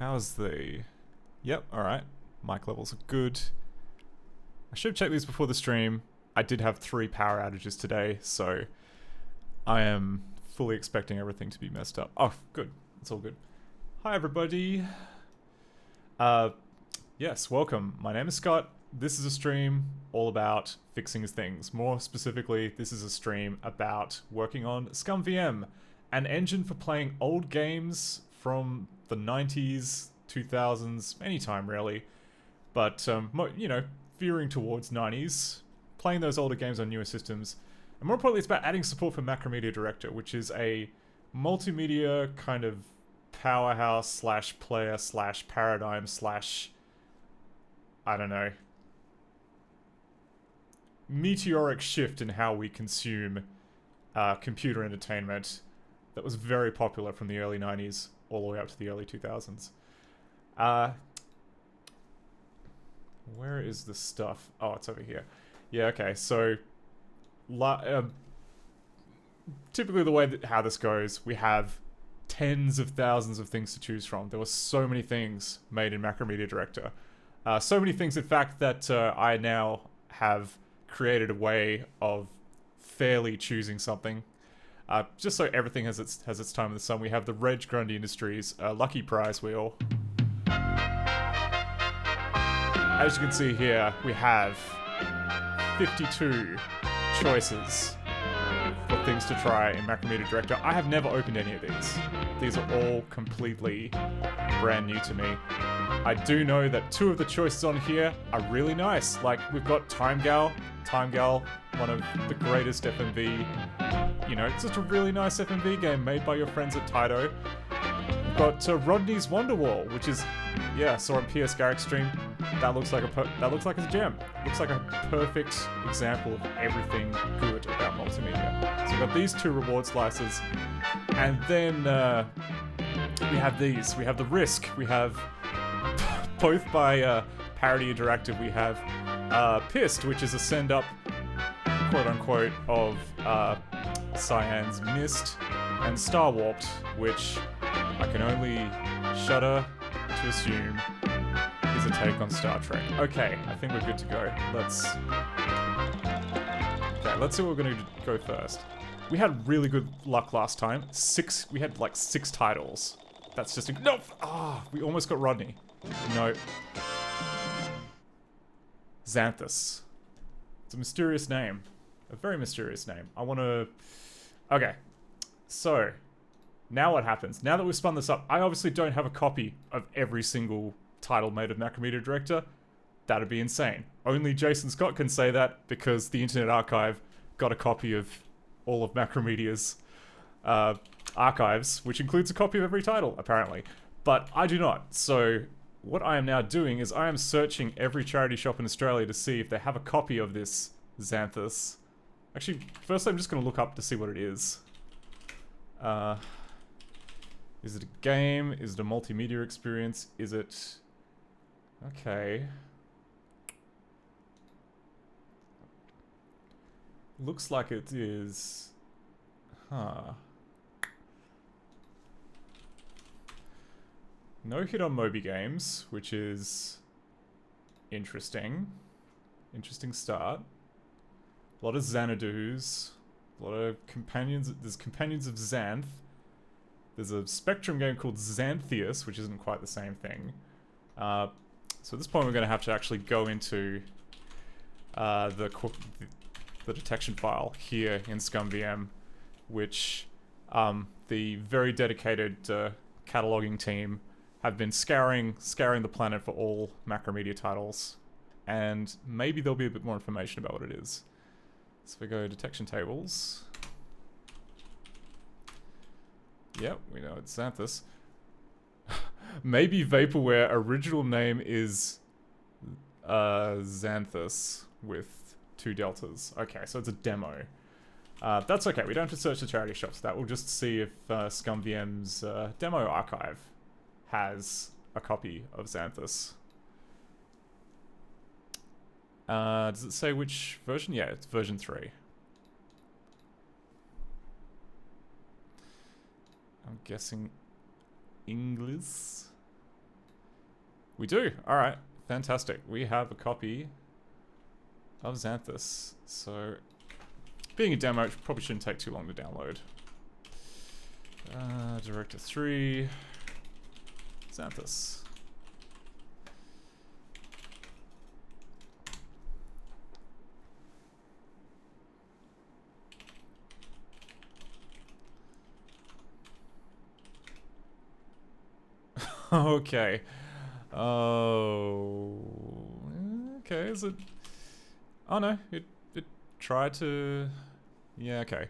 How's the... Yep, alright. Mic levels are good. I should have checked these before the stream. I did have 3 power outages today, so I am fully expecting everything to be messed up. Oh, good. It's all good. Hi, everybody. Yes, welcome. My name is Scott. This is a stream all about fixing things. More specifically, this is a stream about working on ScumVM, an engine for playing old games from the 90s, 2000s, anytime really. But, you know, veering towards 90s, playing those older games on newer systems. And more importantly, it's about adding support for Macromedia Director, which is a multimedia kind of powerhouse slash player slash paradigm slash, I don't know, meteoric shift in how we consume computer entertainment that was very popular from the early 90s all the way up to the early 2000s. Where is the stuff? Oh, it's over here. Yeah, okay, so typically the way that how this goes, we have tens of thousands of things to choose from. There were so many things made in Macromedia Director. So many things, in fact, that I now have created a way of fairly choosing something. Just so everything has its time in the sun, we have the Reg Grundy Industries Lucky Prize Wheel. As you can see here, we have 52 choices for things to try in Macromedia Director. I have never opened any of these. These are all completely brand new to me. I do know that 2 of the choices on here are really nice. Like, we've got Time Gal, one of the greatest FMV, you know, it's just a really nice FMV game made by your friends at Taito. We've got Rodney's Wonderwall, which is, yeah, saw on PS Garrick stream. That looks like a gem. Looks like a perfect example of everything good about multimedia. So we've got these 2 reward slices, and then we have these. We have the Risk. We have both by Parody Interactive. We have Pissed, which is a send up, quote unquote, of Cyan's Mist, and Star Warped, which I can only shudder to assume is a take on Star Trek. Okay, I think we're good to go. Let's see what we're gonna go first. We had really good luck last time. We had like 6 titles. That's just no. We almost got Rodney. No. Xanthus. It's a mysterious name. A very mysterious name. Okay. So, now what happens? Now that we've spun this up, I obviously don't have a copy of every single title made of Macromedia Director. That'd be insane. Only Jason Scott can say that because the Internet Archive got a copy of all of Macromedia's archives, which includes a copy of every title, apparently. But I do not. So what I am now doing is I am searching every charity shop in Australia to see if they have a copy of this Xanthus. Actually, first I'm just going to look up to see what it is. Is it a game? Is it a multimedia experience? Is it... Okay. Looks like it is... Huh. No hit on Moby Games, which is... interesting. Interesting start. A lot of Xanadu's. A lot of companions... There's Companions of Xanth. There's a Spectrum game called Xanthus, which isn't quite the same thing. So at this point we're going to have to actually go into the detection file here in ScumVM, which the very dedicated cataloging team have been scouring the planet for all Macromedia titles, and maybe there'll be a bit more information about what it is. So if we go detection tables... Yep, we know it's Xanthus. Maybe Vaporware original name is Xanthus with 2 deltas. Okay, so it's a demo. That's okay, we don't have to search the charity shops for that. We'll just see if ScumVM's demo archive has a copy of Xanthus. Does it say which version? Yeah, it's version 3. I'm guessing English. We do. Alright. Fantastic. We have a copy of Xanthus. So, being a demo, it probably shouldn't take too long to download. Director 3. Xanthus. Okay. Oh. Okay, is it... Oh no, it tried to... Yeah, okay.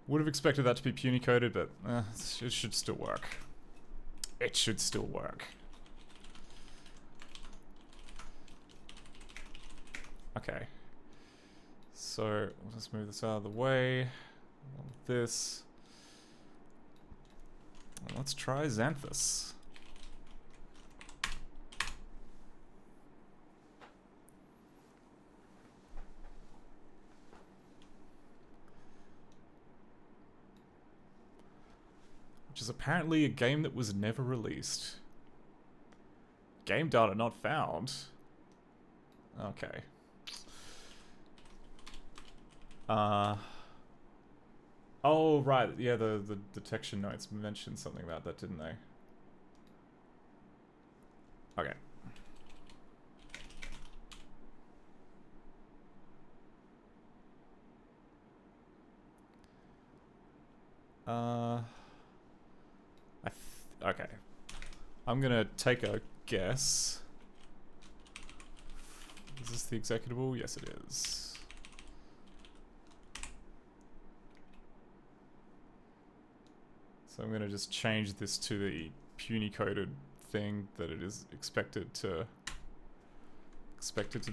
Would have expected that to be puny coded, but it should still work. It should still work. Okay. So, let's move this out of the way. This. Let's try Xanthus. Which is apparently a game that was never released. Game data not found. Okay. Oh, right. Yeah, the detection notes mentioned something about that, didn't they? Okay. Okay. I'm gonna take a guess. Is this the executable? Yes, it is. So I'm gonna just change this to the puny coded thing that it is expected to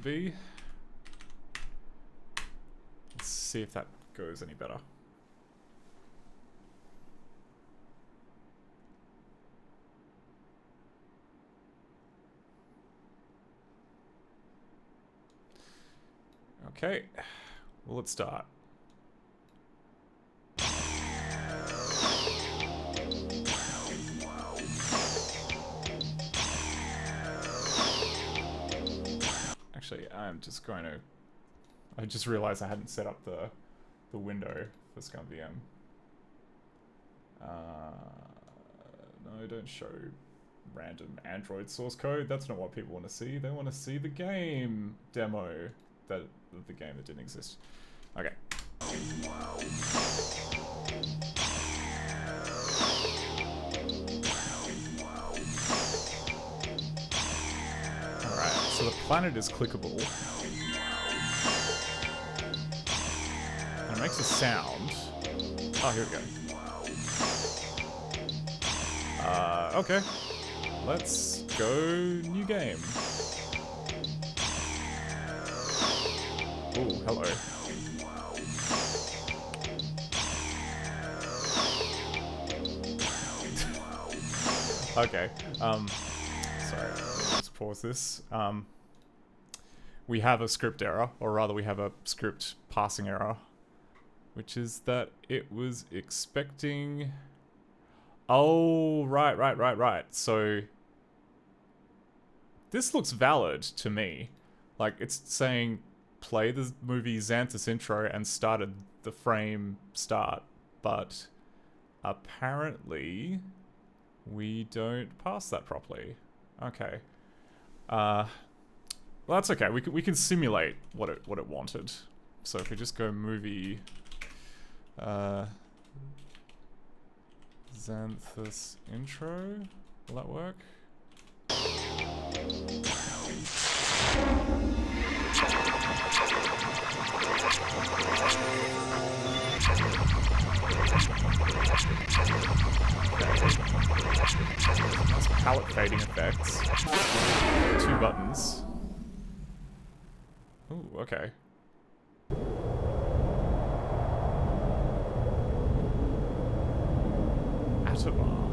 be. Let's see if that goes any better. Okay, well, let's start. Actually, I'm just going to... I just realized I hadn't set up the window for ScumVM. No, don't show random Android source code. That's not what people want to see. They want to see the game demo of the game that didn't exist. Okay. Alright, so the planet is clickable. And it makes a sound. Oh, here we go. Okay. Let's go new game. Ooh, hello. Okay, sorry, let's pause this. We have a script error, or rather we have a script passing error, which is that it was expecting... Oh, right. So, this looks valid to me. Like, it's saying... play the movie Xanthus intro and started the frame start, but apparently we don't pass that properly. Okay. Well, that's okay. We can simulate what it wanted. So if we just go movie Xanthus intro, will that work? That's palette fading effects. 2 buttons. Ooh, okay. Atabar.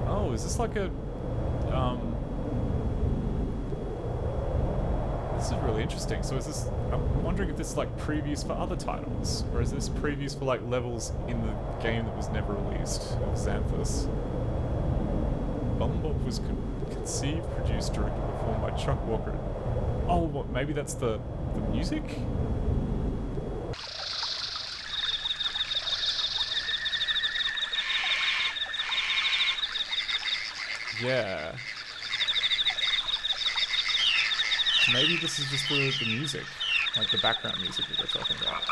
Oh, is this like a... This is really interesting. So is this... I'm wondering if this is like previews for other titles, or is this previews for like levels in the game that was never released of Xanthus? Bombop was conceived, produced, directed, performed by Chuck Walker. Oh, what? Maybe that's the music? Yeah. Maybe this is just the music, like the background music that we're talking about.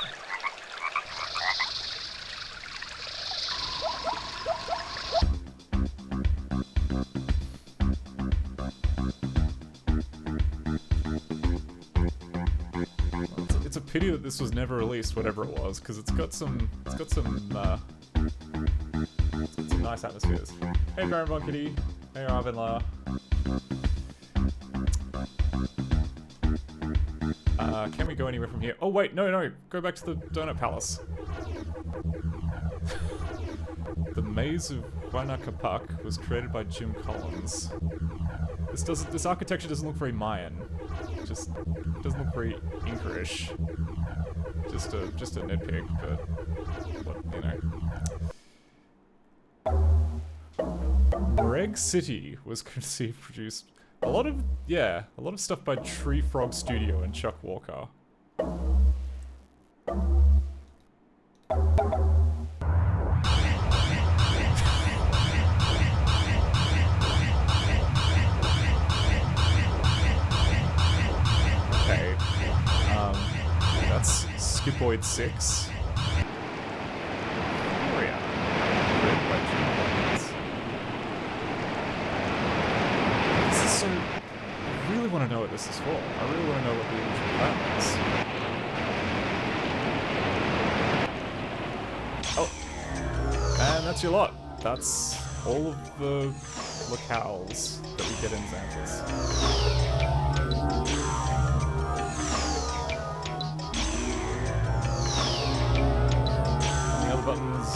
Well, it's a pity that this was never released, whatever it was, because it's got some nice atmospheres. Hey Baron Von Kitty. Hey Arvin La. Can we go anywhere from here? Oh wait, no, go back to the Donut Palace. The Maze of Guanacapac was created by Jim Collins. This architecture doesn't look very Mayan. It just doesn't look very Inkerish. Just a nitpick, but what, you know. Reg City was conceived, produced. A lot of stuff by Tree Frog Studio and Chuck Walker. Okay. That's Skipoid 6. I really want to know what this is for. I really want to know what the original plan is. Oh. And that's your lot. That's all of the locales that we get in Xanthus. Any other buttons?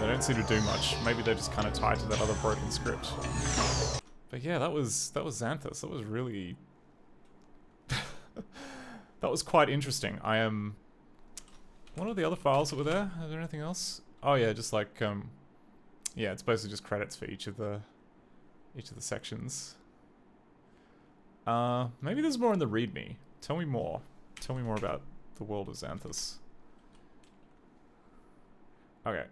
Don't seem to do much. Maybe they're just kind of tied to that other broken script. But yeah, that was Xanthus. That was really that was quite interesting. I am. What are the other files that were there? Is there anything else? Oh yeah, just like yeah, it's basically just credits for each of the sections. Maybe there's more in the README. Tell me more. Tell me more about the world of Xanthus. Okay.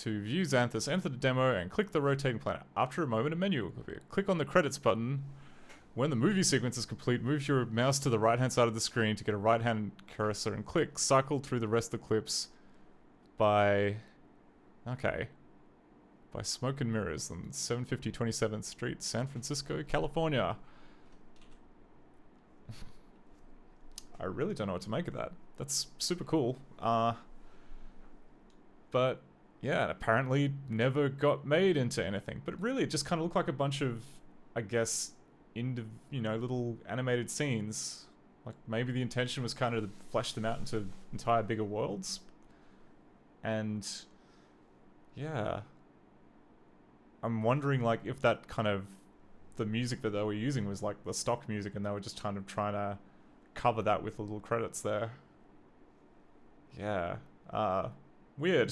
To view Xanthus, enter the demo and click the rotating planet. After a moment, a menu will appear. Click on the credits button. When the movie sequence is complete, move your mouse to the right-hand side of the screen to get a right-hand cursor and click. Cycle through the rest of the clips by... Okay. By Smoke and Mirrors on 750 27th Street, San Francisco, California. I really don't know what to make of that. That's super cool. But... yeah, apparently never got made into anything. But really, it just kind of looked like a bunch of, I guess, little animated scenes. Like, maybe the intention was kind of to flesh them out into entire bigger worlds. And, yeah. I'm wondering, like, if that kind of, the music that they were using was, like, the stock music, and they were just kind of trying to cover that with the little credits there. Yeah. Weird.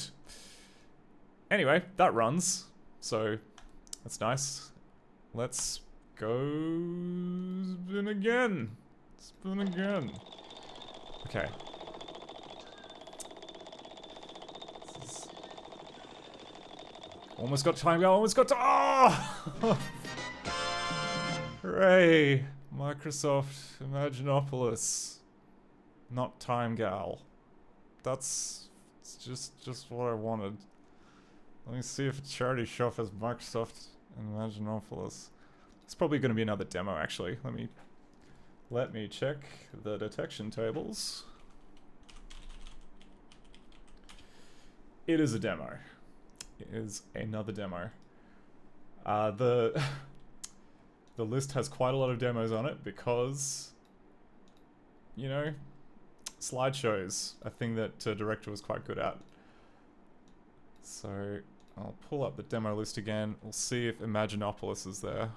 Anyway, that runs, so that's nice. Let's go spin again. Spin again. Okay. Almost got time, almost got to. Oh! Hooray! Microsoft Imaginopolis. Not Time Gal. That's just what I wanted. Let me see if a charity shop has Microsoft Imaginopolis. It's probably going to be another demo, actually. Let me check the detection tables. It is a demo. It is another demo. The list has quite a lot of demos on it because, slideshows, a thing that Director was quite good at. So I'll pull up the demo list again. We'll see if Imaginopolis is there.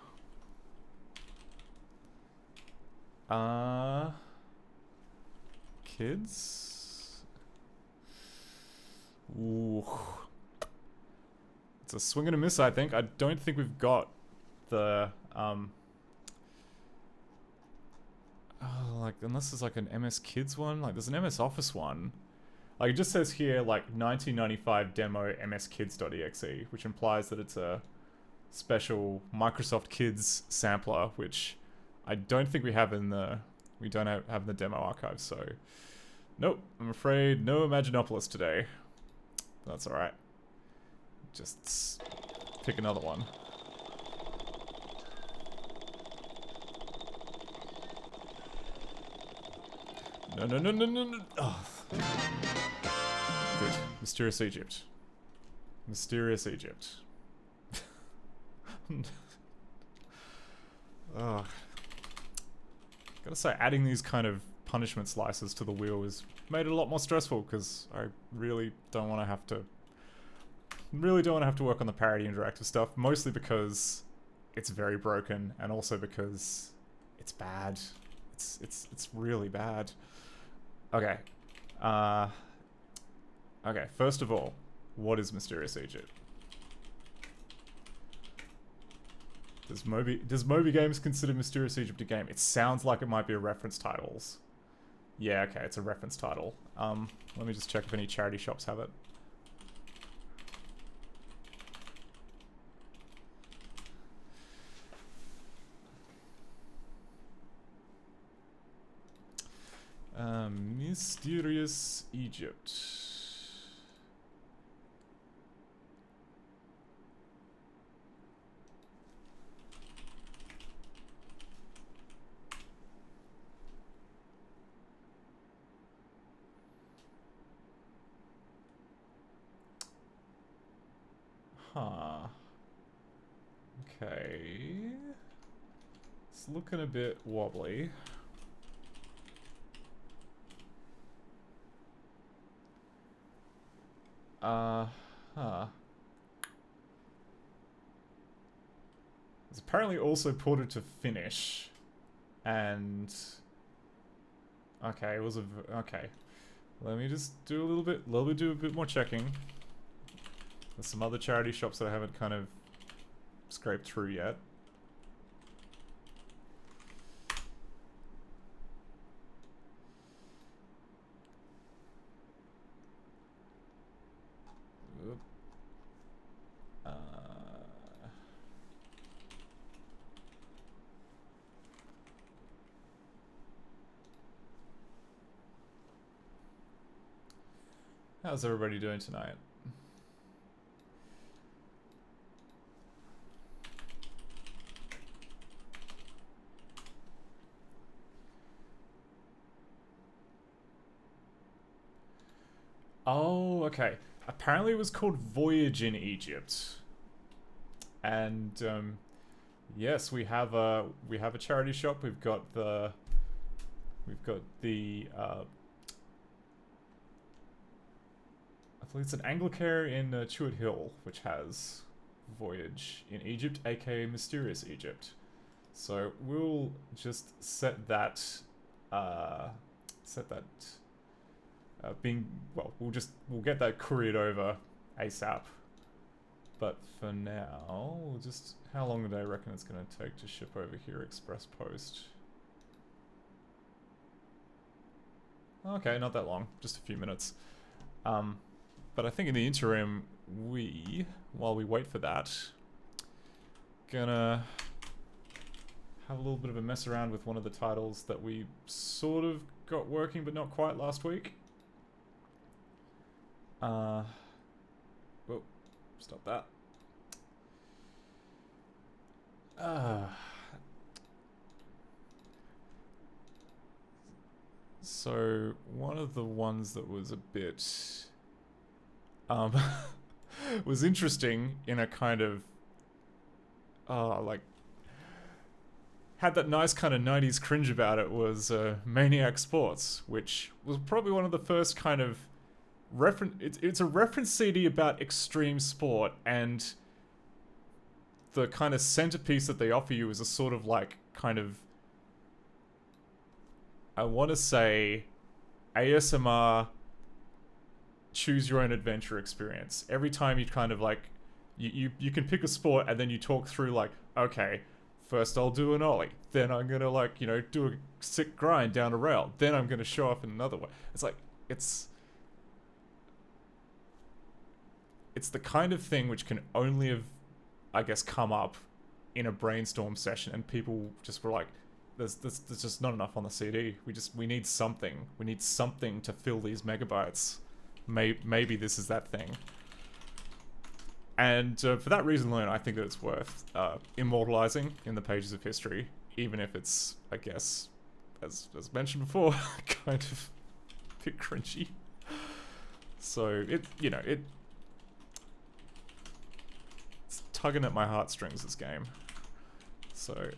Kids? Ooh. It's a swing and a miss, I think. I don't think we've got the, like, unless there's like an MS Kids one. Like, there's an MS Office one. Like, it just says here, like, 1995 demo mskids.exe, which implies that it's a special Microsoft Kids sampler, which I don't think we have in the... We don't have in the demo archive, so... Nope, I'm afraid no Imaginopolis today. That's alright. Just pick another one. No. Oh. Good. Mysterious Egypt. Mysterious Egypt. Oh. Gotta say, adding these kind of punishment slices to the wheel has made it a lot more stressful, because I really don't want to have to... Really don't want to have to work on the parody interactive stuff, mostly because it's very broken, and also because it's bad. It's really bad. Okay. Okay, first of all, what is Mysterious Egypt? Does Moby Games consider Mysterious Egypt a game? It sounds like it might be a reference titles. Yeah, okay, it's a reference title. Let me just check if any charity shops have it. Mysterious Egypt. Huh. Okay. It's looking a bit wobbly. It's apparently also ported to Finnish. And... Okay, it was a... Okay. Let me just do a bit more checking. There's some other charity shops that I haven't kind of scraped through yet. How's everybody doing tonight? Oh, okay. Apparently it was called Voyage in Egypt. And yes, we have a charity shop. We've got the I believe it's an Anglicare in Chewett Hill, which has Voyage in Egypt, aka Mysterious Egypt. So we'll just set that we'll get that couriered over ASAP. But for now, we'll just... How long do I reckon it's going to take to ship over here, Express Post? Okay, not that long. Just a few minutes. But I think in the interim, while we wait for that, gonna have a little bit of a mess around with one of the titles that we sort of got working, but not quite last week. Whoa, stop that. So one of the ones that was a bit was interesting in a kind of like had that nice kind of 90s cringe about it was Maniac Sports, which was probably one of the first kind of it's a reference CD about extreme sport, and the kind of centerpiece that they offer you is a sort of like kind of, I want to say, ASMR choose your own adventure experience. Every time you kind of like, you can pick a sport and then you talk through like, okay, first I'll do an ollie, then I'm gonna like, you know, do a sick grind down a rail, then I'm gonna show off in another way. It's like, it's the kind of thing which can only have, I guess, come up in a brainstorm session, and people just were like, there's just not enough on the CD. We need something. We need something to fill these megabytes. Maybe this is that thing. And for that reason alone, I think that it's worth immortalizing in the pages of history, even if it's, I guess, as mentioned before, kind of a bit cringy. So it's tugging at my heartstrings, this game. So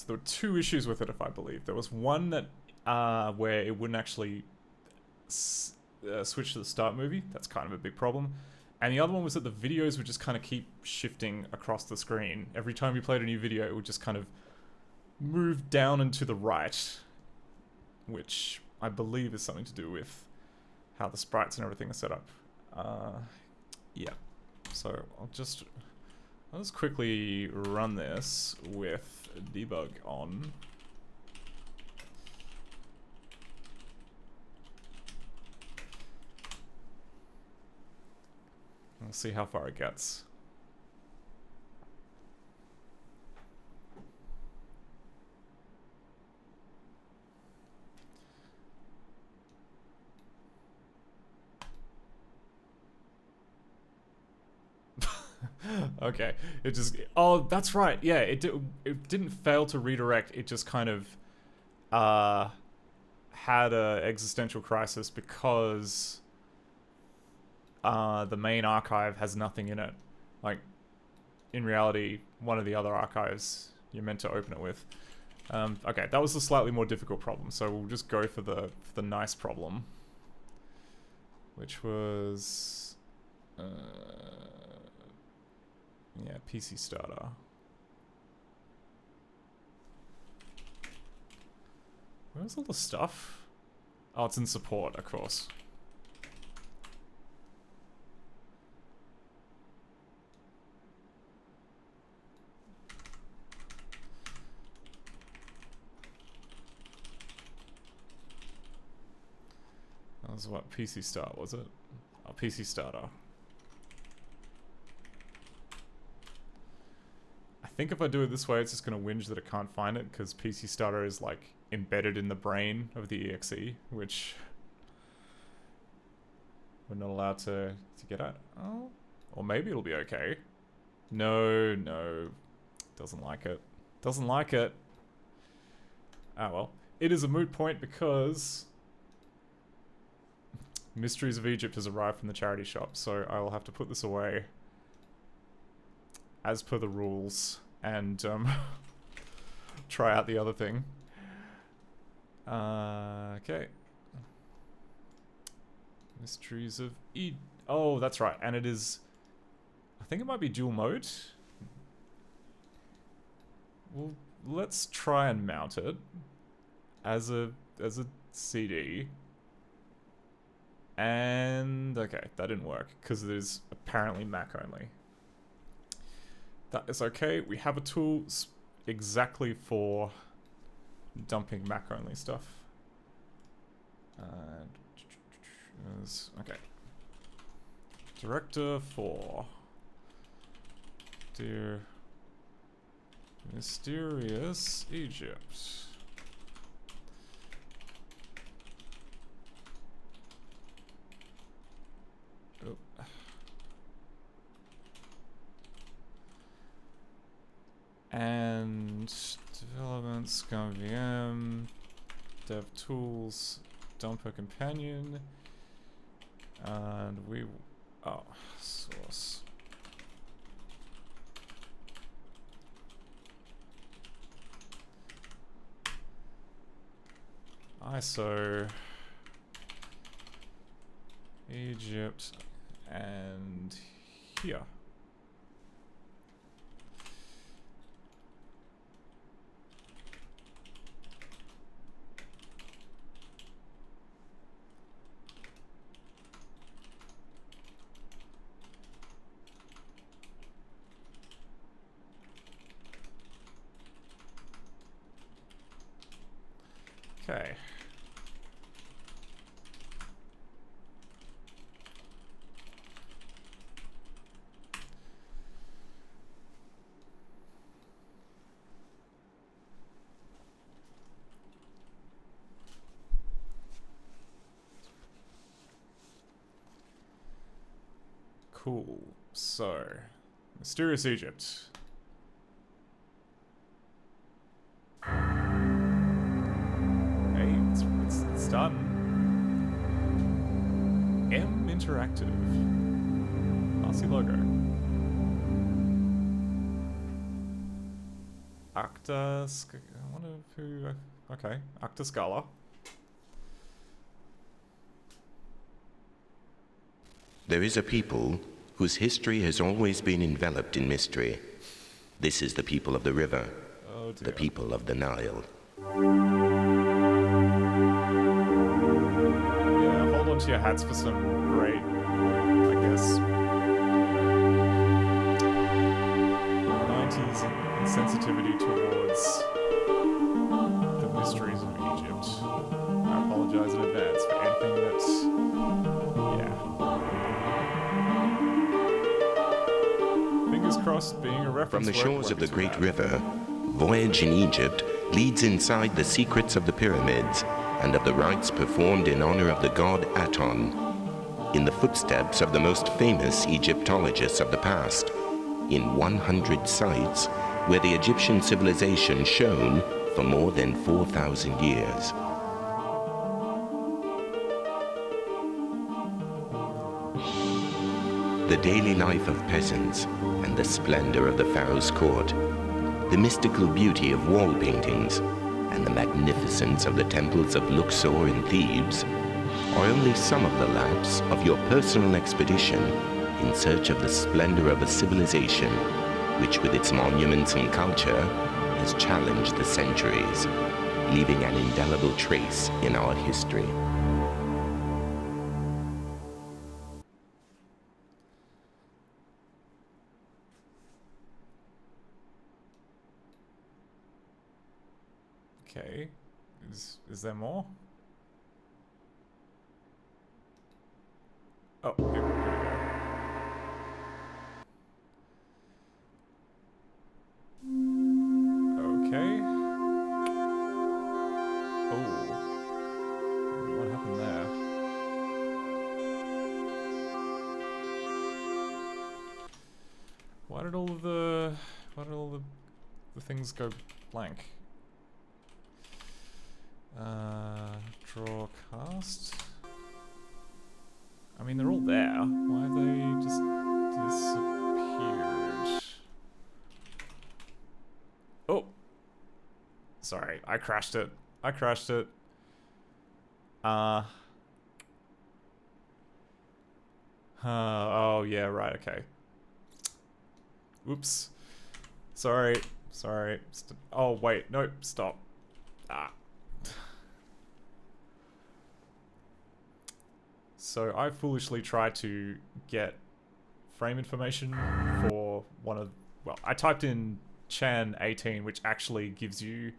there were two issues with it, if I believe. There was one that where it wouldn't actually switch to the start movie. That's kind of a big problem. And the other one was that the videos would just kind of keep shifting across the screen. Every time you played a new video, it would just kind of move down and to the right, which I believe is something to do with how the sprites and everything are set up. Yeah. So I'll just quickly run this with debug on. We'll see how far it gets. Okay, it just, oh, that's right, yeah, it didn't fail to redirect, it just kind of had a existential crisis because the main archive has nothing in it. Like, in reality, one of the other archives you're meant to open it with. Okay, that was a slightly more difficult problem, so we'll just go for the nice problem, which was yeah, PC starter. Where's all the stuff? Oh, it's in support, of course. That was what, PC start, was it? Oh, PC starter. I think if I do it this way, it's just going to whinge that it can't find it, because PC starter is like embedded in the brain of the exe, which we're not allowed to get at. Oh, or maybe it'll be okay. No, doesn't like it. Doesn't like it. Ah, well. It is a moot point because Mysteries of Egypt has arrived from the charity shop, so I will have to put this away as per the rules and try out the other thing. Okay. Mysteries of Egypt. Oh, that's right, and it is, I think it might be dual mode. Well, let's try and mount it as a CD. And okay, that didn't work because it is apparently Mac only. That is okay. We have a tool exactly for dumping Mac only stuff. And okay. Director for Dear Mysterious Egypt. Oh. And development scum VM, dev tools, dumper companion, and we, oh, source. ISO Egypt and here. Okay. Cool. So, Mysterious Egypt. Hey, it's done. M Interactive. Classy logo. I wonder who. Okay, Acta Scala. There is a people whose history has always been enveloped in mystery. This is the people of the river, the people of the Nile. Yeah, hold on to your hats for some great, I guess, 90s insensitivity towards the mysteries of Egypt. I apologize in advance for anything that's, yeah. Fingers crossed, being a reference From the shores of the great bad. river, voyage in Egypt leads inside the secrets of the pyramids and of the rites performed in honor of the god Aton, in the footsteps of the most famous Egyptologists of the past, in 100 sites where the Egyptian civilization shone for more than 4,000 years. The daily life of peasants and the splendor of the pharaoh's court, the mystical beauty of wall paintings, and the magnificence of the temples of Luxor in Thebes are only some of the laps of your personal expedition in search of the splendor of a civilization which, with its monuments and culture, has challenged the centuries, leaving an indelible trace in our history. Okay, is there more? Oh, here we go. Okay. Oh, what happened there? Why did all the things go blank? Draw cast. I mean, they're all there. Why have they just disappeared? Oh! Sorry, I crashed it. Oh, yeah, right, okay. Oops. Sorry. Oh, wait, nope, stop. So I foolishly tried to get frame information for one of, well, I typed in Chan 18, which actually gives you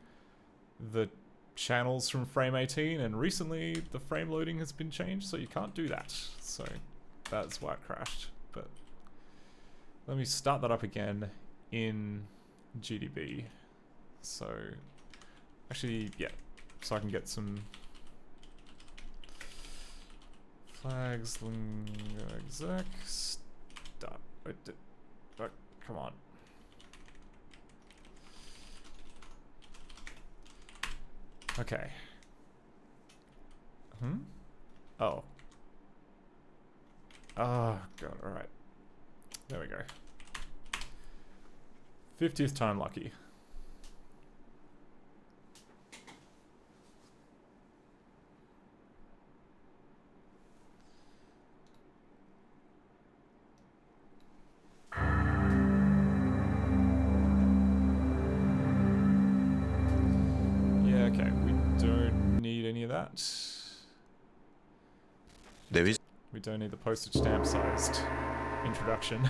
the channels from frame 18, and recently the frame loading has been changed, so you can't do that. So that's why it crashed. But let me start that up again in GDB. So actually, yeah, so I can get some flags, exec, stop. Oh, come on. Okay. Oh. Oh, God, alright. There we go. 50th time lucky. Okay, we don't need any of that. There is We don't need the postage stamp sized introduction.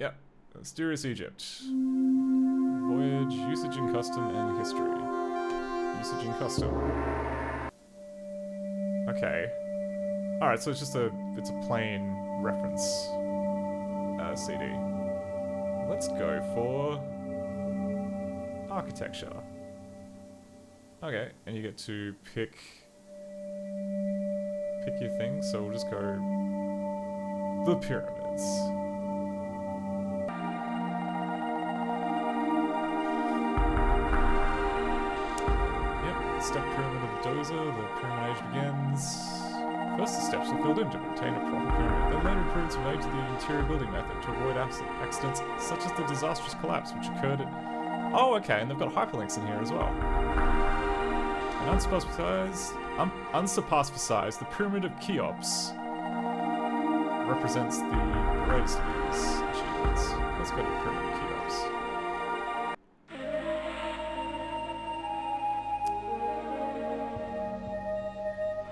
Yep. Mysterious Egypt. Voyage, usage and custom, and history. Usage and custom. Okay. Alright, so it's just it's a plain reference CD. Let's go for architecture. Okay, and you get to pick your thing, so we'll just go the pyramids. Yep, step pyramid of Dozer, the pyramid age begins. First, the steps are filled in to obtain a proper pyramid. Then later improvements were made to the interior building method to avoid accidents such as the disastrous collapse which occurred at... Oh, okay, and they've got hyperlinks in here as well. And unsurpassed for size, the Pyramid of Cheops represents the greatest of these achievements. Let's go to the Pyramid of Cheops.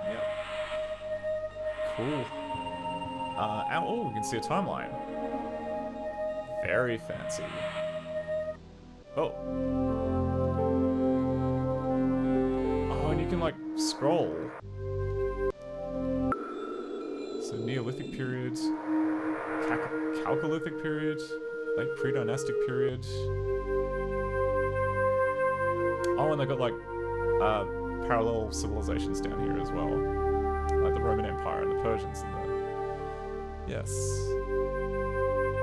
Yep. Cool. Oh, we can see a timeline. Very fancy. Oh. You can, like, scroll. So, Neolithic period, Chalcolithic period, late pre-dynastic period. Oh, and they got, like, parallel civilizations down here as well. Like the Roman Empire and the Persians and the... Yes.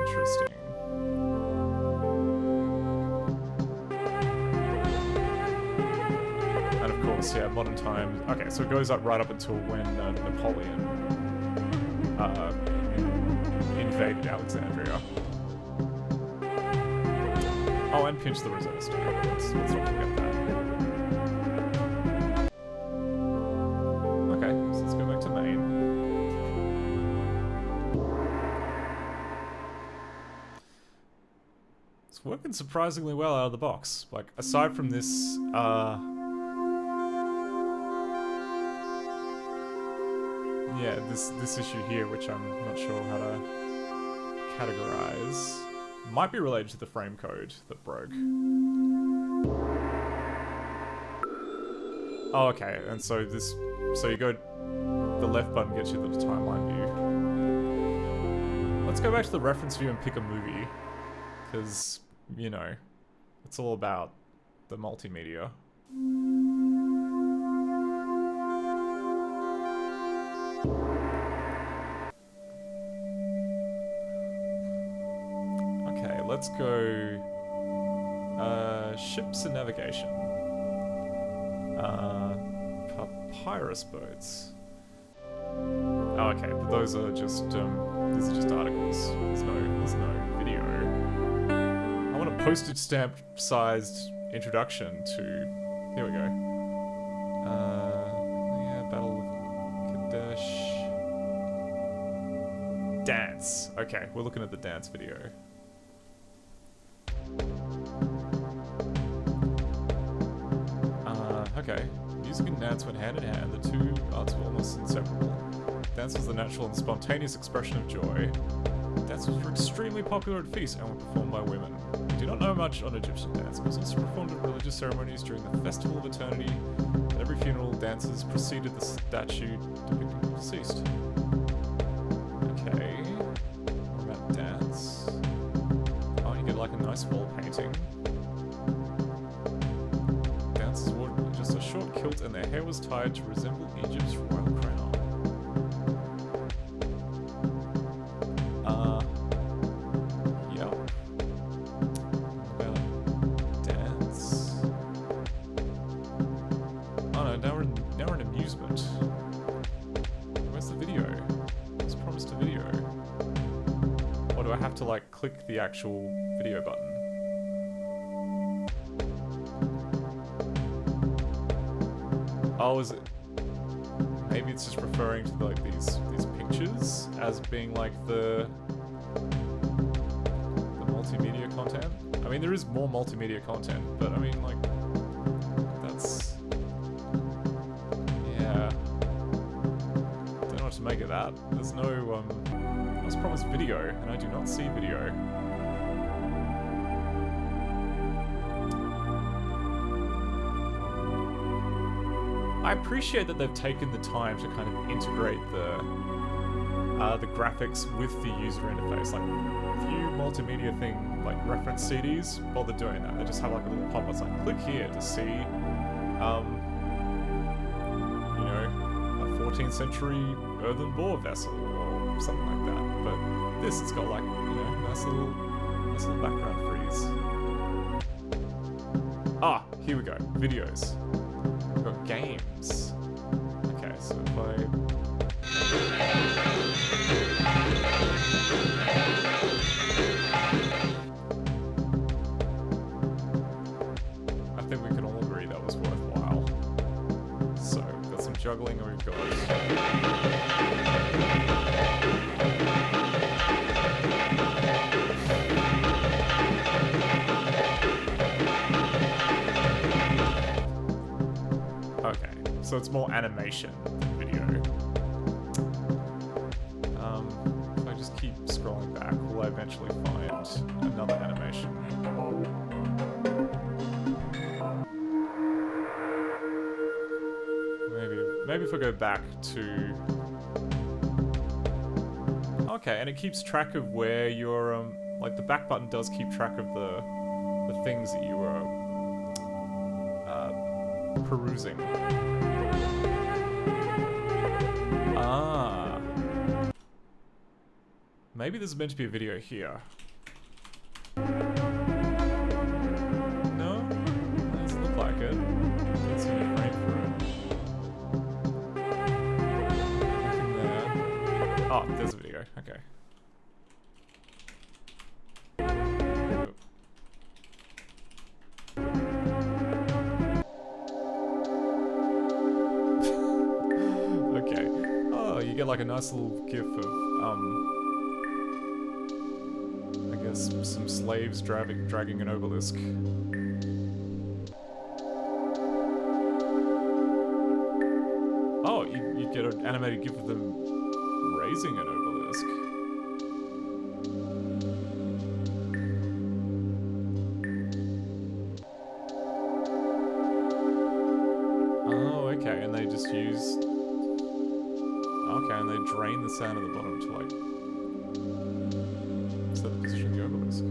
Interesting. Yeah, modern times. Okay, so it goes up right up until when Napoleon invaded Alexandria. Oh, and pinched the Rosetta Stone. Let's not forget that. Okay, so let's go back to main. It's working surprisingly well out of the box. Like, aside from this, yeah, this issue here, which I'm not sure how to categorize, might be related to the frame code that broke. Oh, okay, and so you go, the left button gets you the timeline view. Let's go back to the reference view and pick a movie, because, you know, it's all about the multimedia. Okay, let's go ships and navigation. Papyrus boats. Oh, okay, but those are just these are just articles. There's no video. I want a postage stamp sized introduction to, here we go. Yeah, Battle of Kadesh. Dance. Okay, we're looking at the dance video. Okay. Music and dance went hand in hand. The two arts were almost inseparable. Dance was the natural and spontaneous expression of joy. Dances were extremely popular at feasts and were performed by women. We do not know much on Egyptian dance. It was also performed at religious ceremonies during the Festival of Eternity. At every funeral, dances preceded the statue depicting the deceased. Okay. What about dance? Oh, you get like a nice wall painting. Dancers wore just a short kilt and their hair was tied to resemble Egypt's royal crown. Yep. What about dance? Oh no, now we're in amusement. Where's the video? I was promised a video. Or do I have to like click the actual video button? Oh, is it? Maybe it's just referring to like these pictures as being like the multimedia content. I mean, there is more multimedia content, but I mean, like, that's... Yeah. Don't know what to make of that. There's no, I was promised video, and I do not see video. I appreciate that they've taken the time to kind of integrate the graphics with the user interface. Like, few multimedia thing, like reference CDs, bother doing that. They just have like a little pop-up, it's like, click here to see, you know, a 14th century earthen boar vessel or something like that. But this, it's got like, you know, nice little background freeze. Ah, here we go. Videos. We've got games. Okay, so if I think we can all agree that was worthwhile. So, we've got some juggling and we've got... Okay, so it's more animation than video. If I just keep scrolling back, will I eventually find another animation? Maybe if I go back to... Okay, and it keeps track of where you're, like the back button does keep track of the things that you were perusing. Ah. Maybe there's meant to be a video here. No? Doesn't look like it. Don't see any frame for it. Nothing there. Oh, there's a video. Okay. Okay. Oh, you get like a nice little gif of, I guess some slaves dragging an obelisk. Oh, you get an animated gif of them raising an obelisk. Oh, okay, and they just use... Okay, and they drain the sand at the bottom to, like, set the position of the obelisk.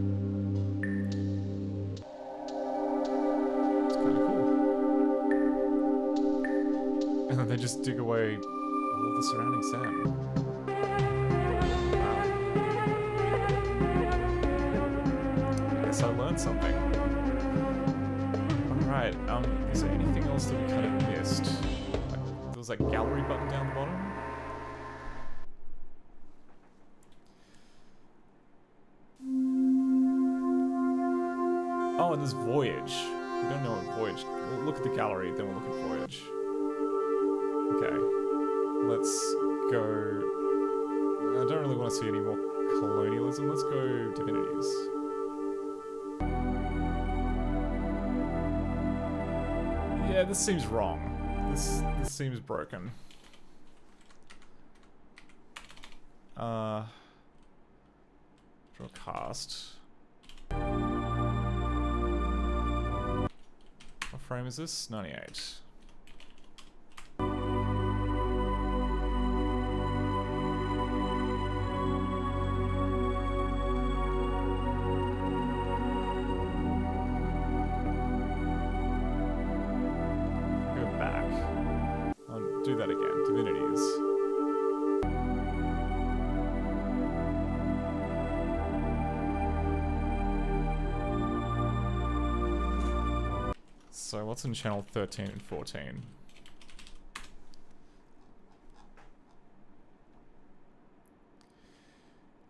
It's kind of cool. And then they just dig away all the surrounding sand. Wow. I guess I learned something. Alright, is there anything else that we kind of missed? Like, there was that gallery button down the bottom? Oh, and there's Voyage. We don't know what Voyage... We'll look at the gallery, then we'll look at Voyage. Okay. Let's go... I don't really want to see any more colonialism. Let's go Divinities. Yeah, this seems wrong. This seems broken. Draw cast. What frame is this? 98. Go back. I'll do that again. Divinities. So what's in channel 13 and 14?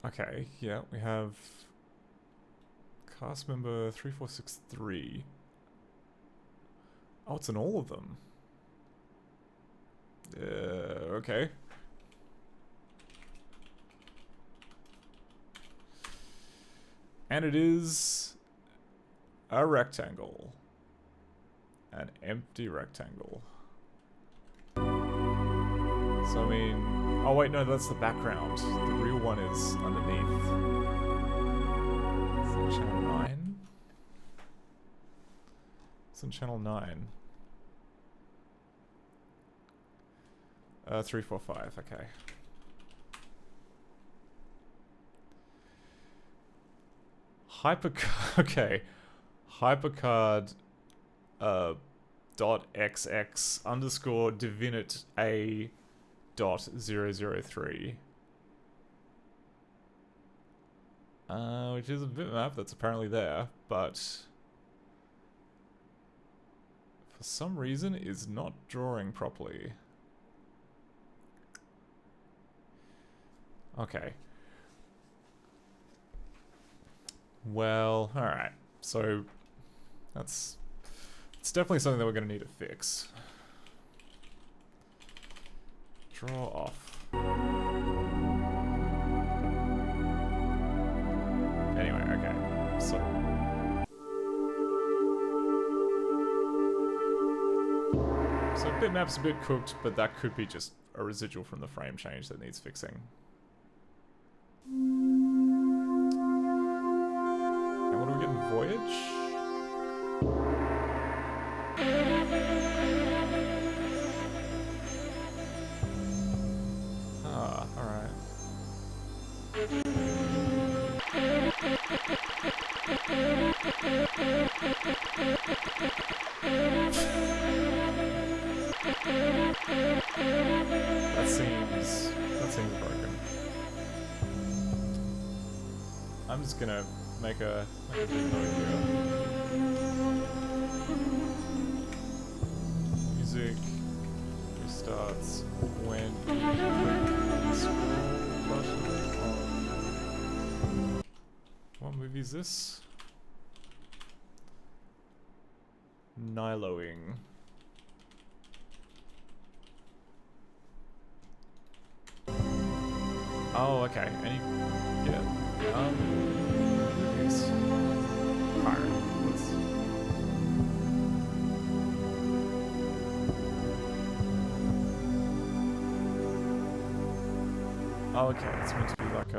Okay, yeah, we have cast member 3463. Oh, it's in all of them. Okay. And it is a rectangle. an empty rectangle. So I mean, oh wait, no, that's the background. The real one is underneath. Is that channel 9? It's on channel 9. 345, okay. Okay. Hypercard dot xx underscore divinit a dot 003. Which is a bitmap that's apparently there, but for some reason is not drawing properly. Okay. Well, alright. So, it's definitely something that we're going to need to fix. Draw off. Anyway, okay. So bitmap's a bit cooked, but that could be just a residual from the frame change that needs fixing. And what do we get in Voyage? Ah, alright. That seems broken. I'm just gonna make a big note here. Music restarts when what movie is this? Niloing. Oh, okay. Any movies. Alright, let's. Oh, okay. It's meant to be like a.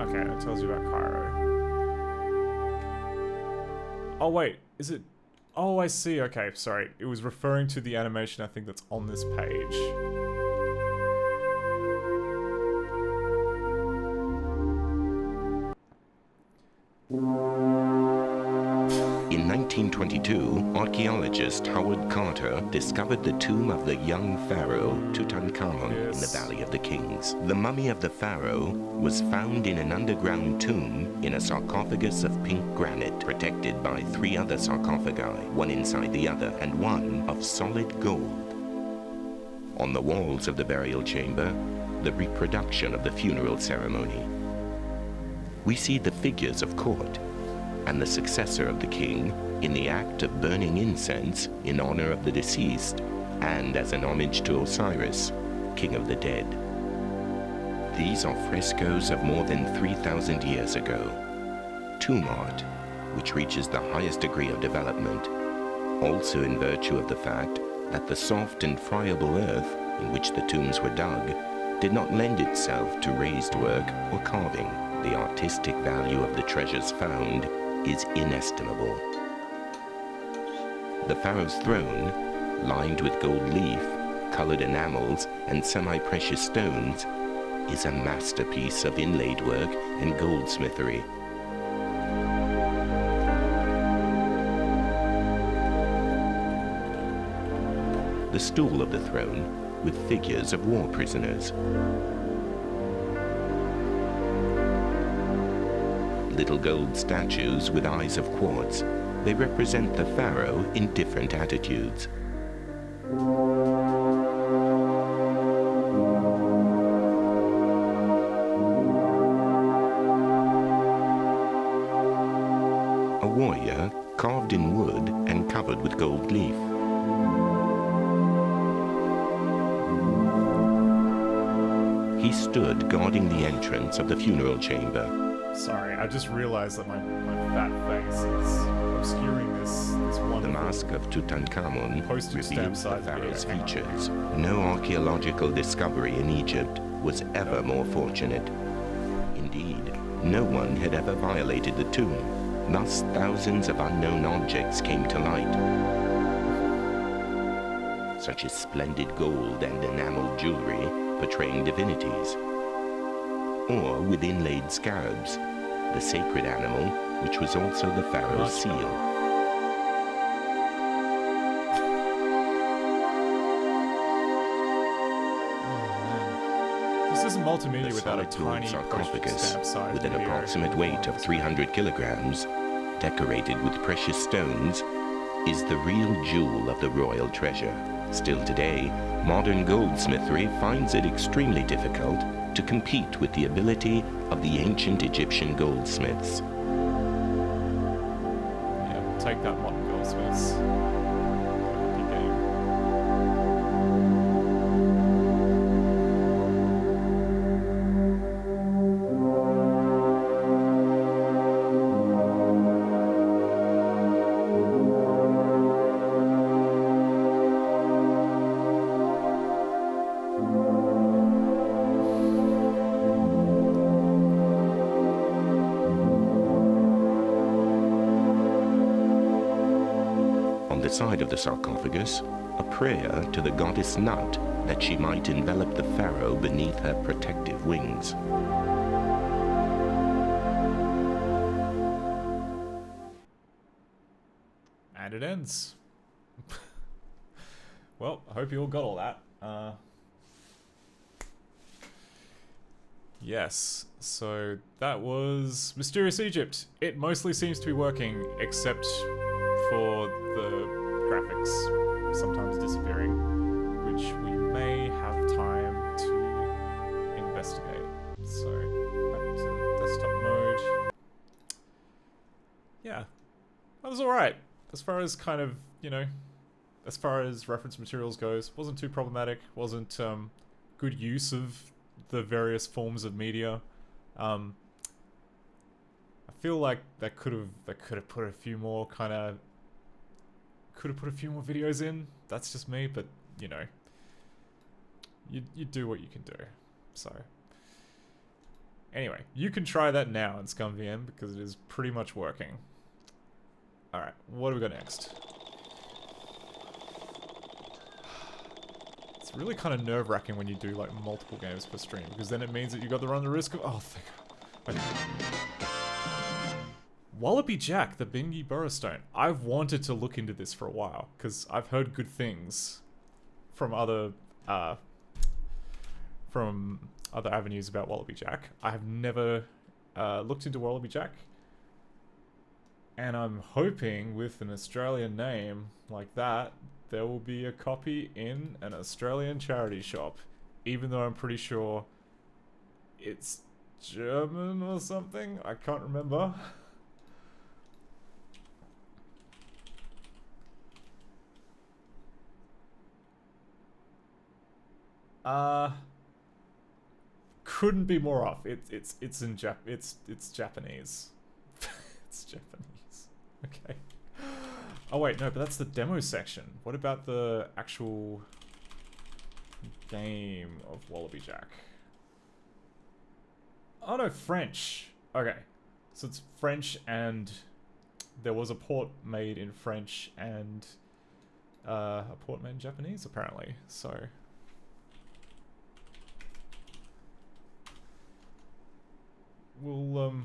Okay, it tells you about Cairo. Oh wait, is it? Oh, I see. Okay, sorry. It was referring to the animation I think that's on this page. In 1922, archaeologist Howard Carter discovered the tomb of the young pharaoh Tutankhamun in the Valley of the Kings. The mummy of the pharaoh was found in an underground tomb in a sarcophagus of pink granite, protected by 3 other sarcophagi, one inside the other, and one of solid gold. On the walls of the burial chamber, the reproduction of the funeral ceremony. We see the figures of court and the successor of the king in the act of burning incense in honor of the deceased and as an homage to Osiris, king of the dead. These are frescoes of more than 3,000 years ago. Tomb art, which reaches the highest degree of development, also in virtue of the fact that the soft and friable earth in which the tombs were dug did not lend itself to raised work or carving. The artistic value of the treasures found is inestimable. The pharaoh's throne, lined with gold leaf, colored enamels, and semi-precious stones, is a masterpiece of inlaid work and goldsmithery. The stool of the throne, with figures of war prisoners. Little gold statues with eyes of quartz. They represent the pharaoh in different attitudes. A warrior carved in wood and covered with gold leaf. He stood guarding the entrance of the funeral chamber. Sorry, I just realized that my fat face is obscuring this wonderful... The mask of Tutankhamun postage stamp reveals the size pharaoh's video. Hang on. features. No archaeological discovery in Egypt was ever more fortunate. Indeed, no one had ever violated the tomb. Thus, thousands of unknown objects came to light, such as splendid gold and enameled jewelry portraying divinities, or with inlaid scarabs, the sacred animal, which was also the pharaoh's seal. This isn't multimedia The without a solid gold tiny sarcophagus, stamp size with an video. approximate weight of 300 kilograms, decorated with precious stones, is the real jewel of the royal treasure. Still today, modern goldsmithery finds it extremely difficult to compete with the ability of the ancient Egyptian goldsmiths. Yeah, we'll take that, modern goldsmiths. Good game. On the side of the sarcophagus, a prayer to the goddess Nut that she might envelop the pharaoh beneath her protective wings. And it ends. Well, I hope you all got all that. Yes, so that was Mysterious Egypt. It mostly seems to be working, except for the graphics sometimes disappearing, which we may have time to investigate. So, back to desktop mode. Yeah, that was alright. As far as kind of, you know, as far as reference materials goes, wasn't too problematic, wasn't good use of the various forms of media. I feel like that could have put a few more videos in. That's just me, but you know, you do what you can do. So anyway, you can try that now in ScumVM because it is pretty much working. All right, what do we got next? It's really kind of nerve-wracking when you do like multiple games per stream, because then it means that you got to run the risk of Wallobee Jack, the Bingy Burrowstone. I've wanted to look into this for a while because I've heard good things from other avenues about Wallobee Jack. I have never looked into Wallobee Jack, and I'm hoping with an Australian name like that, there will be a copy in an Australian charity shop, even though I'm pretty sure it's German or something. I can't remember. Couldn't be more off. It's Japanese. It's Japanese. Okay. Oh wait, no, but that's the demo section. What about the actual game of Wallobee Jack? Oh no, French. Okay. So it's French, and there was a port made in French and a port made in Japanese, apparently. So we'll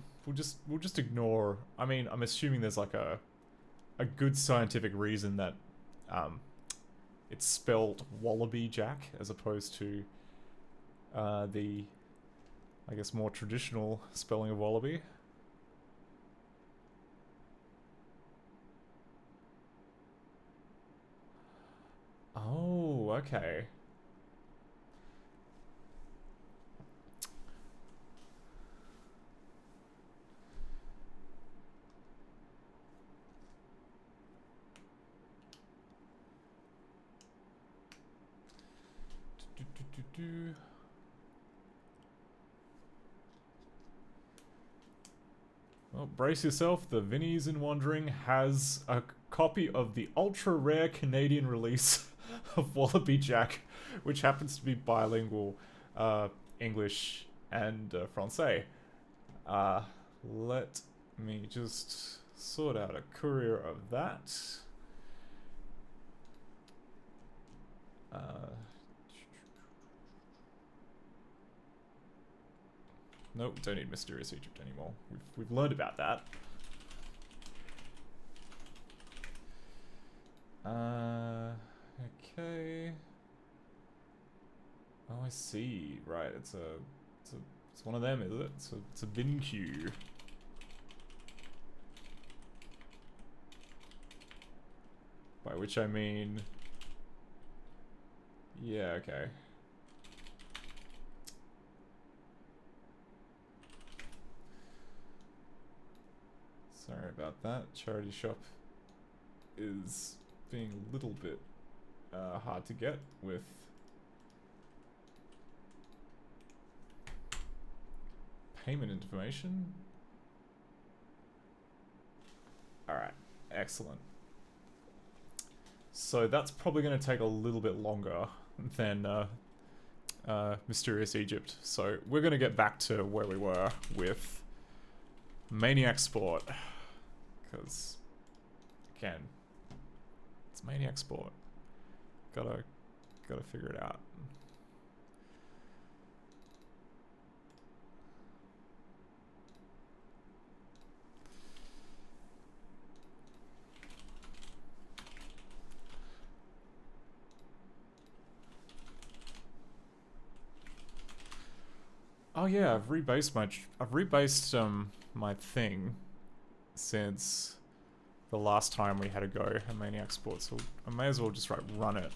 just ignore. I mean, I'm assuming there's like a good scientific reason that it's spelled Wallobee Jack as opposed to the, I guess, more traditional spelling of Wallaby. Oh, okay. Oh, brace yourself, the Vinnies in Wandering has a copy of the ultra-rare Canadian release of Wallobee Jack, which happens to be bilingual English and Francais. Let me just sort out a courier of that. Nope, don't need Mysterious Egypt anymore. We've learned about that. Okay. Oh, I see. Right, it's one of them, is it? It's a bin queue. By which I mean, yeah, okay. Sorry about that. Charity shop is being a little bit hard to get with payment information. Alright, excellent. So that's probably going to take a little bit longer than Mysterious Egypt. So we're going to get back to where we were with Maniac Sport. Because, again, it's Maniac Sport. Gotta figure it out. Oh yeah, I've rebased my thing since the last time we had a go at Maniac Sports, so I may as well just run it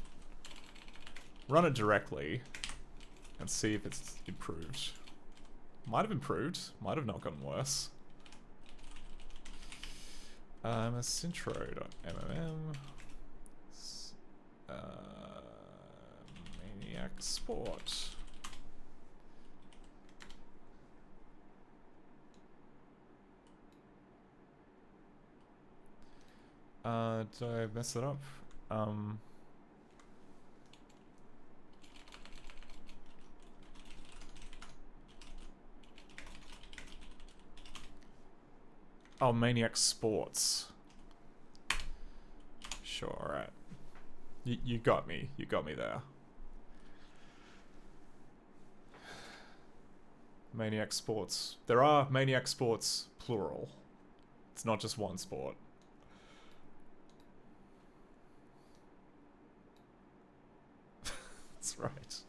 directly and see if it's improved. Might have improved, might have not gotten worse. Macintro.mmm Maniac Sport. Did I mess it up? Oh, Maniac Sports. Sure, alright. You got me. You got me there. Maniac Sports. There are Maniac Sports, plural. It's not just one sport. That's right.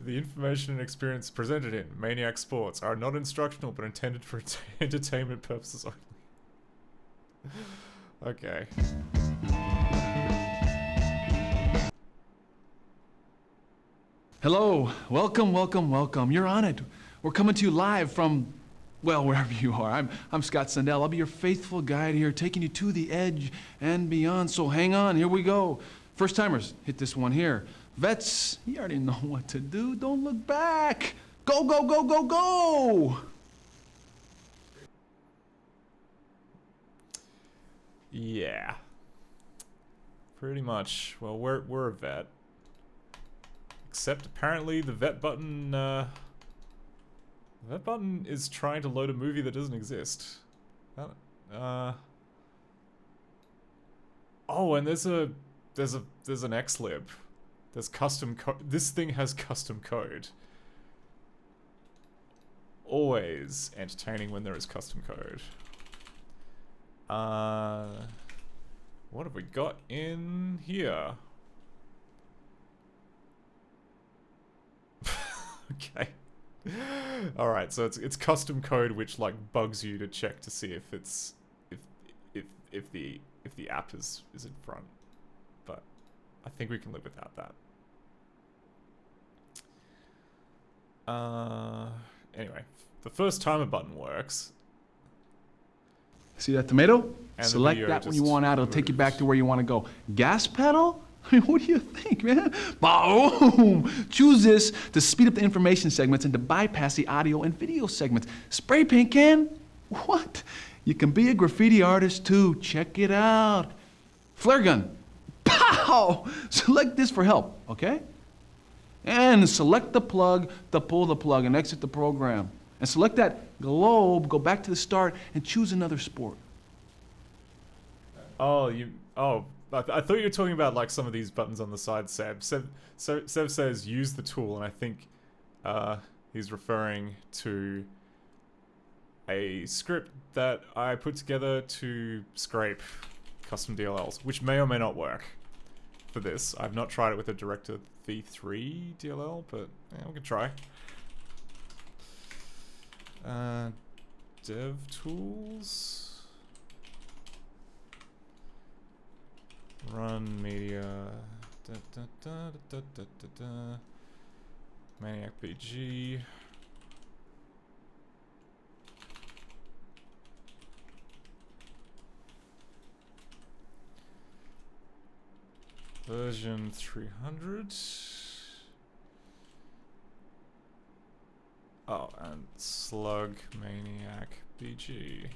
The information and experience presented in Maniac Sports are not instructional but intended for entertainment purposes only. Okay. Hello, welcome, welcome, welcome. You're on it. We're coming to you live from, well, wherever you are. I'm Scott Sandell. I'll be your faithful guide here, taking you to the edge and beyond. So hang on, here we go. First timers, hit this one here. Vets, you already know what to do. Don't look back. Go, go, go, go, go! Yeah. Pretty much. Well, we're a vet. Except apparently the vet button is trying to load a movie that doesn't exist. Oh, and there's an xlib. There's custom code. This thing has custom code. Always entertaining when there is custom code. What have we got in here? Okay. All right, so it's custom code which like bugs you to check to see if it's if the app is in front. But I think we can live without that. Anyway, the first timer button works. See that tomato? And select that when you want out. It'll take you back to where you want to go. Gas pedal? I mean, what do you think, man? Boom! Choose this to speed up the information segments and to bypass the audio and video segments. Spray paint can? What? You can be a graffiti artist too. Check it out. Flare gun. Pow! Select this for help, okay? And select the plug to pull the plug and exit the program. And select that globe, go back to the start, and choose another sport. Oh, I thought you were talking about like some of these buttons on the side, Seb. Seb says use the tool, and I think he's referring to a script that I put together to scrape custom DLLs, which may or may not work for this. I've not tried it with a Director V3 DLL, but yeah, we can try. Dev tools. Run media. Maniac BG. Version 300. Oh, and Slug Maniac BG.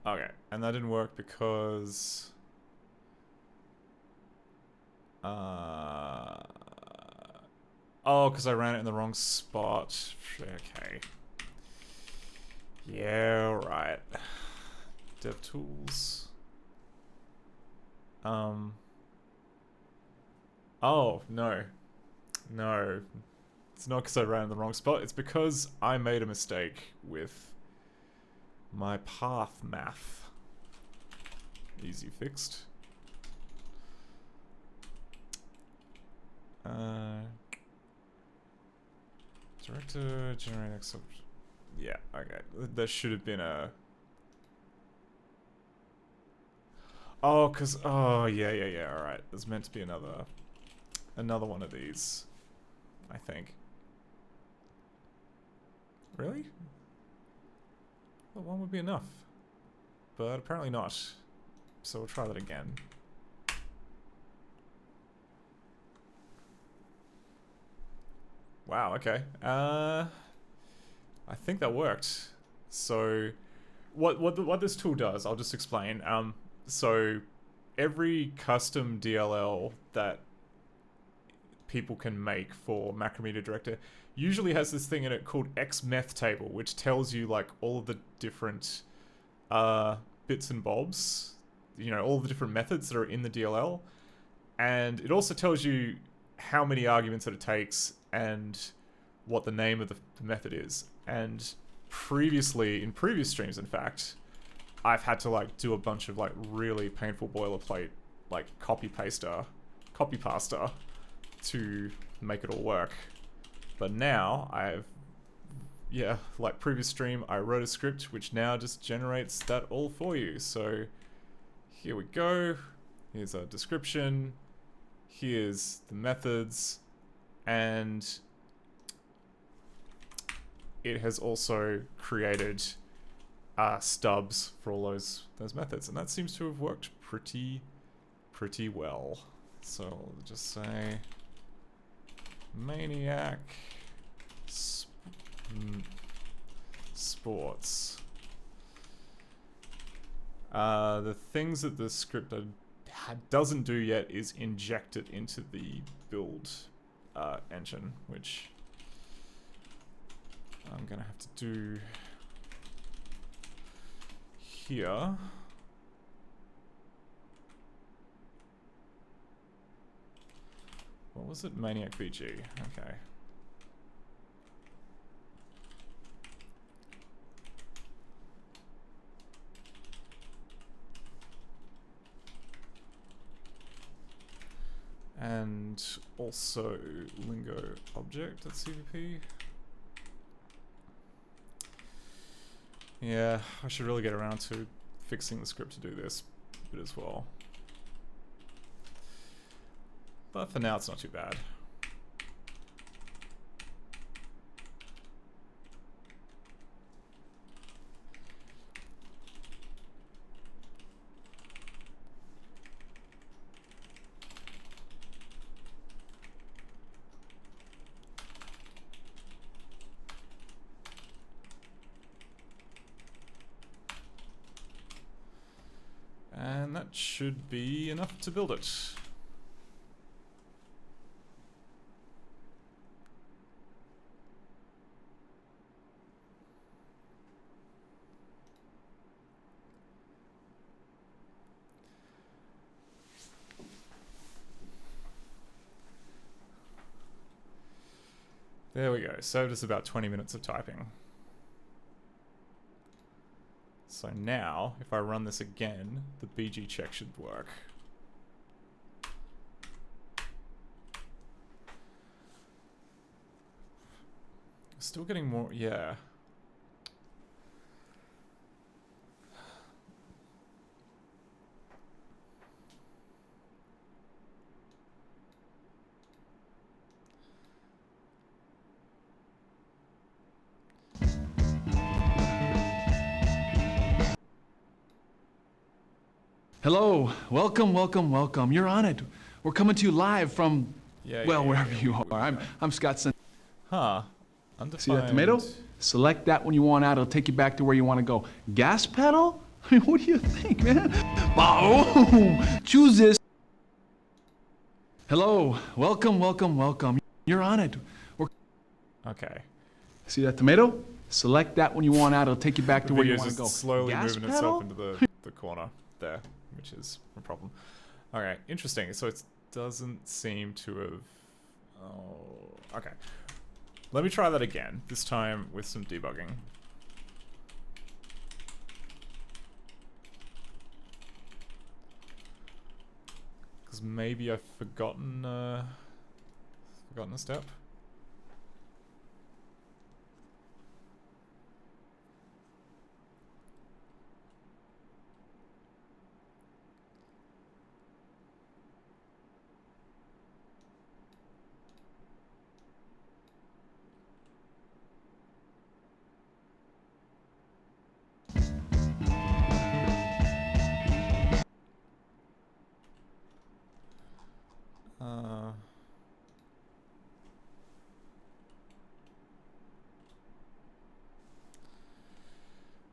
Okay, and that didn't work because oh, because I ran it in the wrong spot. Okay. Yeah, right. DevTools. Oh, no. No. It's not because I ran in the wrong spot. It's because I made a mistake with my path math. Easy fixed. Director, generate X. Yeah, okay. There should have been a... Oh, because... Oh, yeah, alright. There's meant to be another one of these, I think. Really? Well, one would be enough. But apparently not. So we'll try that again. Wow, okay. I think that worked. So what this tool does, I'll just explain. So every custom DLL that people can make for Macromedia Director usually has this thing in it called XMeth table, which tells you like all of the different bits and bobs, you know, all the different methods that are in the DLL, and it also tells you how many arguments that it takes and what the name of the method is. And previously, in previous streams, in fact, I've had to like do a bunch of like really painful boilerplate, like copy paster to make it all work. But now like previous stream, I wrote a script which now just generates that all for you. So here we go. Here's a description. Here's the methods, and it has also created stubs for all those methods, and that seems to have worked pretty well. So I'll just say Maniac Sports. The things that the script doesn't do yet is inject it into the build engine, which I'm gonna have to do here. What was it? Maniac BG. Okay. And also lingo object at CVP. Yeah, I should really get around to fixing the script to do this bit as well. But for now, it's not too bad. that should be enough to build it. There we go. Saved us about 20 minutes of typing. So now, if I run this again, the BG check should work. Still getting more, yeah. Hello, welcome, welcome, welcome. You're on it. We're coming to you live from, wherever you are. I'm Scott Sandell. Huh. Undefined. See that tomato? Select that one you want out. It'll take you back to where you want to go. Gas pedal? I mean, what do you think, man? Boom! Choose this. Hello, welcome, welcome, welcome. You're on it. Okay. See that tomato? Select that one you want out. It'll take you back to where you want to go. Slowly Gas moving pedal? itself into the corner there, which is a problem. Okay, interesting. So it doesn't seem to have... Oh, okay. Let me try that again, this time with some debugging. Because maybe I've forgotten a step.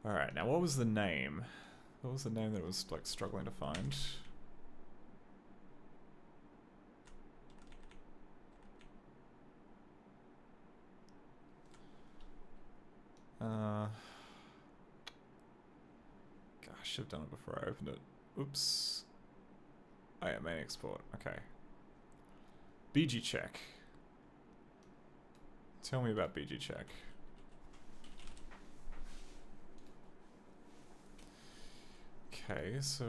Alright, now what was the name? What was the name that I was like struggling to find? Gosh, I should have done it before I opened it. Oops. Oh yeah, main export. Okay. BG check. Tell me about BG check. Okay, so...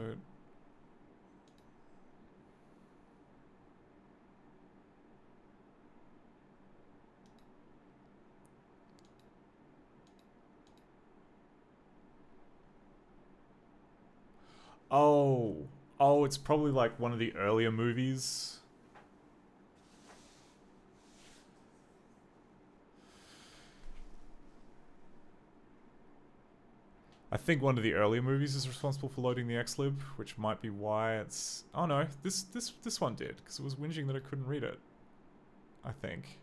Oh, it's probably like one of the earlier movies. I think one of the earlier movies is responsible for loading the xlib, which might be why it's... Oh no, this one did, because it was whinging that I couldn't read it. I think.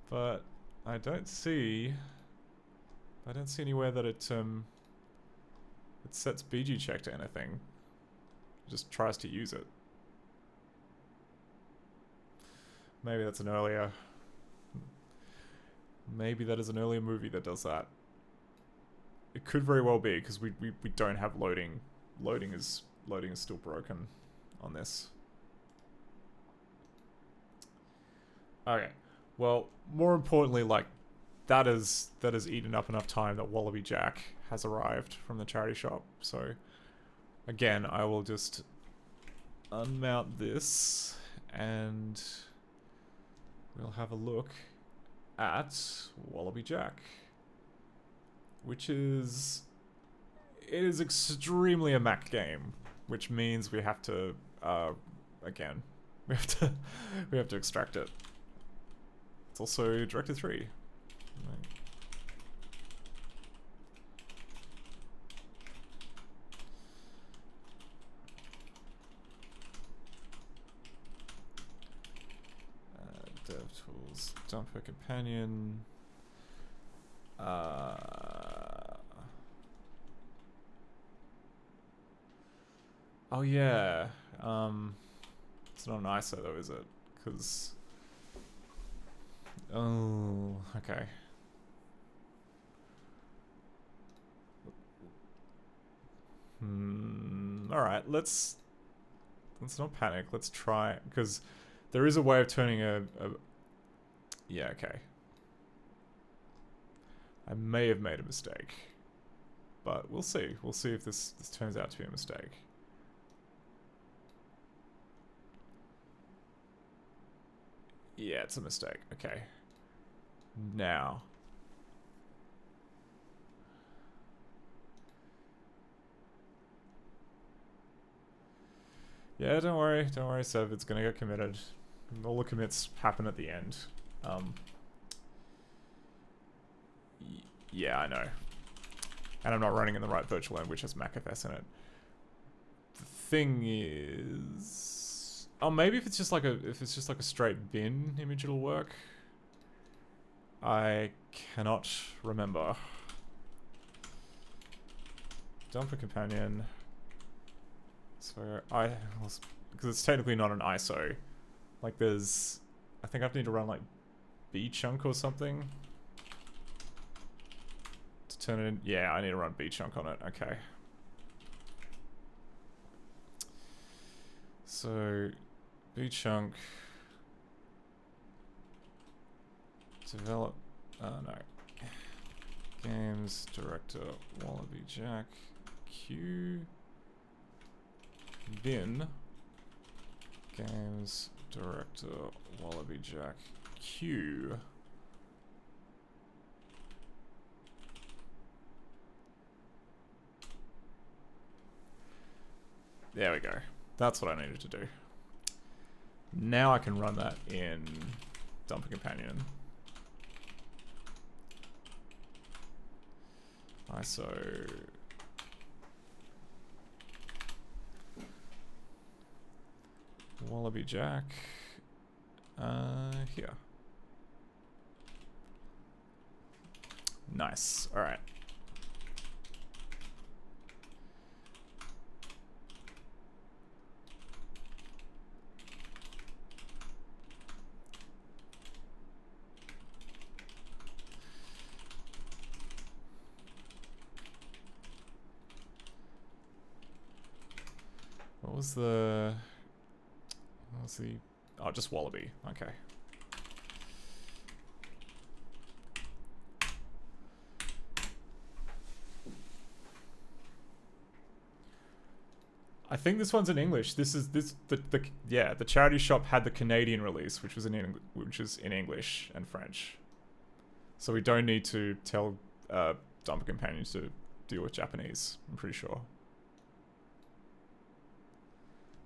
But I don't see anywhere that it sets BG check to anything. It just tries to use it. Maybe that's an earlier... Maybe that is an earlier movie that does that. It could very well be, because we don't have loading. Loading is still broken on this. Okay. Well, more importantly, like, that has eaten up enough time that Wallobee Jack has arrived from the charity shop. So, again, I will just unmount this, and we'll have a look at Wallobee Jack. Which is... It is extremely a Mac game, which means we have to, again, we have to extract it. It's also Director 3. DevTools, Dumper Companion. Oh yeah. It's not an ISO though, is it? Because... Oh, okay. Alright, let's not panic. Let's try, because there is a way of turning a... Yeah, okay. I may have made a mistake. But we'll see. We'll see if this turns out to be a mistake. Yeah, it's a mistake. Okay. Now. Yeah, don't worry, Sev, it's gonna get committed. All the commits happen at the end. Yeah, I know. And I'm not running in the right virtual end, which has MacFS in it. The thing is... Oh, maybe if it's just like a straight bin image, it'll work. I cannot remember. Dumper companion. So because it's technically not an ISO. Like there's, I think I need to run like bchunk or something to turn it in. Yeah, I need to run bchunk on it. Okay. So bchunk develop. No. Games director Wallobee Jack Q bin games director Wallobee Jack Q there we go. That's what I needed to do. Now I can run that in Dumper Companion. ISO Wallobee Jack here. Nice. All right. What was the... What's the... Oh, just Wallobee. Okay. I think this one's in English. This is the charity shop had the Canadian release, which was in English and French. So we don't need to tell Dumper Companions to deal with Japanese. I'm pretty sure.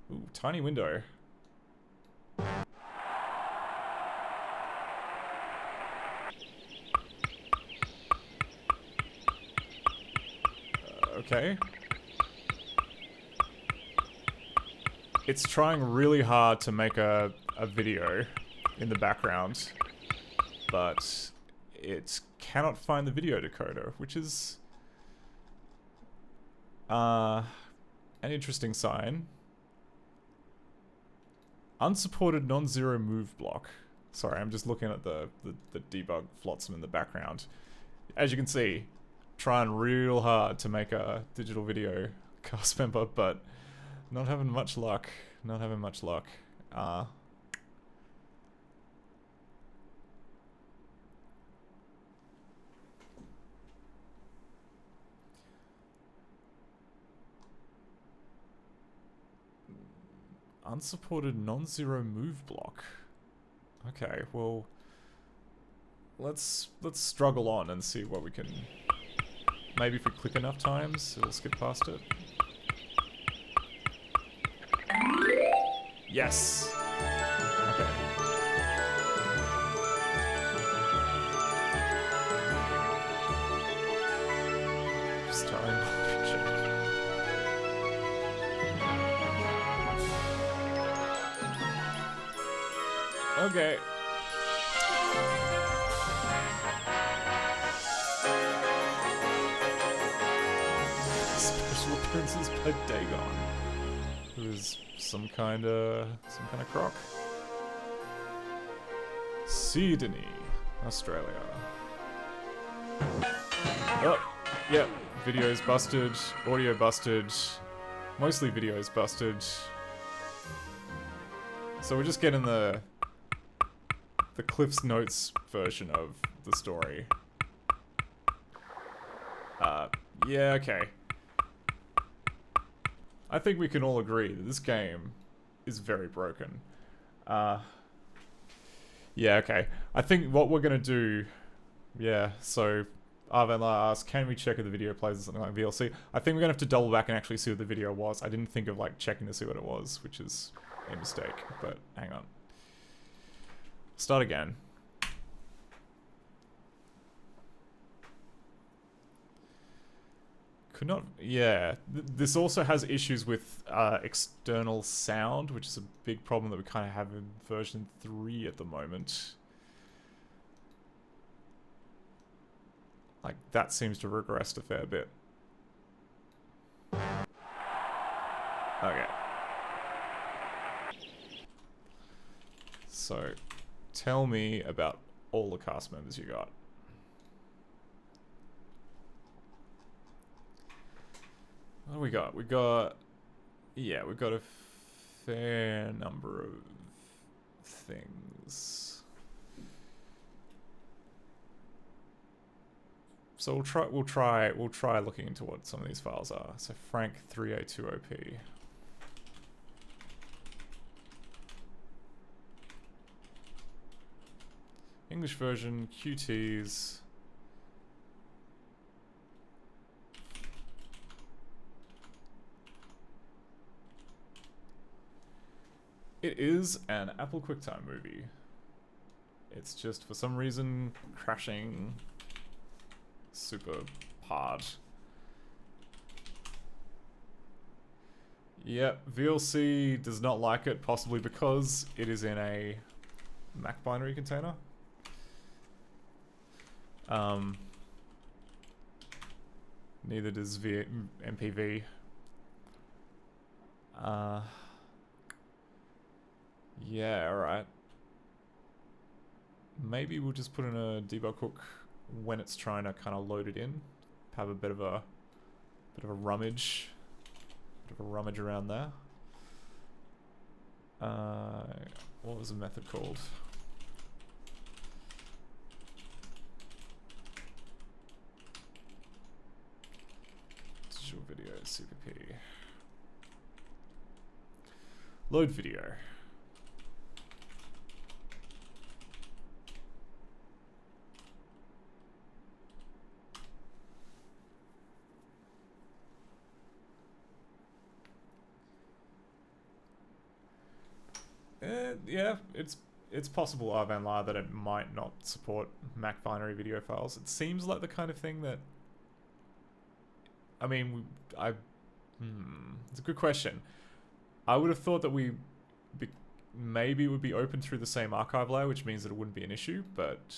Ooh, tiny window. Okay. It's trying really hard to make a video in the background, but it cannot find the video decoder, which is an interesting sign. Unsupported non-zero move block. Sorry, I'm just looking at the debug flotsam in the background. As you can see, trying real hard to make a digital video cast member, but not having much luck. Not having much luck. Unsupported non-zero move block. Okay, well, let's struggle on and see what we can. Maybe if we click enough times, it'll skip past it. Yes. Okay. Starring okay. Special appearances by Dagon. is some kind of croc. Sydney, Australia. Oh, yeah. Video's busted. Audio busted. Mostly video's busted. So we're just getting the Cliff's Notes version of the story. Yeah, okay. I think we can all agree that this game is very broken. Yeah, okay. I think what we're gonna do... Yeah, so... Arvenla asked, can we check if the video plays something like VLC? I think we're gonna have to double back and actually see what the video was. I didn't think of, like, checking to see what it was, which is a mistake, but hang on. Start again. Could not... Yeah. This also has issues with external sound, which is a big problem that we kind of have in version 3 at the moment. Like, that seems to have regressed a fair bit. Okay. So, tell me about all the cast members you got. What do we got? We got... Yeah, we've got a fair number of things. So we'll try looking into what some of these files are. So Frank 382OP. English version, QTs. It is an Apple QuickTime movie. It's just, for some reason, crashing super hard. Yep, VLC does not like it, possibly because it is in a Mac binary container. Neither does MPV. Yeah, alright. Maybe we'll just put in a debug hook when it's trying to kind of load it in. Have a bit of a rummage. Bit of a rummage around there. What was the method called? Digital video CPP. Load video. Yeah, it's possible, Arvan La, that it might not support Mac binary video files. It seems like the kind of thing that... I mean, it's a good question. I would have thought that maybe it would be open through the same archive layer, which means that it wouldn't be an issue, but...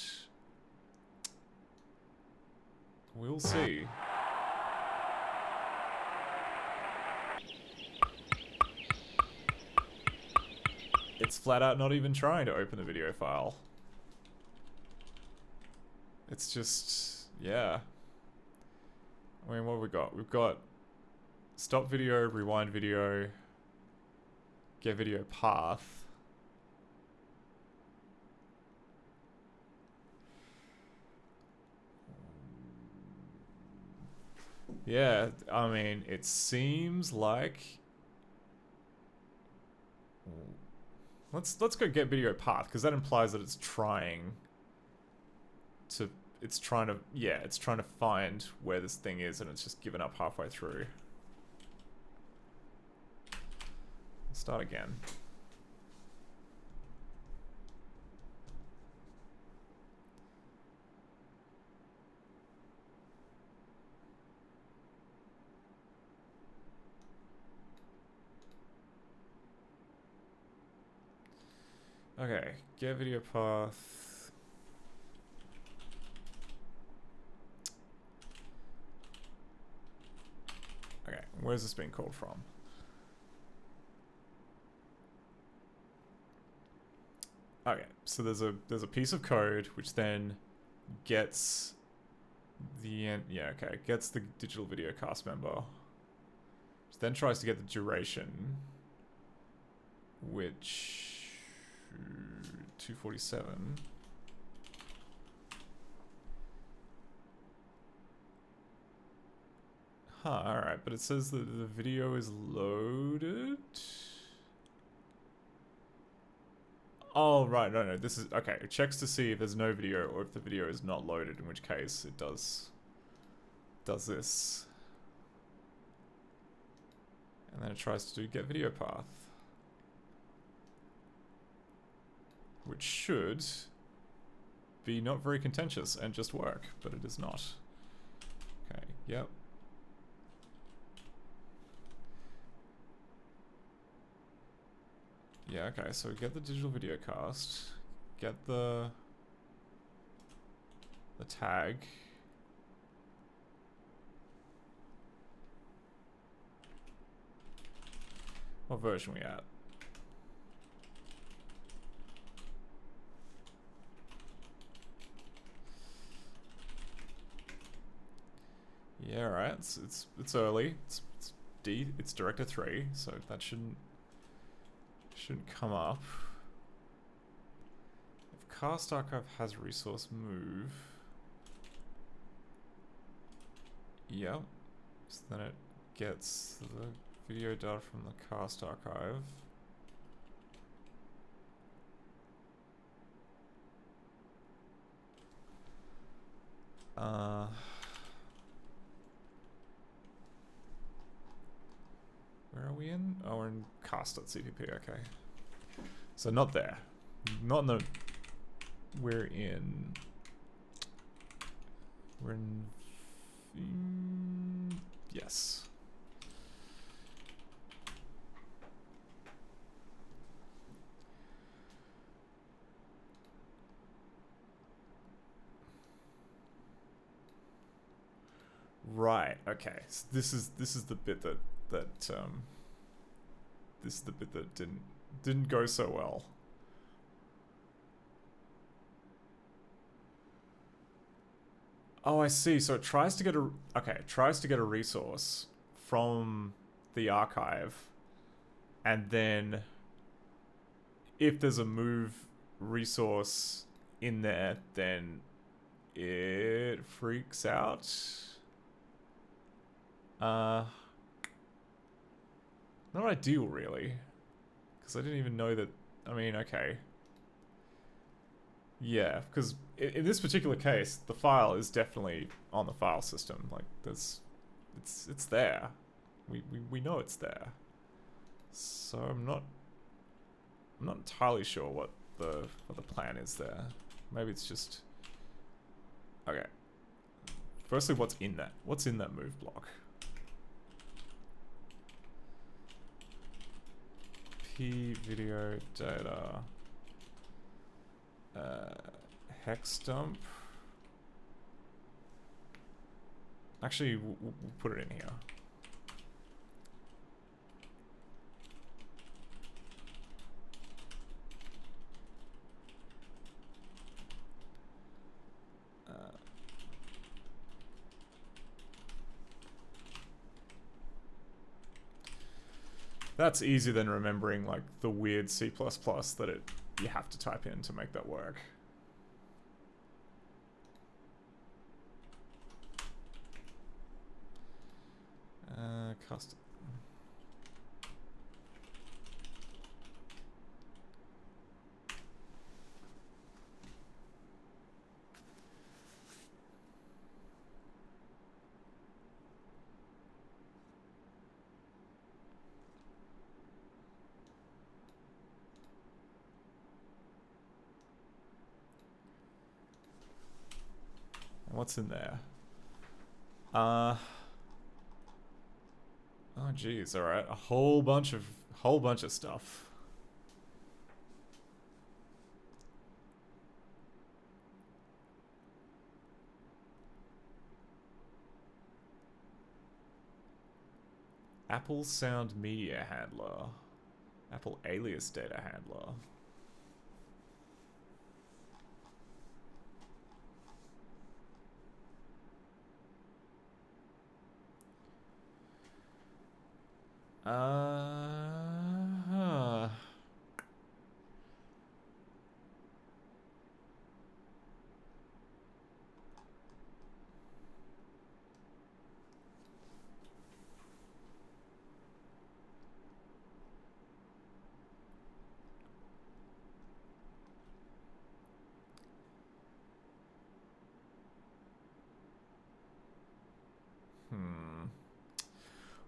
we'll see. It's flat out not even trying to open the video file. It's just, yeah. I mean, what have we got? We've got stop video, rewind video, get video path. Yeah, I mean, it seems like... Let's go get video path, because that implies that it's trying to find where this thing is, and it's just given up halfway through. Start again. Okay, get video path. Okay, where's this being called from? So there's a piece of code which then gets gets the digital video cast member, which then tries to get the duration, which 247. Huh, alright, but it says that the video is loaded. Oh, right, no, this is, okay, it checks to see if there's no video or if the video is not loaded, in which case it does this. And then it tries to do get video path. Which should be not very contentious and just work, but it is not. Okay, yep. Yeah, okay, so get the digital video cast, get the tag. What version are we at? Yeah, right. It's early. It's Director 3, so that shouldn't come up. If Cast Archive has resource move, yep. So then it gets the video data from the Cast Archive. Where are we in? Oh, we're in cast.cpp, okay. So not there. Not in the... We're in... Yes. Right, okay. So this is the bit that this is the bit that didn't go so well. Oh, I see. So it tries to get a resource from the archive, and then if there's a move resource in there, then it freaks out. Not ideal, really. Because I didn't even know that... I mean, okay. Yeah, because in this particular case, the file is definitely on the file system. Like, it's there. We know it's there. So I'm not entirely sure what the plan is there. Maybe it's just... Okay. Firstly, what's in that? What's in that move block? P video data hex dump. Actually, we'll put it in here. That's easier than remembering like the weird C++ that you have to type in to make that work. Custom. What's in there? Oh geez, alright. A whole bunch of stuff. Apple Sound Media Handler. Apple Alias Data Handler. Uh,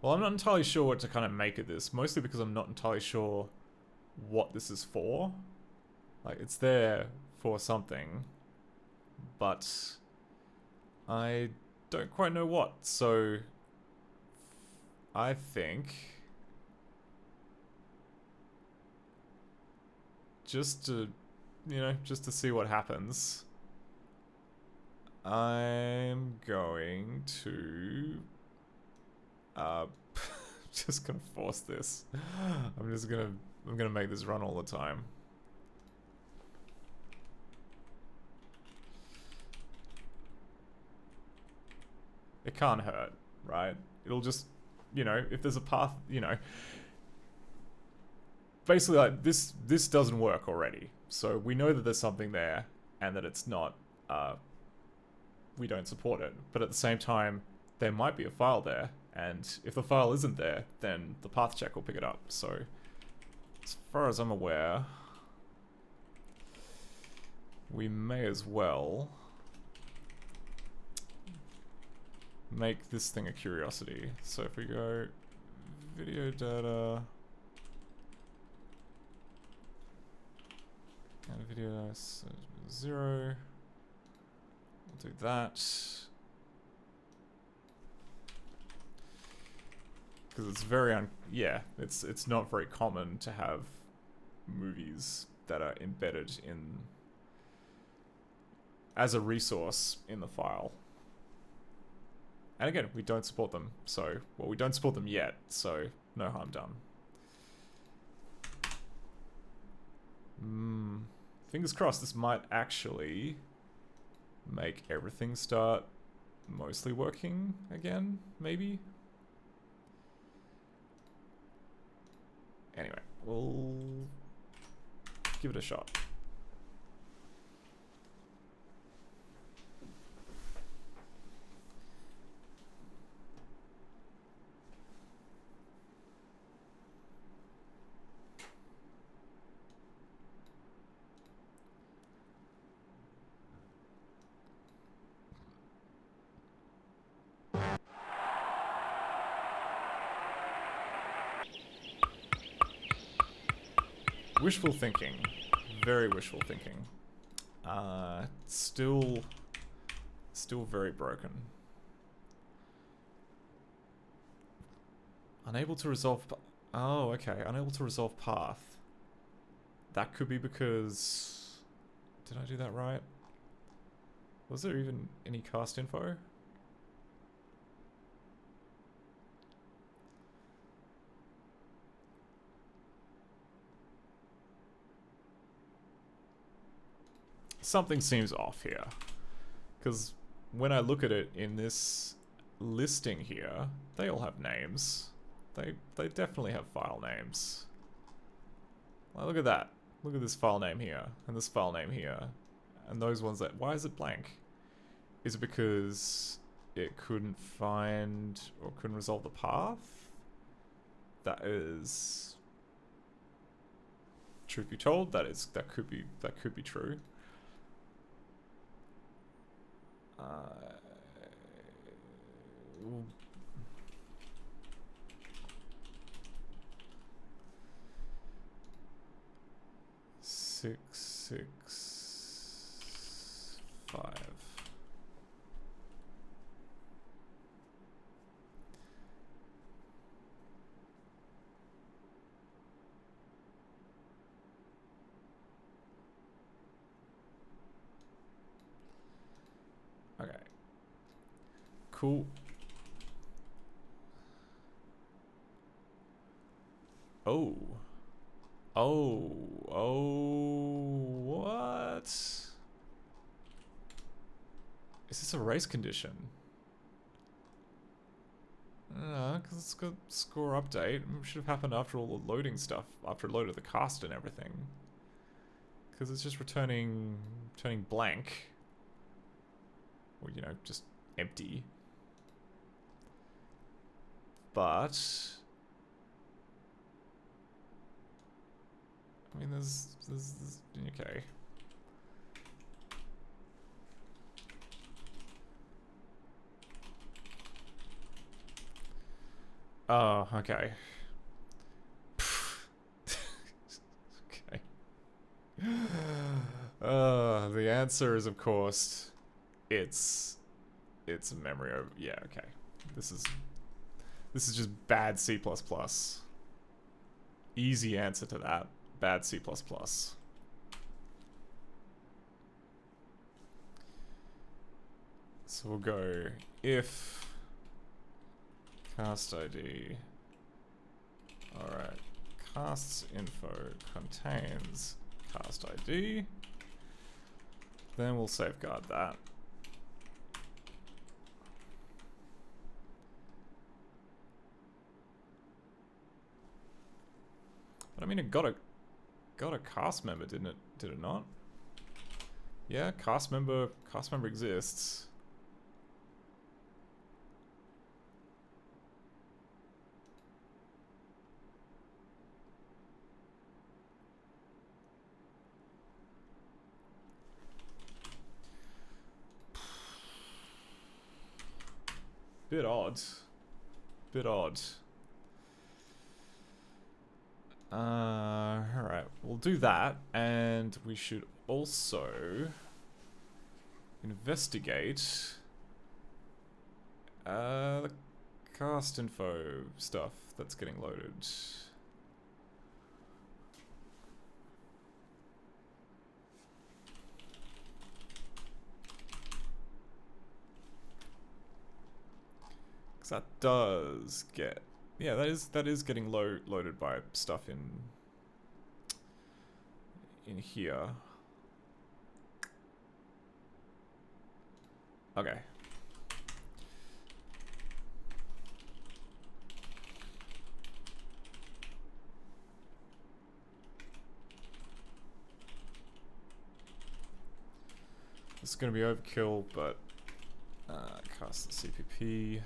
Well, I'm not entirely sure what to kind of make of this, mostly because I'm not entirely sure what this is for. Like, it's there for something, but I don't quite know what, so I think just to, just to see what happens, I'm going to just gonna force this. I'm gonna make this run all the time. It can't hurt, right? It'll just, if there's a path, basically, like, this doesn't work already. So we know that there's something there and that it's not, we don't support it. But at the same time, there might be a file there. And if the file isn't there, then the path check will pick it up. So as far as I'm aware, we may as well make this thing a curiosity. So if we go video data and video 0, we'll do that. Because it's very it's not very common to have movies that are embedded in as a resource in the file. And again, we don't support them, so we don't support them yet, so no harm done. Fingers crossed, this might actually make everything start mostly working again, maybe. Anyway, we'll give it a shot. Wishful thinking. Very wishful thinking. Still very broken. Unable to resolve... Oh, okay. Unable to resolve path. That could be because... Did I do that right? Was there even any cast info? Something seems off here, because when I look at it in this listing here, they all have names. They definitely have file names. Well, look at that. Look at this file name here, and this file name here, and those ones that... Why is it blank? Is it because it couldn't find or couldn't resolve the path? That is... Truth be told, that could be true. 665. Okay. Cool. Oh. What? Is this a race condition? Because it's got score update. It should have happened after all the loading stuff, after it loaded the cast and everything. Because it's just returning blank. Or, you know, just empty. But I mean, there's okay. Oh, okay. Okay. The answer is, of course, it's a memory over. Yeah, okay. This is just bad C++. Easy answer to that. Bad C++. So we'll go if cast ID. Alright. Casts info contains cast ID. Then we'll safeguard that. But I mean, it got a cast member, didn't it? Did it not? Yeah, cast member exists. Bit odd. Bit odd. Alright, we'll do that, and we should also investigate the cast info stuff that's getting loaded. Because that does get... Yeah, that is getting loaded by stuff in here. Okay. This is gonna be overkill, but cast the CPP.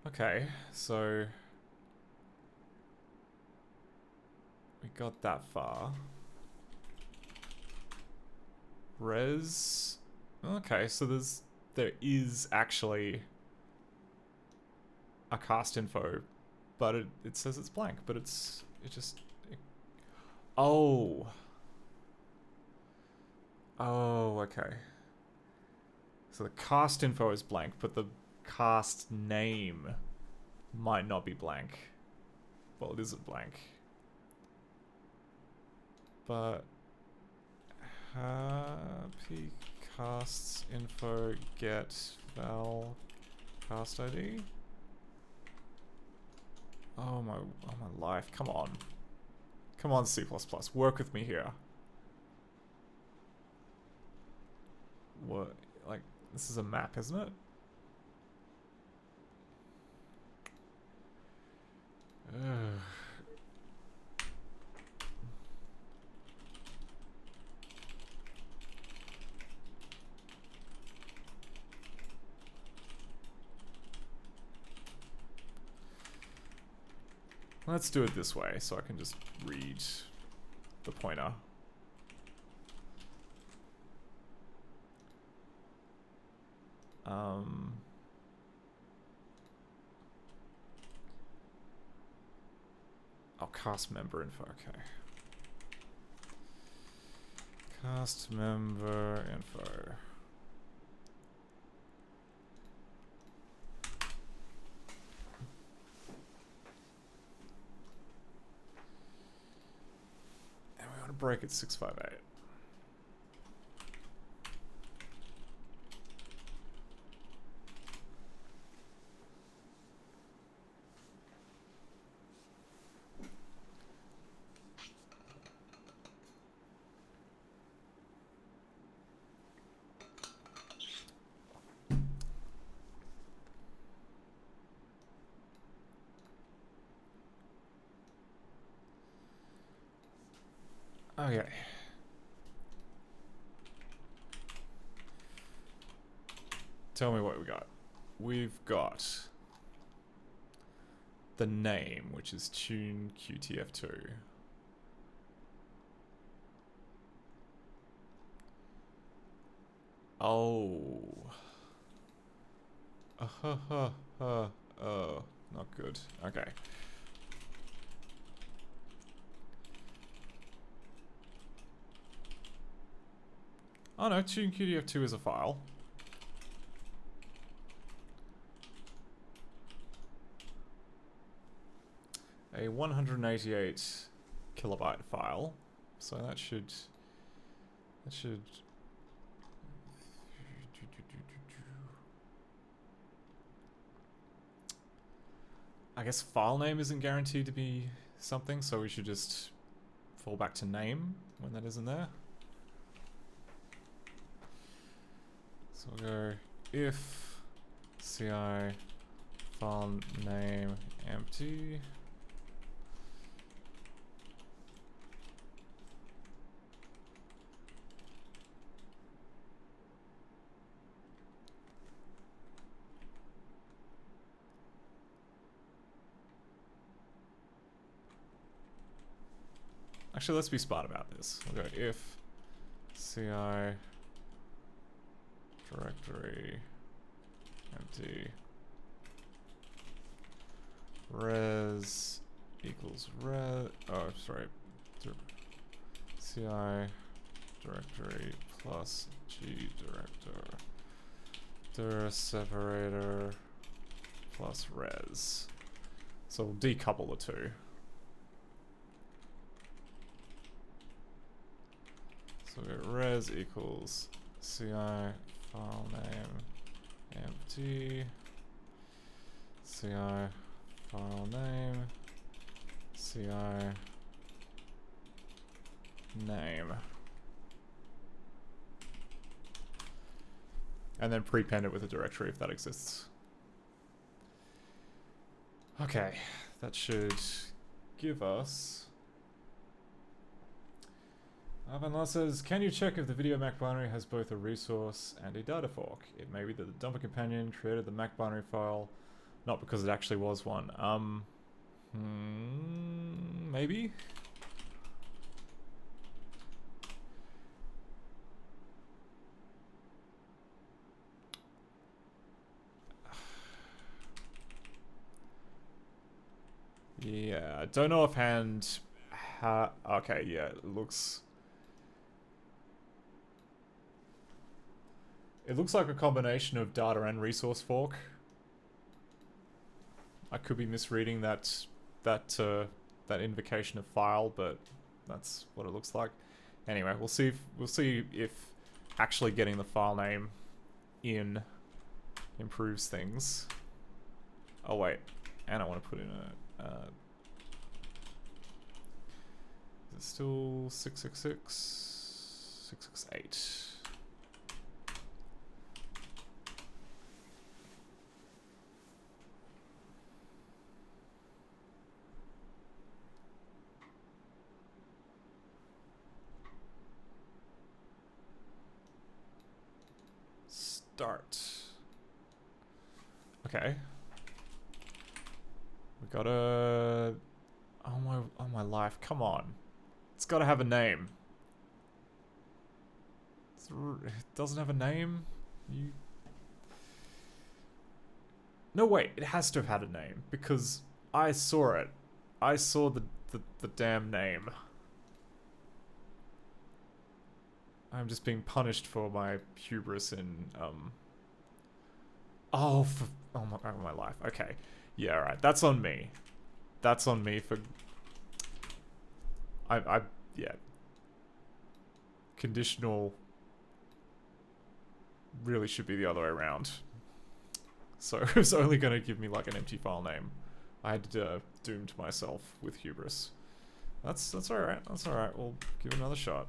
Okay, so we got that far. Res. Okay, so there is actually a cast info, but it says it's blank, but oh. Oh, okay. So the cast info is blank, but the cast name might not be blank. Well, it isn't blank. But happy casts info get val cast ID. Oh my life! Come on, C++, work with me here. What? Like, this is a map, isn't it? Let's do it this way, so I can just read the pointer. Oh, cast member info, okay. Cast member info. break at 658. Okay. Tell me what we got. We've got the name, which is Tune QTF2. Oh. Oh, not good. Okay. Oh no, Tune QTF2 is a file. A 188 kilobyte file. So that should I guess file name isn't guaranteed to be something, so we should just fall back to name when that isn't there. So we'll go if ci file name empty. Actually, let's be smart about this. We'll go if ci directory empty res equals res. Oh, sorry. Ci directory plus g director dir separator plus res. So we'll decouple the two. So we get res equals ci file name empty ci file name ci name, and then prepend it with a directory if that exists. Okay, that should give us. Avanla says, can you check if the video Mac binary has both a resource and a data fork? It may be that the dumper companion created the Mac binary file, not because it actually was one. Maybe? Yeah, I don't know offhand how. Okay, yeah, it looks like a combination of data and resource fork. I could be misreading that invocation of file, but that's what it looks like. Anyway, we'll see if actually getting the file name in improves things. Oh wait, and I want to put in a. Is it still 666? 668. Start. Okay. We gotta. Oh my life! Come on, it's gotta have a name. It doesn't have a name. No wait, it has to have had a name because I saw it. I saw the damn name. I'm just being punished for my hubris in oh my life. Okay. Yeah, alright. That's on me. That's on me for yeah. conditional really should be the other way around. So it was only going to give me like an empty file name. I had doomed myself with hubris. That's alright, that's alright. We'll give it another shot.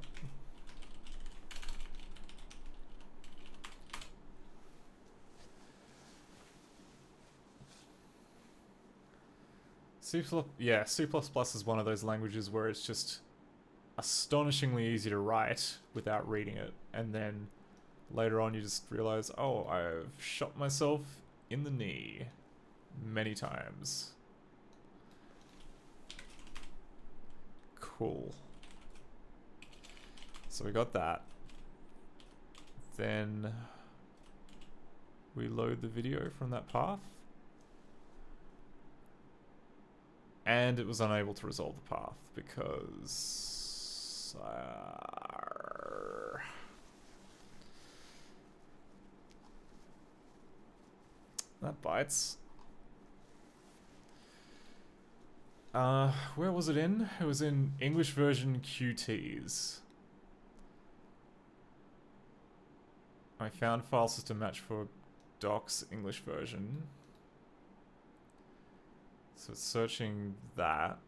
C++ is one of those languages where it's just astonishingly easy to write without reading it, and then later on you just realize, oh, I've shot myself in the knee many times. Cool. So we got that. Then we load the video from that path. And it was unable to resolve the path because that bites. Where was it in? It was in English version QTs. I found file system match for docs English version. So it's searching that.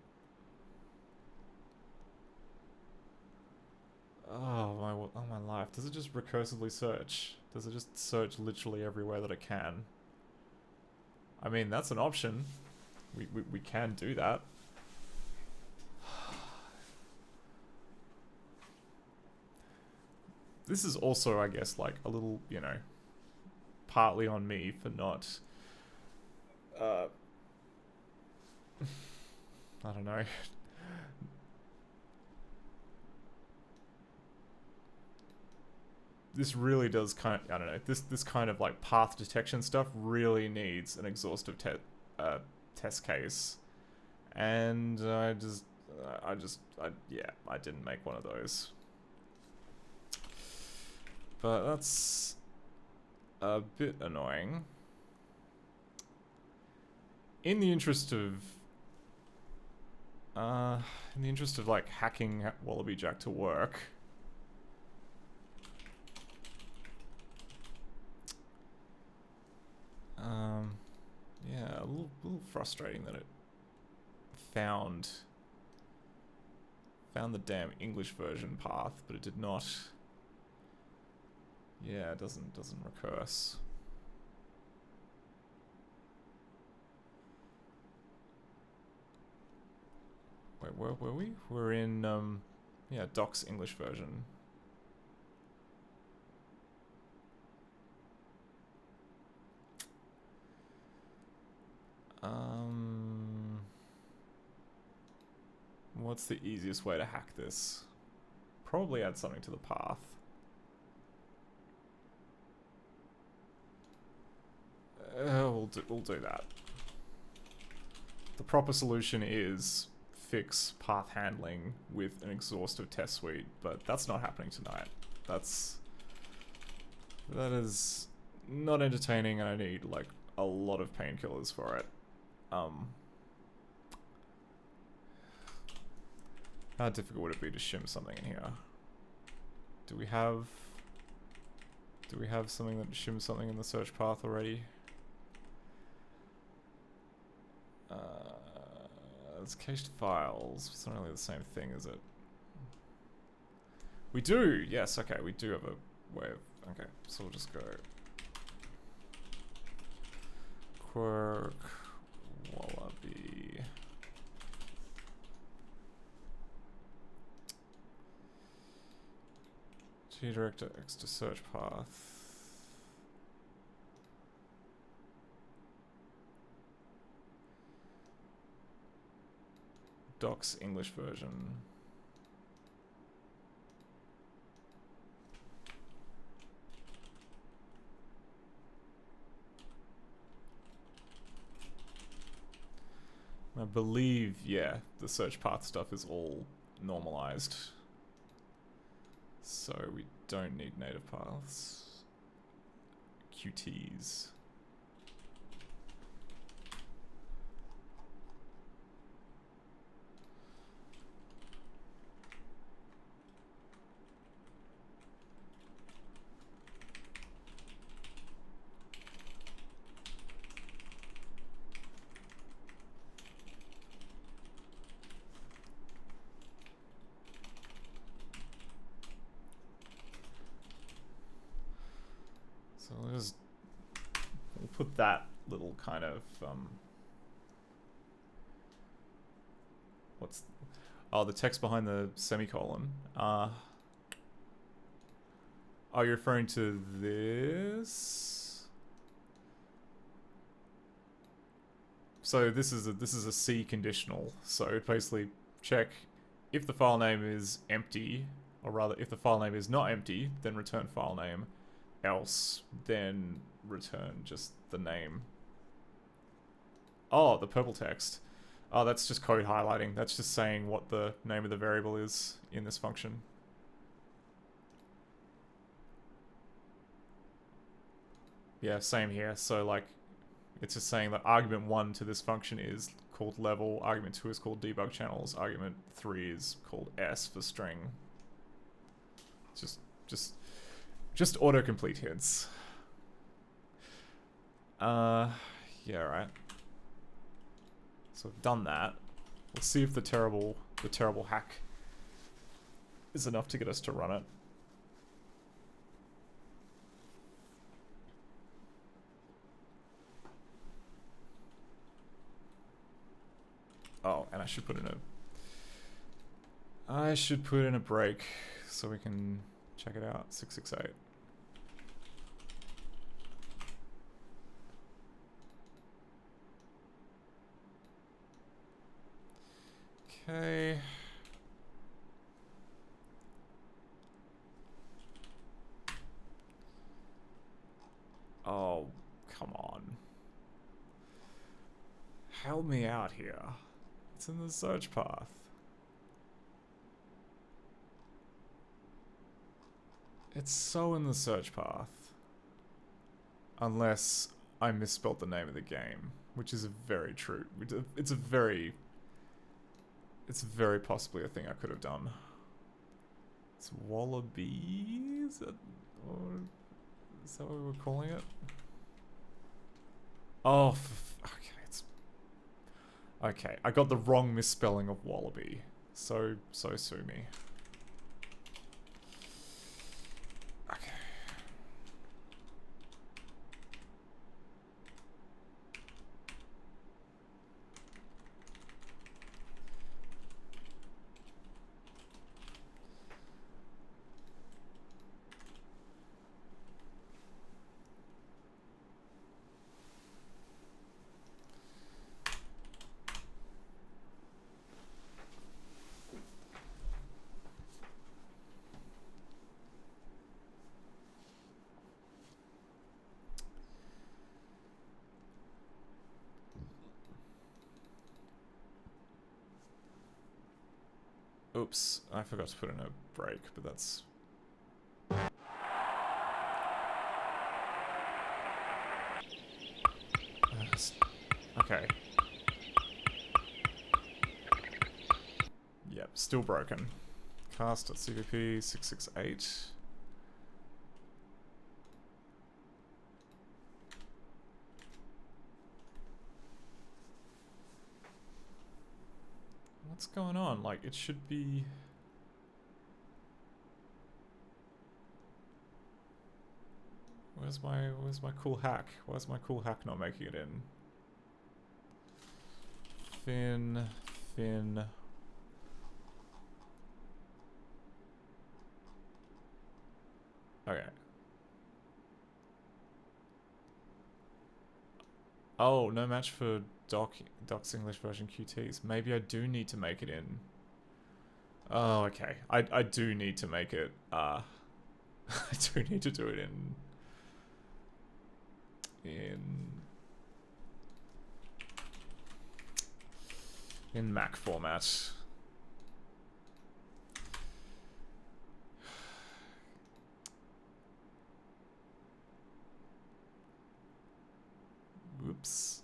Oh my life. Does it just recursively search? Does it just search literally everywhere that it can? I mean, that's an option. We can do that. This is also, I guess, like a little, you know, partly on me for not I don't know. This really does kind of, I don't know, this kind of like path detection stuff really needs an exhaustive test case. And I didn't make one of those. But that's a bit annoying. In the interest of like hacking Wallobee Jack to work, yeah, a little frustrating that it found the damn English version path, but it did not. Yeah, it doesn't recurse. Wait, where were we? We're in, yeah, docs English version. What's the easiest way to hack this? Probably add something to the path. We'll do that. The proper solution is fix path handling with an exhaustive test suite, but that's not happening tonight. That is not entertaining, and I need like a lot of painkillers for it. How difficult would it be to shim something in here? Do we have something that shims something in the search path already? It's cached files. It's not really the same thing, is it? We do! Yes, okay, we do have a way of... Okay, so we'll just go... Quirk... Wallobee... G-director X to search path... Docs English version. I believe, yeah, the search path stuff is all normalized. So we don't need native paths. QTs. So we'll put that little kind of the text behind the semicolon. Are you referring to this? So this is a C conditional. So it basically check if the file name is empty, or rather if the file name is not empty, then return file name, else then return just the name. Oh, the purple text. Oh, that's just code highlighting. That's just saying what the name of the variable is in this function. Yeah, same here. So like, it's just saying that argument 1 to this function is called level, argument 2 is called debug channels, argument 3 is called S for string. Just autocomplete hints. Yeah, right. So I've done that. Let's see if the terrible hack is enough to get us to run it. Oh, and I should put in a break so we can check it out. 668. Okay. Oh, come on. Help me out here. It's in the search path. It's so in the search path. Unless I misspelled the name of the game, which is very true. It's very possibly a thing I could have done. It's Wallobee? Is that what we were calling it? Oh, okay. Okay, I got the wrong misspelling of Wallobee. So sue me. Okay. Oops, I forgot to put in a break, but that's... Okay. Yep, still broken. Cast.cpp 668. What's going on? Like, it should be... Where's my cool hack? Why is my cool hack not making it in? Fin. Okay. Oh, no match for Doc's English version QTs. Maybe I do need to make it in. Oh, okay. I do need to make it, I do need to do it in Mac format. Whoops.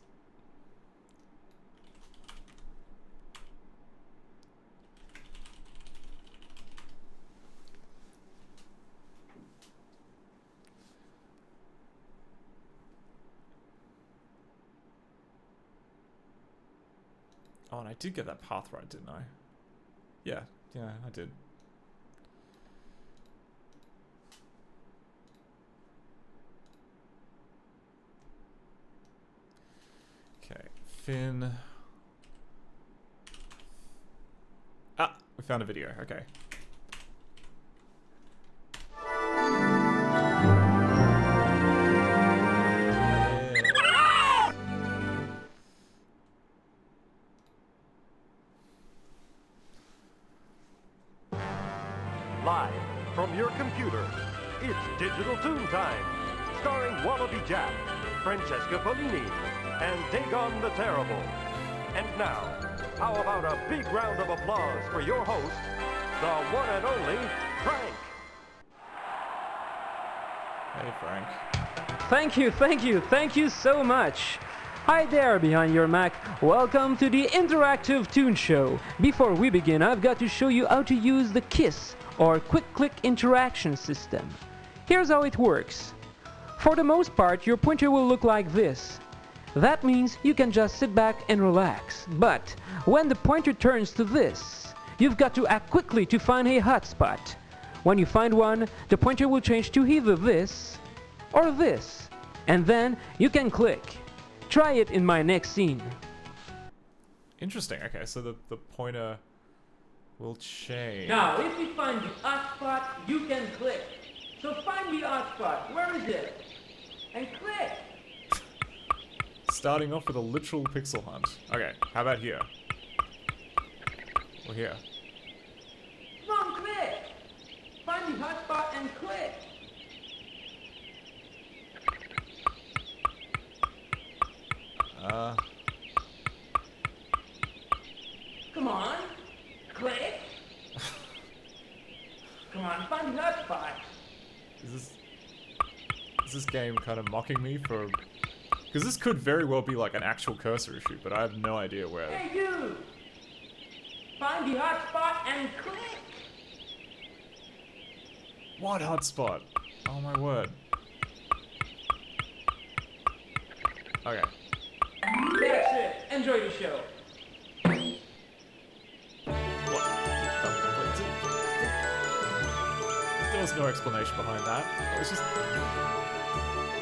Oh, and I did get that path right, didn't I? Yeah, I did. Okay, Finn. Ah, we found a video. Okay. Live from your computer, it's Digital Toon Time, starring Wallobee Jack, Francesca Polini, and Dagon the Terrible. And now, how about a big round of applause for your host, the one and only Frank. Hey, Frank. Thank you so much. Hi there behind your Mac, welcome to the Interactive Toon Show. Before we begin, I've got to show you how to use the KISS, or Quick Click Interaction System. Here's how it works. For the most part, your pointer will look like this. That means you can just sit back and relax. But when the pointer turns to this, you've got to act quickly to find a hotspot. When you find one, the pointer will change to either this or this, and then you can click. Try it in my next scene. Interesting. Okay, so the pointer will change. Now, if you find the hotspot, you can click. So find the hotspot. Where is it? And click. Starting off with a literal pixel hunt. Okay, how about here? Or here? Come on, click. Find the hotspot and click. Come on. Click. Come on, find the hotspot. Is this game kind of mocking me for... Because this could very well be like an actual cursor issue, but I have no idea where... Hey, you. Find the hotspot and click. What hotspot? Oh my word. Okay. That's it. Enjoy the show. What? There was no explanation behind that. It was just...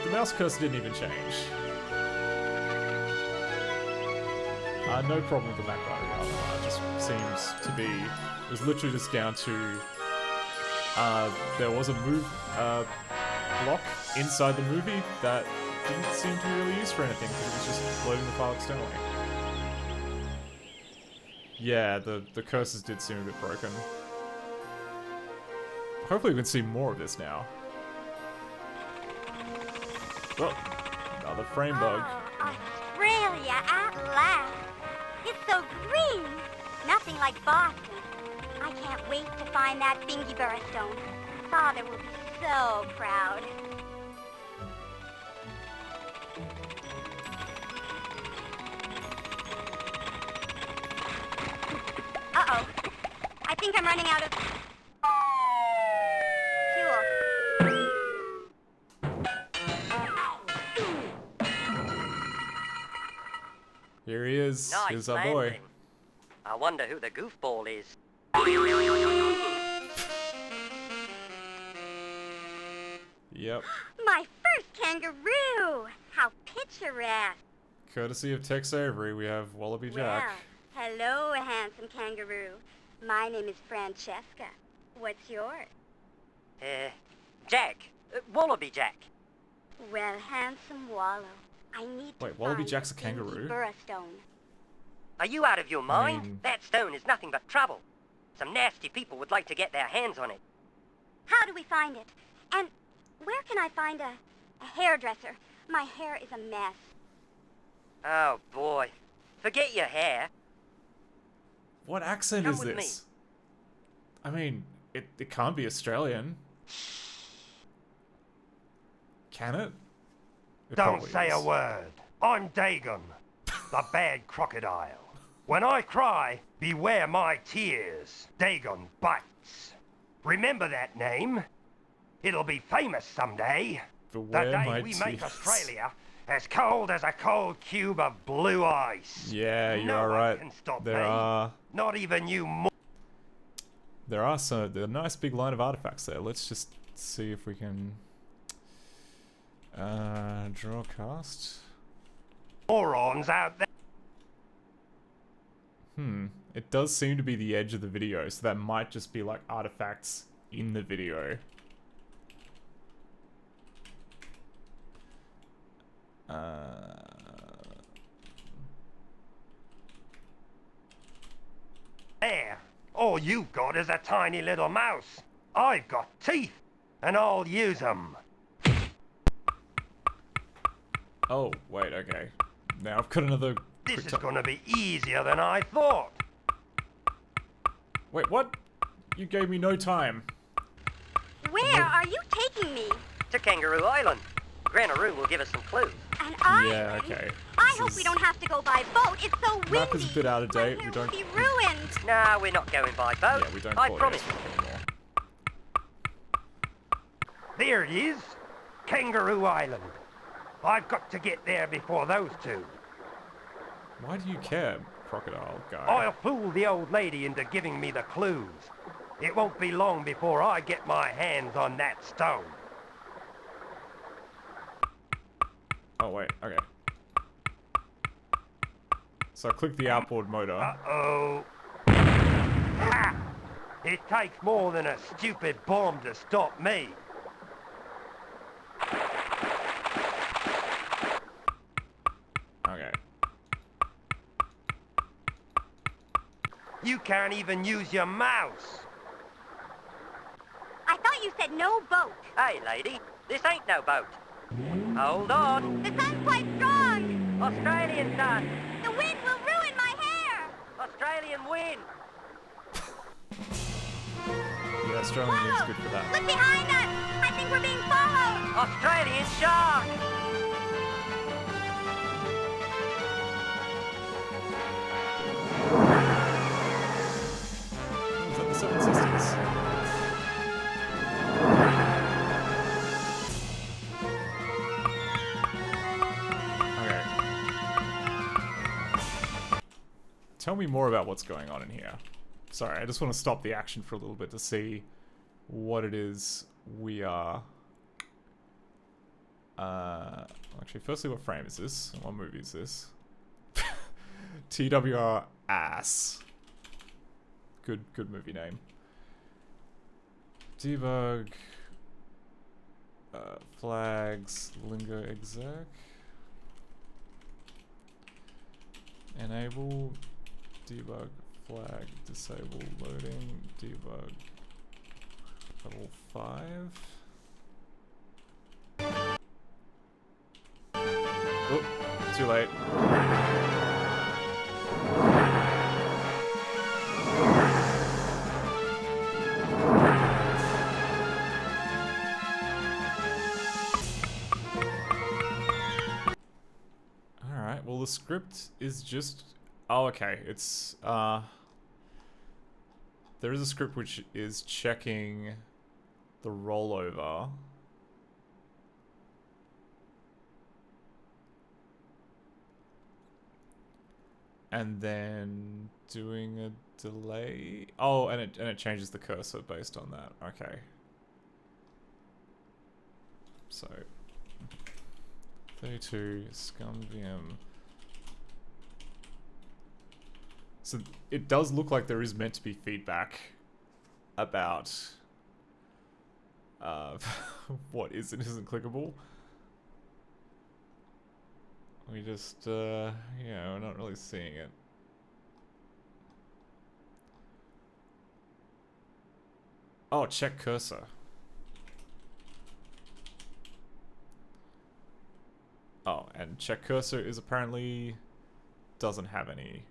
The mouse cursor didn't even change. No problem with the Macromedia. It just seems to be... It was literally just down to... there was a move block inside the movie that didn't seem to be really used for anything because it was just loading the file externally. Yeah, the cursors did seem a bit broken. Hopefully we can see more of this now. Well, another frame bug. Oh, Australia at last. It's so green. Nothing like Boston. I can't wait to find that Thingy stone. Father will be so proud. Uh-oh. I think I'm running out of... Here he is. Nice Here's our boy. landing. I wonder who the goofball is. Yep. My first kangaroo! How picturesque! Courtesy of Tex Avery, we have Wallobee Jack. Well, hello, handsome kangaroo. My name is Francesca. What's yours? Jack. Wallobee Jack. Well, handsome Wallow, I need Wait, to Wallobee find Jack's a the kangaroo? stone. Are you out of your mind? mean- That stone is nothing but trouble. Some nasty people would like to get their hands on it. How do we find it? And where can I find a hairdresser? My hair is a mess. Oh, boy. Forget your hair. What accent Come is with this? I mean, it can't be Australian. Can it? It Don't probably say is. a word. I'm Dagon, the bad crocodile. When I cry, beware my tears. Dagon bites. Remember that name. It'll be famous someday. Beware the day my we make tears. Australia as cold as a cold cube of blue ice. Yeah, you no are one right. Can stop There me. are Not even you. there are some a nice big line of artifacts there. Let's just see if we can draw cast. morons out there. It does seem to be the edge of the video, so that might just be like artifacts in the video. There, all you've got is a tiny little mouse. I've got teeth, and I'll use them. Oh, wait, okay. Now I've got another... This is gonna be easier than I thought. Wait, what? You gave me no time. Where are you taking me? To Kangaroo Island. Granaroo will give us some clues. An island? Yeah, okay. I hope we don't have to go by boat. It's so windy. Map is a bit out of date. My We hair don't... will be ruined. Nah, we're not going by boat. Yeah, we don't I call it promise. anymore. There it is. Kangaroo Island. I've got to get there before those two. Why do you care, crocodile guy? I'll fool the old lady into giving me the clues. It won't be long before I get my hands on that stone. Oh, wait, okay. So I click the outboard motor. Uh-oh. Ha! It takes more than a stupid bomb to stop me. Okay. You can't even use your mouse. I thought you said no boat. Hey, lady, this ain't no boat. Hold on. The sun's quite strong. Australian sun. The wind will ruin my hair. Australian wind. Yeah, Australian wind's good for Look that. behind us. I think we're being followed. Australian shark. Is that the Seven Sisters? Okay. Tell me more about what's going on in here. Sorry, I just want to stop the action for a little bit to see what it is we are... actually, firstly, what frame is this? What movie is this? TWR Ass. Good movie name. Debug. Flags. Lingo exec. Enable. Debug. Flag. Disable loading. Debug. Level 5. Oop, too late. Alright, well the script is just... Oh, okay, it's... There is a script which is checking the rollover. And then doing a delay. Oh, and it changes the cursor based on that. Okay. So 32 scum VM. So it does look like there is meant to be feedback about what is and isn't clickable. We just, yeah, we're not really seeing it. Oh, check cursor. Oh, and check cursor is apparently doesn't have any,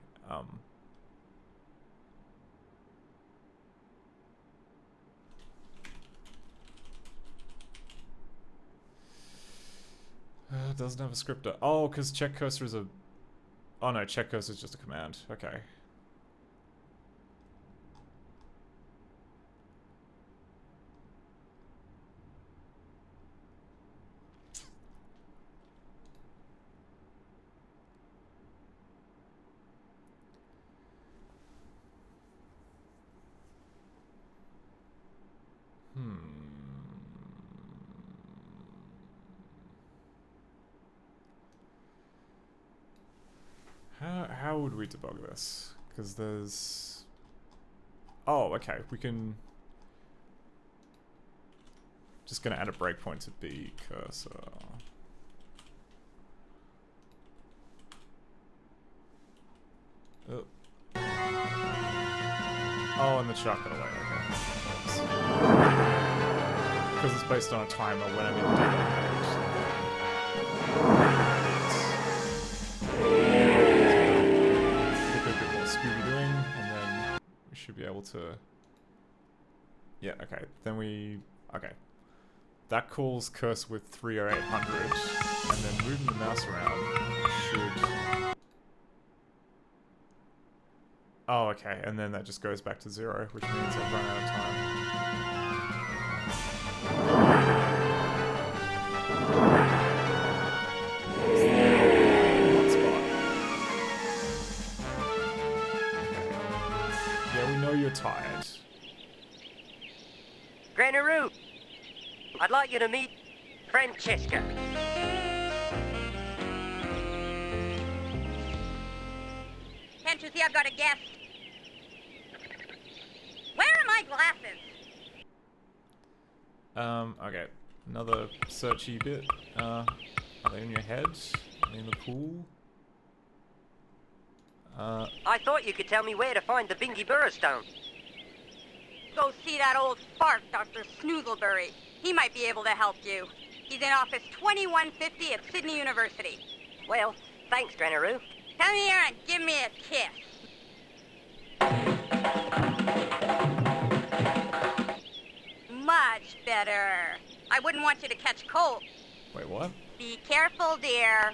doesn't have a scripter. Oh, because check cursor is a... Oh no, check cursor is just a command. Okay. How would we debug this? Because there's... Oh, okay. We can... Just gonna add a breakpoint to B cursor. Oh. Oh, and the chuck it away. Okay. Because it's based on a timer when I'm in a bit more Scooby-Dooing, and then we should be able to... Yeah, okay. Then we... Okay. That calls curse with 3 or 800, and then moving the mouse around should... Oh, okay, and then that just goes back to 0, which means I've run out of time. Hotspot. Okay. Yeah, we know you're tired. Granaroo, I'd like you to meet Francesca. Can't you see I've got a guest? Where are my glasses? Okay. Another searchy bit. Are they in your head? Are they in the pool? I thought you could tell me where to find the Bingy Burrowstone. Go see that old fart, Dr. Snoozleberry. He might be able to help you. He's in office 2150 at Sydney University. Well, thanks, Granaroo. Come here and give me a kiss. Much better. I wouldn't want you to catch cold. Wait, what? Be careful, dear.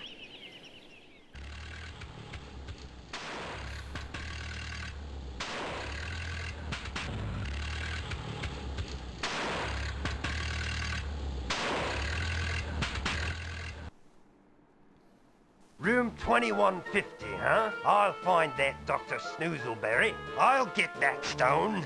Room 2150, huh? I'll find that Dr. Snoozleberry. I'll get that stone.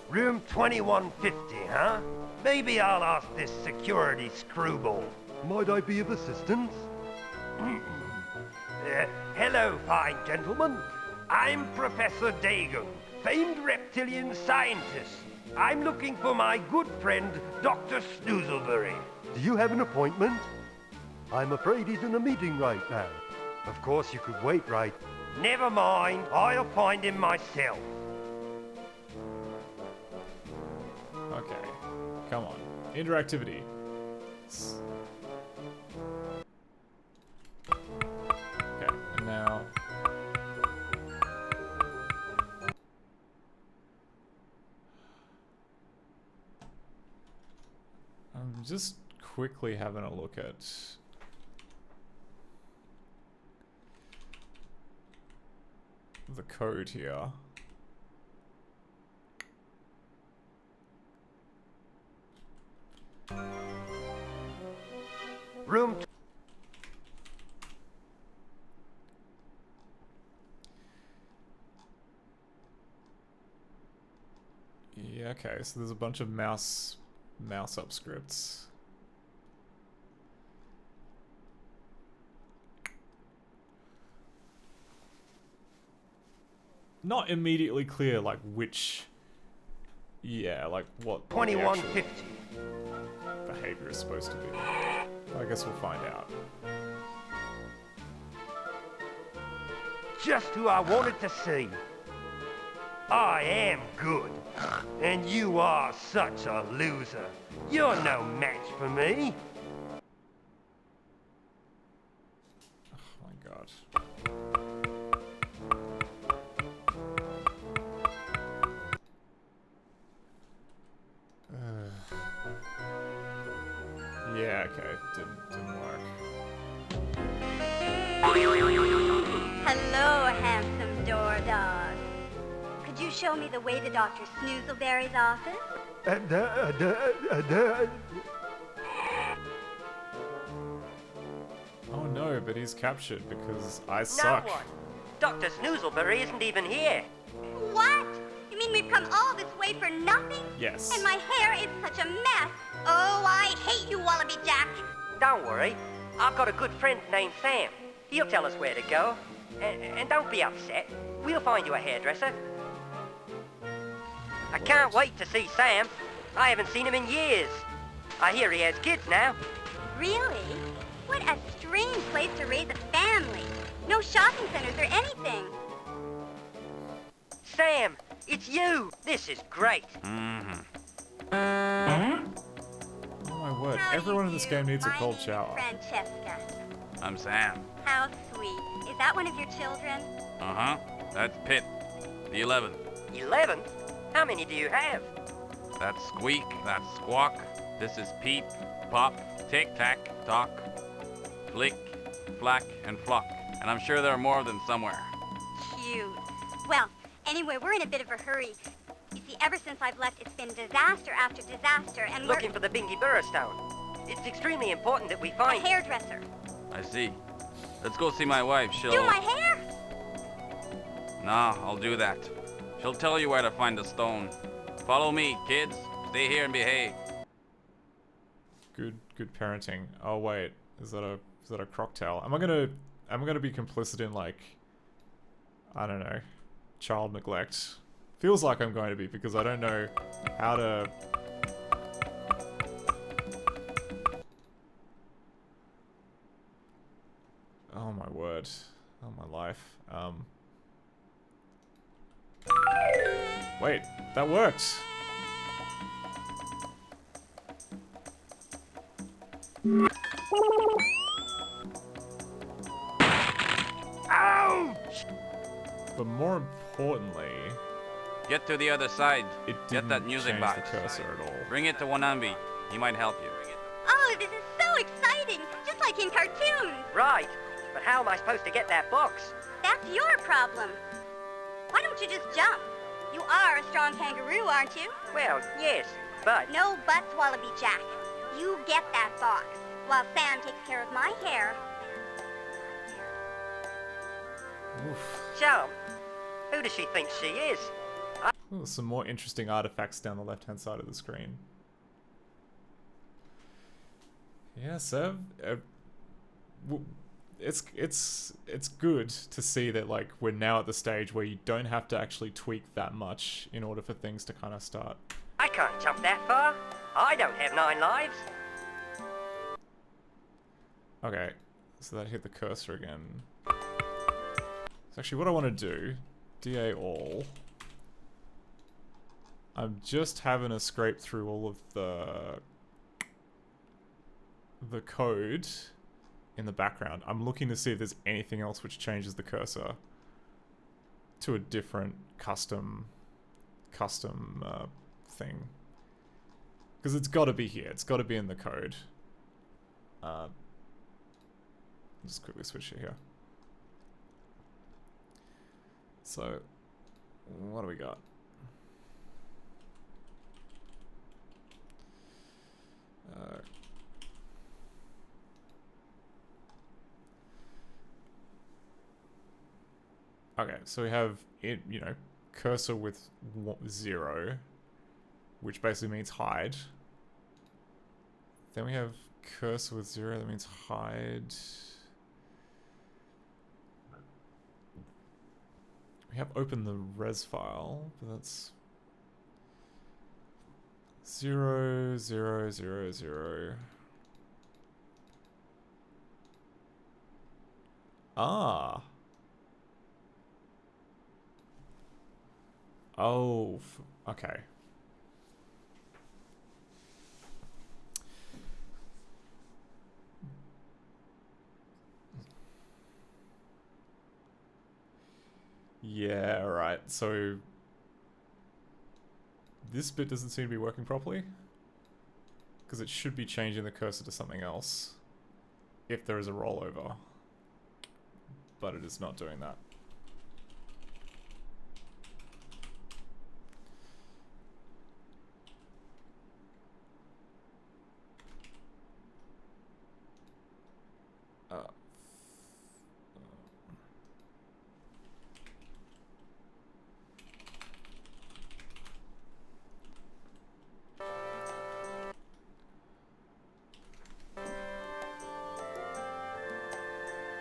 Room 2150, huh? Maybe I'll ask this security screwball. Might I be of assistance? Hello, fine gentlemen. I'm Professor Dagon, famed reptilian scientist. I'm looking for my good friend, Dr. Snoozleberry. Do you have an appointment? I'm afraid he's in a meeting right now. Of course, you could wait, right? Never mind. I'll find him myself. Okay. Come on. Interactivity. Okay, and now... I'm just quickly having a look at... the code here. Room... Yeah, okay, so there's a bunch of mouse up scripts. Not immediately clear, like, which... Yeah, like, what... 2150. Behavior is supposed to be. I guess we'll find out. Just who I wanted to see. I am good. And you are such a loser. You're no match for me. Oh my god. Yeah, okay, didn't work. Hello, handsome door dog. Could you show me the way to Dr. Snoozleberry's office? Oh no, but he's captured because I suck. Now what? Dr. Snoozleberry isn't even here. What? You mean we've come all this way for nothing? Yes. And my hair is such a mess. Oh, I hate you, Wallobee Jack. Don't worry. I've got a good friend named Sam. He'll tell us where to go. And don't be upset. We'll find you a hairdresser. I can't wait to see Sam. I haven't seen him in years. I hear he has kids now. Really? What a strange place to raise a family. No shopping centers or anything. Sam, it's you. This is great. Oh my word, How do everyone you in this do? game needs a My cold name is shower. Francesca. I'm Sam. How sweet. Is that one of your children? Uh-huh. That's Pit. The 11th. 11? How many do you have? That's Squeak. That's Squawk. This is Peep, Pop, Tick, Tack, Tock, Flick, Flack, and Flock. And I'm sure there are more of them somewhere. Cute. Well, anyway, we're in a bit of a hurry. You see, ever since I've left, it's been disaster after disaster, and Looking for the Bingy Burrowstone. It's extremely important that we find... a hairdresser. I see. Let's go see my wife. She'll... Do my hair? Nah, I'll do that. She'll tell you where to find the stone. Follow me, kids. Stay here and behave. Good parenting. Oh wait, is that a crocktail? Am I gonna be complicit in, like, I don't know, child neglect? Feels like I'm going to be, because I don't know how to... Oh my word. Oh my life. Wait, that worked! Ouch! But more importantly, Get to the other side. it Get didn't that music change box. the cursor at all. Bring it to Wanambi. He might help you. Oh, this is so exciting! Just like in cartoons. Right. But how am I supposed to get that box? That's your problem. Why don't you just jump? You are a strong kangaroo, aren't you? Well, yes, but... No buts, Wallobee Jack. You get that box, while Sam takes care of my hair. Oof. So, who does she think she is? Ooh, some more interesting artifacts down the left-hand side of the screen. Yeah, Sev. It's good to see that, like, we're now at the stage where you don't have to actually tweak that much in order for things to kind of start. I can't jump that far. I don't have 9 lives. Okay, so that hit the cursor again. So actually what I want to do, DA all. I'm just having to scrape through all of the code in the background. I'm looking to see if there's anything else which changes the cursor to a different custom thing. Because it's got to be here. It's got to be in the code. Just quickly switch it here. So, what do we got? Okay, so we have it, you know, cursor with 0, which basically means hide. Then we have cursor with 0, that means hide. We have opened the res file, but that's 0, 0, 0, 0. Ah. Oh, okay. Yeah, right. So this bit doesn't seem to be working properly, because it should be changing the cursor to something else if there is a rollover, but it is not doing that.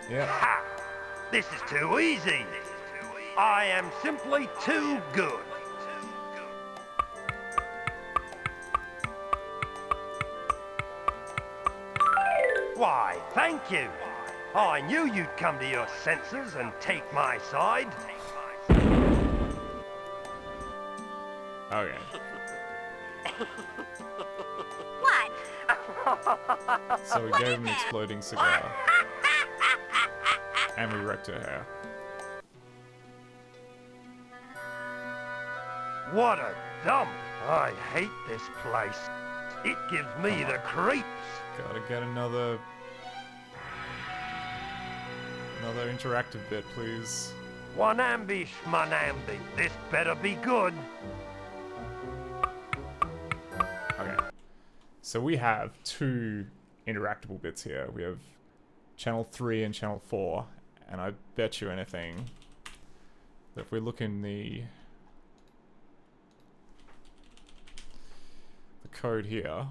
Yeah. Ha! This is too easy. I am simply too good. Why, thank you. I knew you'd come to your senses and take my side. Okay. What? So we gave him an exploding cigar. And we wrecked her hair. What a dump. I hate this place. It gives me the creeps. Gotta get another interactive bit, please. Wanambi schmanambi. This better be good. Okay. So we have two interactable bits here. We have channel 3 and channel 4. And I bet you anything that if we look in the code here,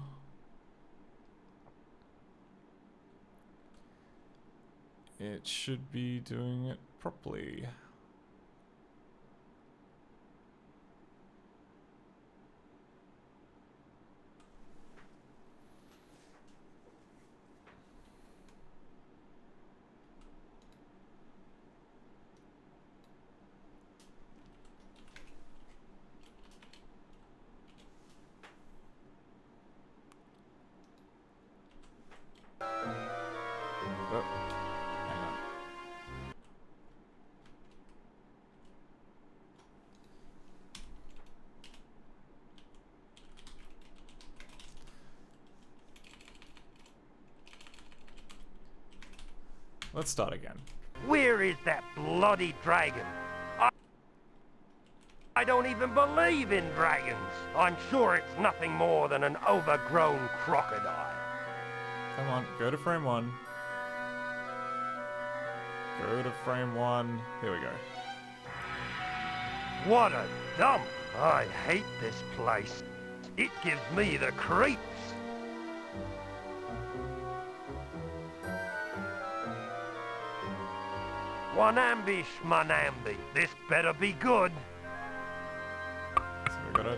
it should be doing it properly. Oh, hang on. Let's start again. Where is that bloody dragon? I don't even believe in dragons. I'm sure it's nothing more than an overgrown crocodile. Come on, go to frame 1. Go to frame 1. Here we go. What a dump. I hate this place. It gives me the creeps. Wanambi schmanambi. This better be good. So we gotta.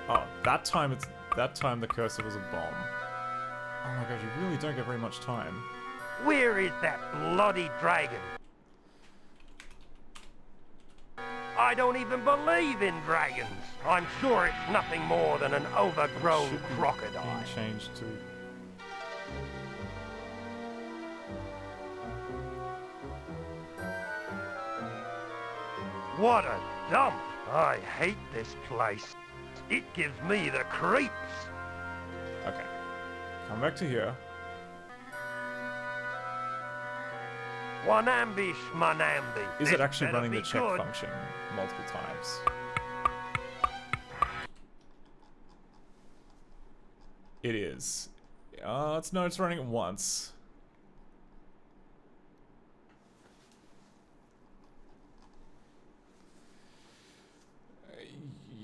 Oh, that time the cursor was a bomb. Oh my god, you really don't get very much time. Where is that bloody dragon? I don't even believe in dragons. I'm sure it's nothing more than an overgrown Should be crocodile. being changed to. What a dump. I hate this place. It gives me the creeps. Okay. Come back to here. Wanambi schmanambi. Is This it actually better running the be check good. function multiple times? It is. It's running it once.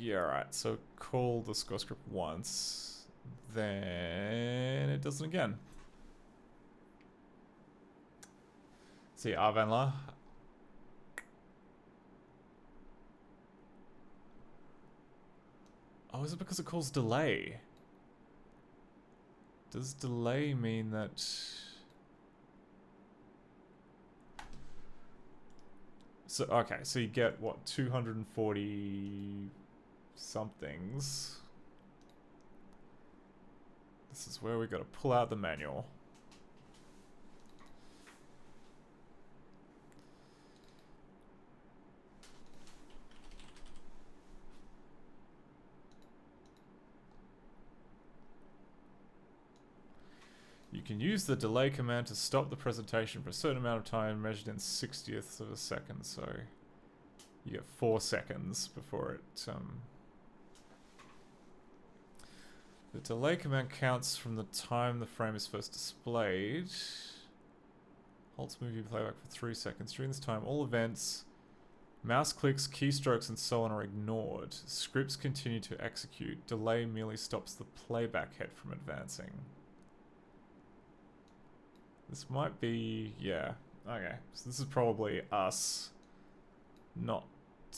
Yeah, right. So call the score script once, then it does it again. See, Arvenla. Oh, is it because it calls delay? Does delay mean that... So, okay, so you get, what, 240 somethings. This is where we gotta pull out the manual. You can use the delay command to stop the presentation for a certain amount of time measured in 60ths of a second, so you get 4 seconds before it, The delay command counts from the time the frame is first displayed. Halts movie playback for 3 seconds. During this time, all events, mouse clicks, keystrokes, and so on are ignored. Scripts continue to execute. Delay merely stops the playback head from advancing. This might be... yeah. Okay, so this is probably us not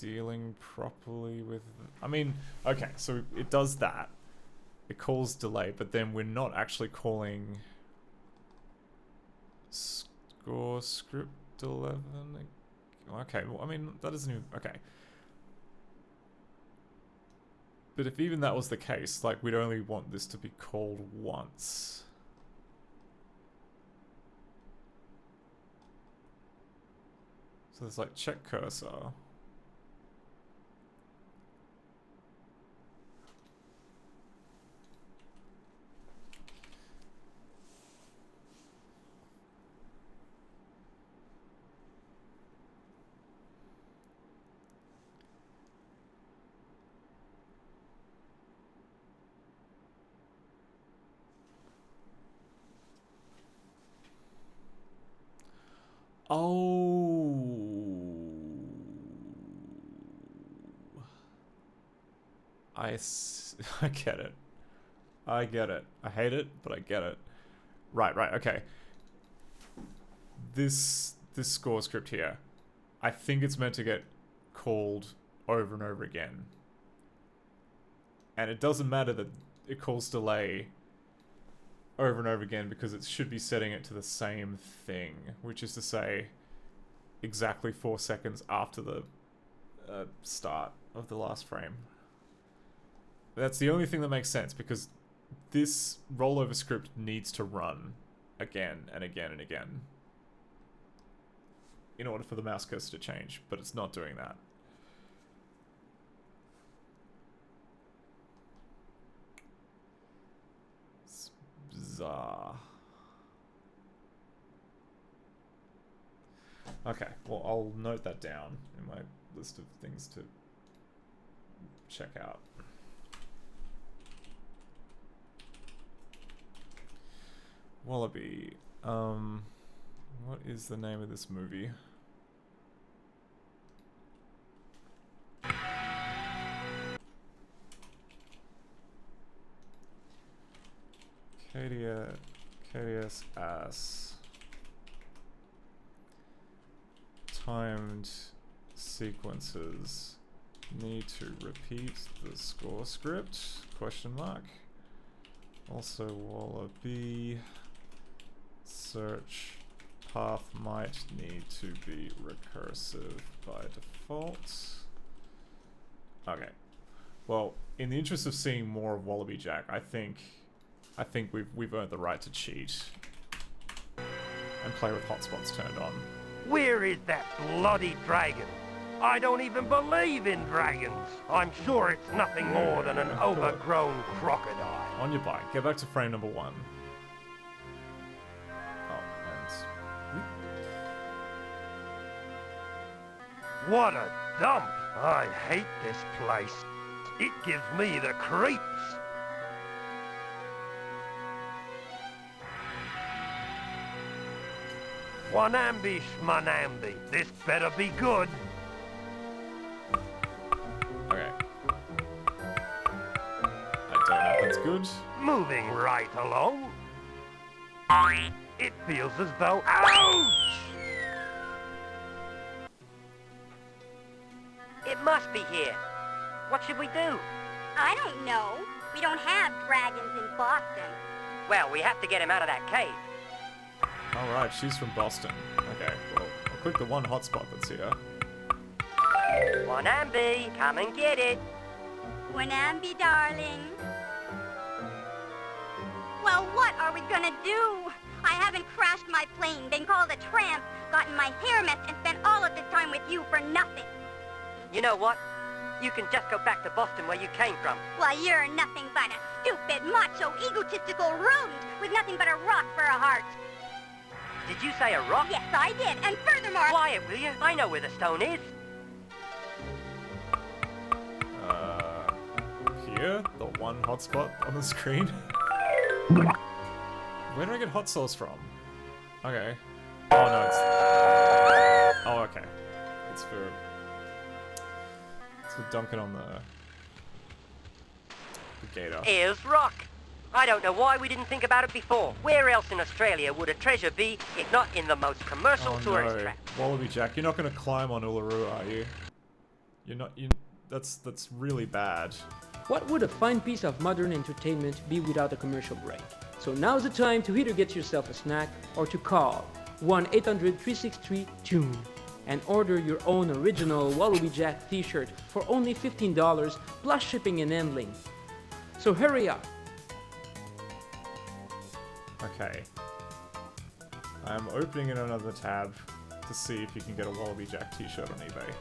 dealing properly with... I mean, okay, so it does that. It calls delay, but then we're not actually calling score script 11. Okay, well, I mean, that doesn't even... Okay. But if even that was the case, like, we'd only want this to be called once. So there's like check cursor. Oh. I get it. I get it. I hate it, but I get it. Right, okay. This score script here, I think it's meant to get called over and over again. And it doesn't matter that it calls delay over and over again because it should be setting it to the same thing, which is to say exactly 4 seconds after the start of the last frame. That's the only thing that makes sense because this rollover script needs to run again and again and again in order for the mouse cursor to change, but it's not doing that. It's bizarre. Okay, well, I'll note that down in my list of things to check out. Wallobee. What is the name of this movie? KDS as timed sequences need to repeat the score script, question mark. Also Wallobee search path might need to be recursive by default. Okay. Well, in the interest of seeing more of Wallobee Jack, I think we've earned the right to cheat and play with hotspots turned on. Where is that bloody dragon? I don't even believe in dragons. I'm sure it's nothing more than an overgrown crocodile. On your bike. Get back to frame number 1. What a dump! I hate this place. It gives me the creeps. Wanambi schmanambi. This better be good. Okay. I don't know if that's good. Moving right along. It feels as though... Ouch! It must be here. What should we do? I don't know. We don't have dragons in Boston. Well, we have to get him out of that cave. Alright, she's from Boston. Okay, well, I'll click the one hotspot that's here. Wanambi, come and get it. Wanambi, darling. Well, what are we gonna do? I haven't crashed my plane, been called a tramp, gotten my hair messed, and spent all of this time with you for nothing. You know what? You can just go back to Boston where you came from. Well, you're nothing but a stupid, macho, egotistical rodent with nothing but a rock for a heart. Did you say a rock? Yes, I did. And furthermore... Quiet, will you? I know where the stone is. Here? The one hotspot on the screen? Where do I get hot sauce from? Okay. Oh, no, it's... Oh, okay. It's for dunking on the gator. Here's rock. I don't know why we didn't think about it before. Where else in Australia would a treasure be if not in the most commercial tourist no. trap? Wallobee Jack, you're not going to climb on Uluru, are you? You're not... That's really bad. What would a fine piece of modern entertainment be without a commercial break? So now's the time to either get yourself a snack or to call 1-800-363-TUNE and order your own original Wallobee Jack t-shirt for only $15 plus shipping and handling. So hurry up. Okay. I'm opening in another tab to see if you can get a Wallobee Jack t-shirt on eBay.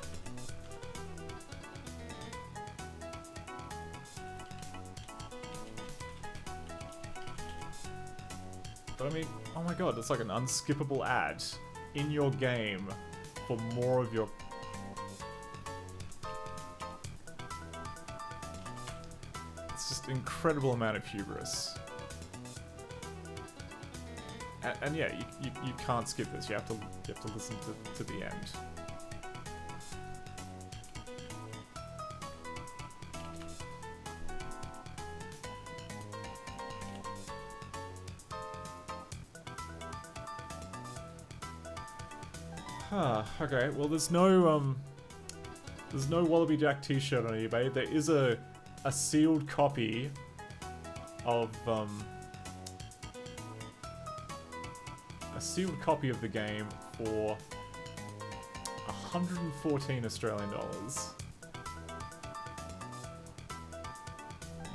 But I mean, oh my god, it's like an unskippable ad in your game for more of your... It's just incredible amount of hubris. And yeah, you can't skip this. You have to listen to the end. Okay, well there's no Wallobee Jack t-shirt on eBay. There is a sealed copy of the game for 114 Australian dollars.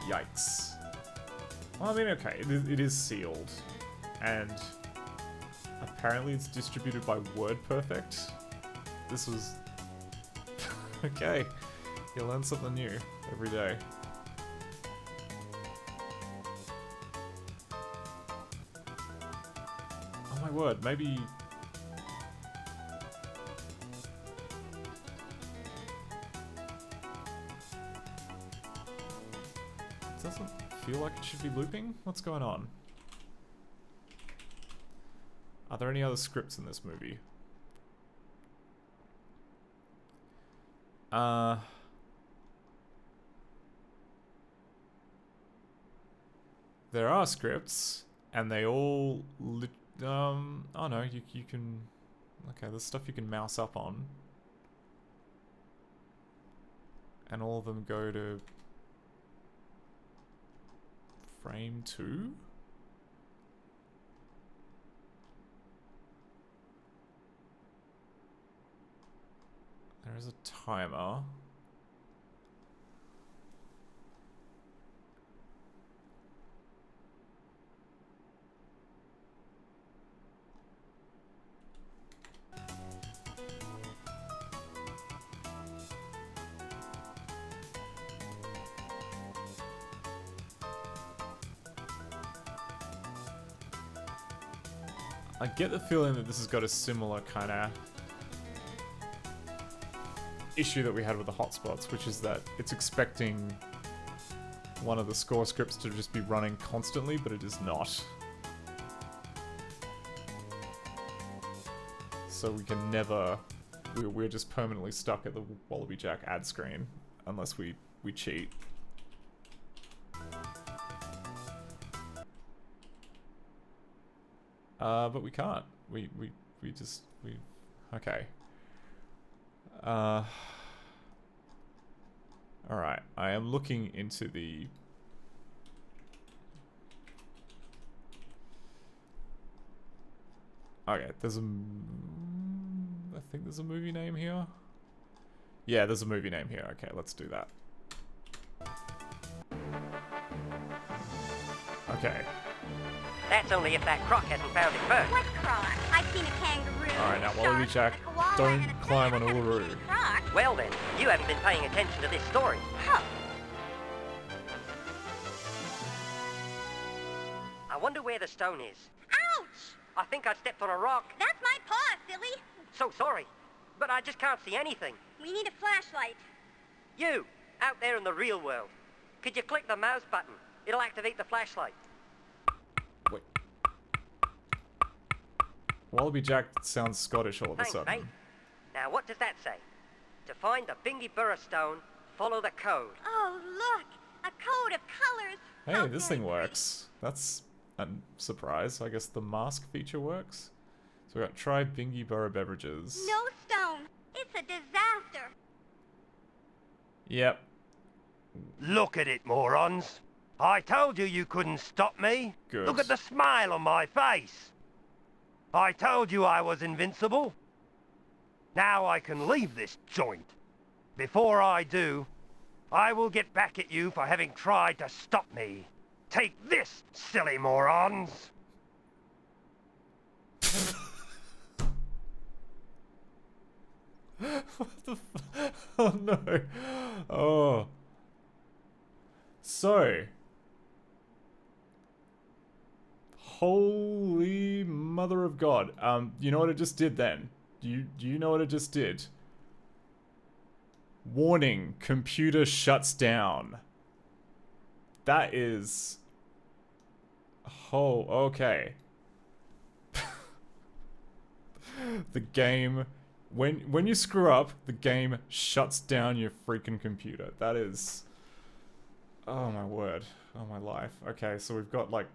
Yikes. Well, I mean, okay, it is sealed, and apparently it's distributed by WordPerfect. This was... okay, you learn something new every day. Oh my word, maybe... It doesn't feel like it should be looping? What's going on? Are there any other scripts in this movie? There are scripts, and they all... oh no, you can... Okay, there's stuff you can mouse up on. And all of them go to... frame 2? There is a timer. I get the feeling that this has got a similar kind of issue that we had with the hotspots, which is that it's expecting one of the score scripts to just be running constantly, but it is not. So we can never... We're just permanently stuck at the Wallobee Jack ad screen, unless we cheat. But we can't. We okay. Alright, I am looking into the... Okay, there's a... I think there's a movie name here. Yeah, there's a movie name here. Okay, let's do that. Okay. That's only if that croc hasn't found it first. What croc? I've seen a kangaroo. Alright, now Wallobee Jack, don't climb on Uluru. Well then, you haven't been paying attention to this story. Huh. I wonder where the stone is. Ouch! I think I stepped on a rock. That's my paw, silly. So sorry, but I just can't see anything. We need a flashlight. You, out there in the real world, could you click the mouse button? It'll activate the flashlight. Wait. Wallobee Jack sounds Scottish all of a Thanks, sudden. mate. Now what does that say? To find the Bingy Burra stone, follow the code. Oh, look. A code of colors. Hey, How this very thing pretty. works. That's a surprise. I guess the mask feature works. So we got try Bingy Borough beverages. No stone. It's a disaster. Yep. Look at it, morons. I told you you couldn't stop me. Good. Look at the smile on my face. I told you I was invincible. Now I can leave this joint. Before I do, I will get back at you for having tried to stop me. Take this, silly morons. What the oh no. Oh. So. Holy mother of God. You know what it just did then? Do you know what it just did? Warning, computer shuts down. That is... Oh, okay. The game... When you screw up, the game shuts down your freaking computer. That is... Oh my word. Oh my life. Okay, so we've got like...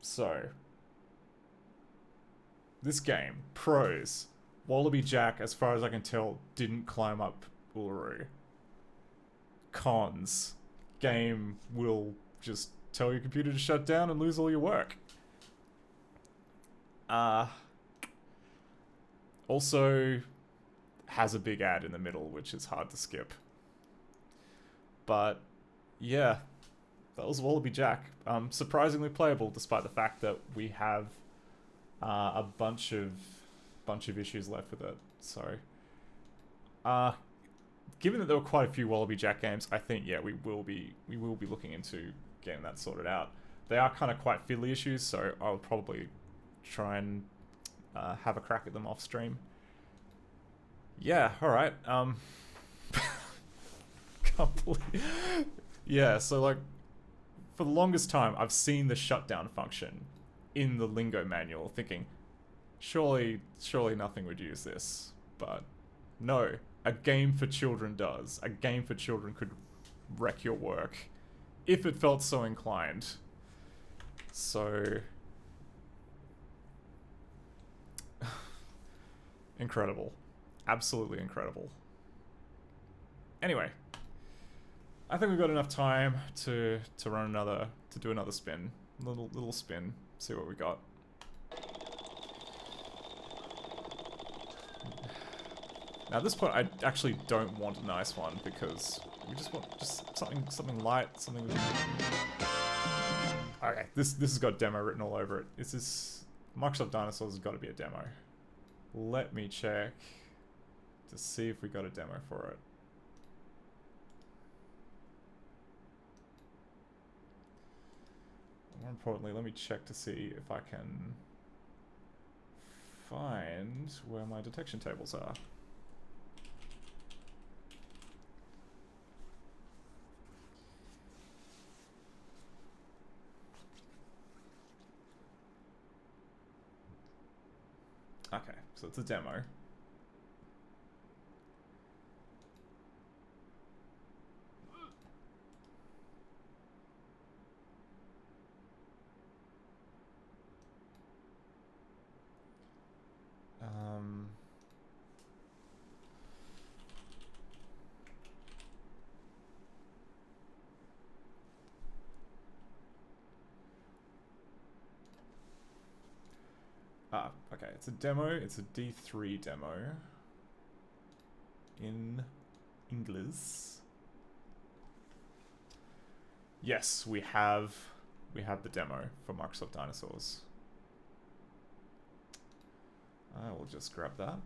So... This game, pros. Wallobee Jack, as far as I can tell, didn't climb up Uluru. Cons. Game will just tell your computer to shut down and lose all your work. Also has a big ad in the middle, which is hard to skip. But yeah, that was Wallobee Jack. Surprisingly playable, despite the fact that we have a bunch of issues left with it. So, given that there were quite a few Wallobee Jack games, I think yeah we will be looking into getting that sorted out. They are kind of quite fiddly issues, so I'll probably try and have a crack at them off stream. Yeah, all right. Can't believe. Yeah, so like for the longest time, I've seen the shutdown function in the lingo manual, thinking, surely nothing would use this. But no, a game for children does. A game for children could wreck your work if it felt so inclined. So incredible. Absolutely incredible. Anyway, I think we've got enough time to do another spin. Little spin. See what we got. Now at this point I actually don't want a nice one because we just want something light, something with... Okay, this has got demo written all over it. Is this Microsoft Dinosaurs has got to be a demo. Let me check to see if we got a demo for it. More importantly, let me check to see if I can find where my detection tables are. Okay, so it's a demo. Okay, it's a demo, it's a D3 demo in English. Yes, we have the demo for Microsoft Dinosaurs. I will just grab that.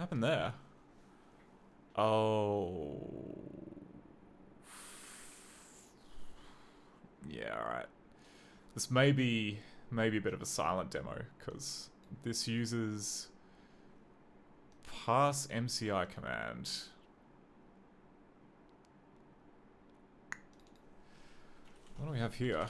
happened there? Oh. Yeah, alright. This may be a bit of a silent demo, because this uses pass MCI command. What do we have here?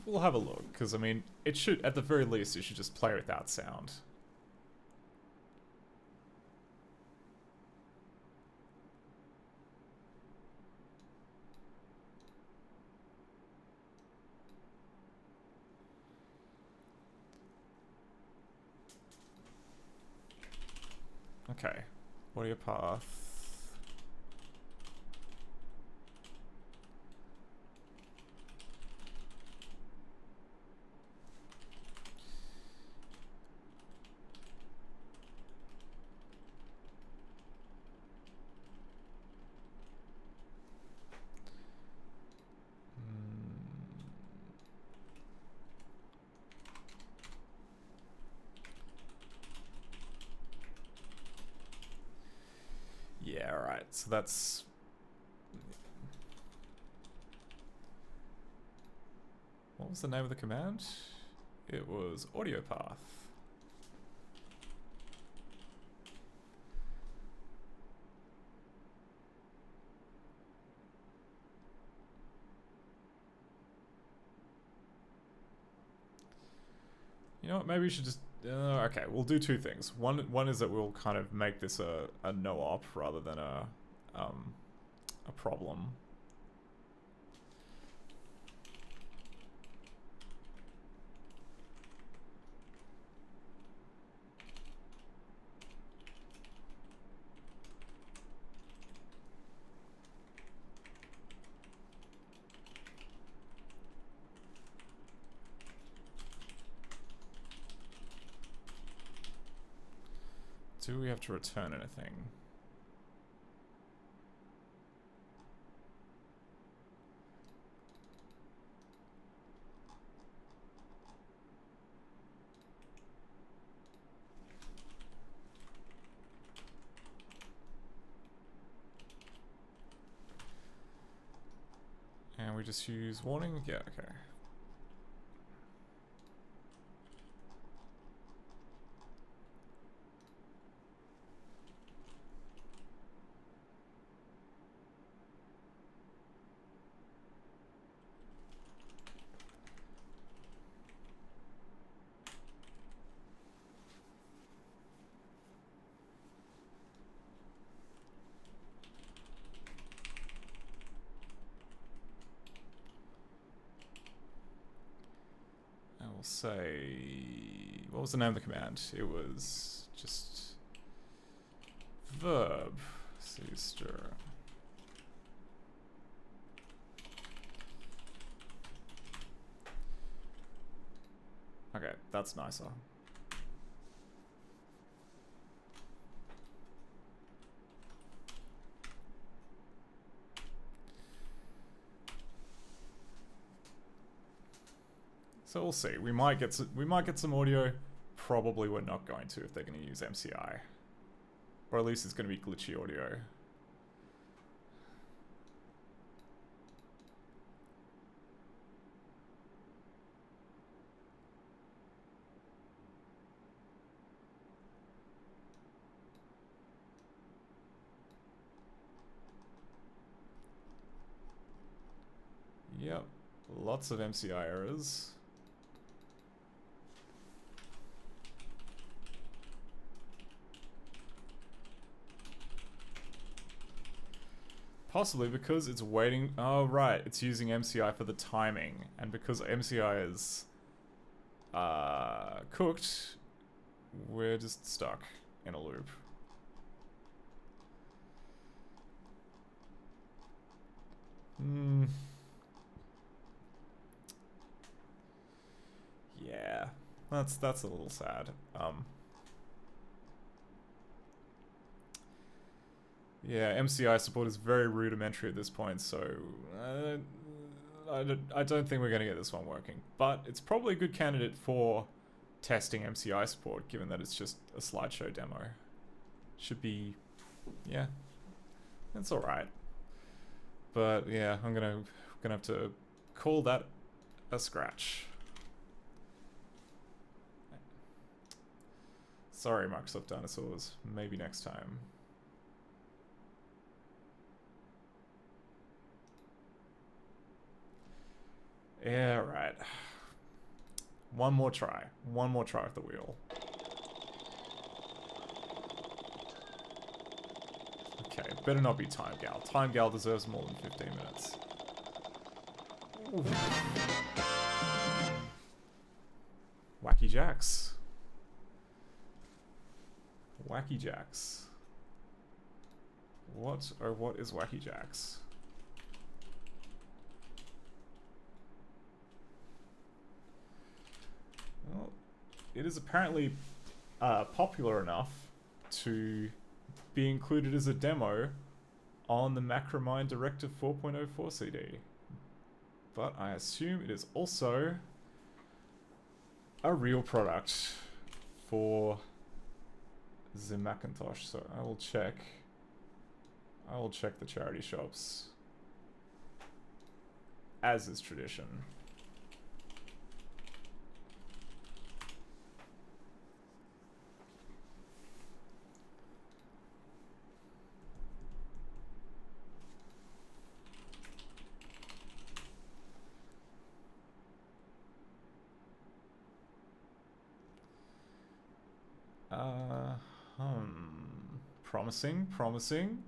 We'll have a look, because I mean, it should, at the very least, it should just play without sound. Okay, audio path. Yeah, alright, so that's... What was the name of the command? It was audio path. You know what, maybe we should just... okay, we'll do two things. One is that we'll kind of make this a no-op rather than a problem. Do we have to return anything? And we just use warning? Yeah, okay. Say, what was the name of the command? It was just verb stir. Okay, that's nicer. So we'll see. We might get some audio. Probably we're not going to if they're going to use MCI, or at least it's going to be glitchy audio. Yep, lots of MCI errors. Possibly because it's waiting... Oh, right. It's using MCI for the timing. And because MCI is cooked, we're just stuck in a loop. Yeah. That's a little sad. Yeah, MCI support is very rudimentary at this point, so I don't think we're going to get this one working. But it's probably a good candidate for testing MCI support, given that it's just a slideshow demo. Should be, yeah, it's all right. But yeah, I'm gonna have to call that a scratch. Sorry, Microsoft Dinosaurs. Maybe next time. Yeah, right. One more try. One more try with the wheel. Okay, better not be Time Gal. Time Gal deserves more than 15 minutes. Ooh. Wacky Jacks. Wacky Jacks. What is Wacky Jacks? Well, it is apparently popular enough to be included as a demo on the Macromedia Directive 4.04 CD. But I assume it is also a real product for the Macintosh, so I will check the charity shops, as is tradition. Promising.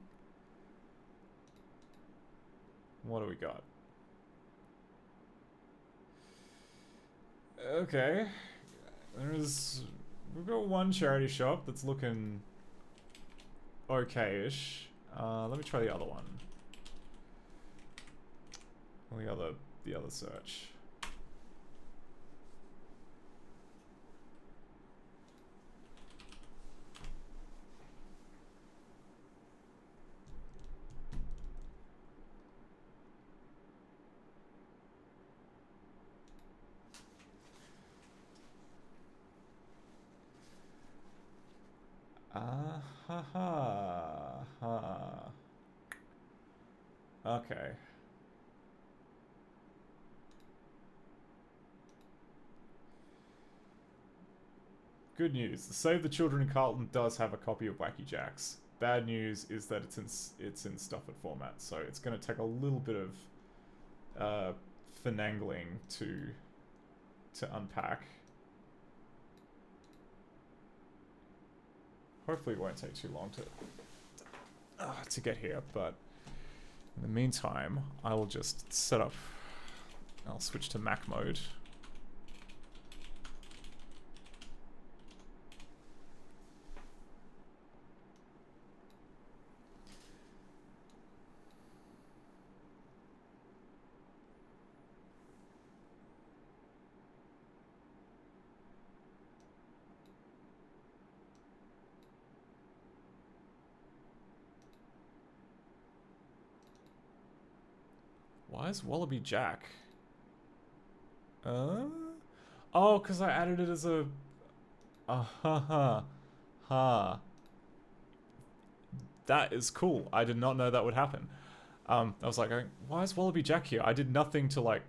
What do we got? Okay. We've got one charity shop that's looking okay-ish. Let me try the other one. The other search. Okay. Good news. The Save the Children in Carlton does have a copy of Wacky Jacks. Bad news is that it's in stuffered format, so it's going to take a little bit of finagling to unpack. Hopefully it won't take too long to get here, but in the meantime, I will just set up... I'll switch to Mac mode. Why is Wallobee Jack? Oh, because I added it as a... That is cool. I did not know that would happen. I was like, why is Wallobee Jack here? I did nothing to, like,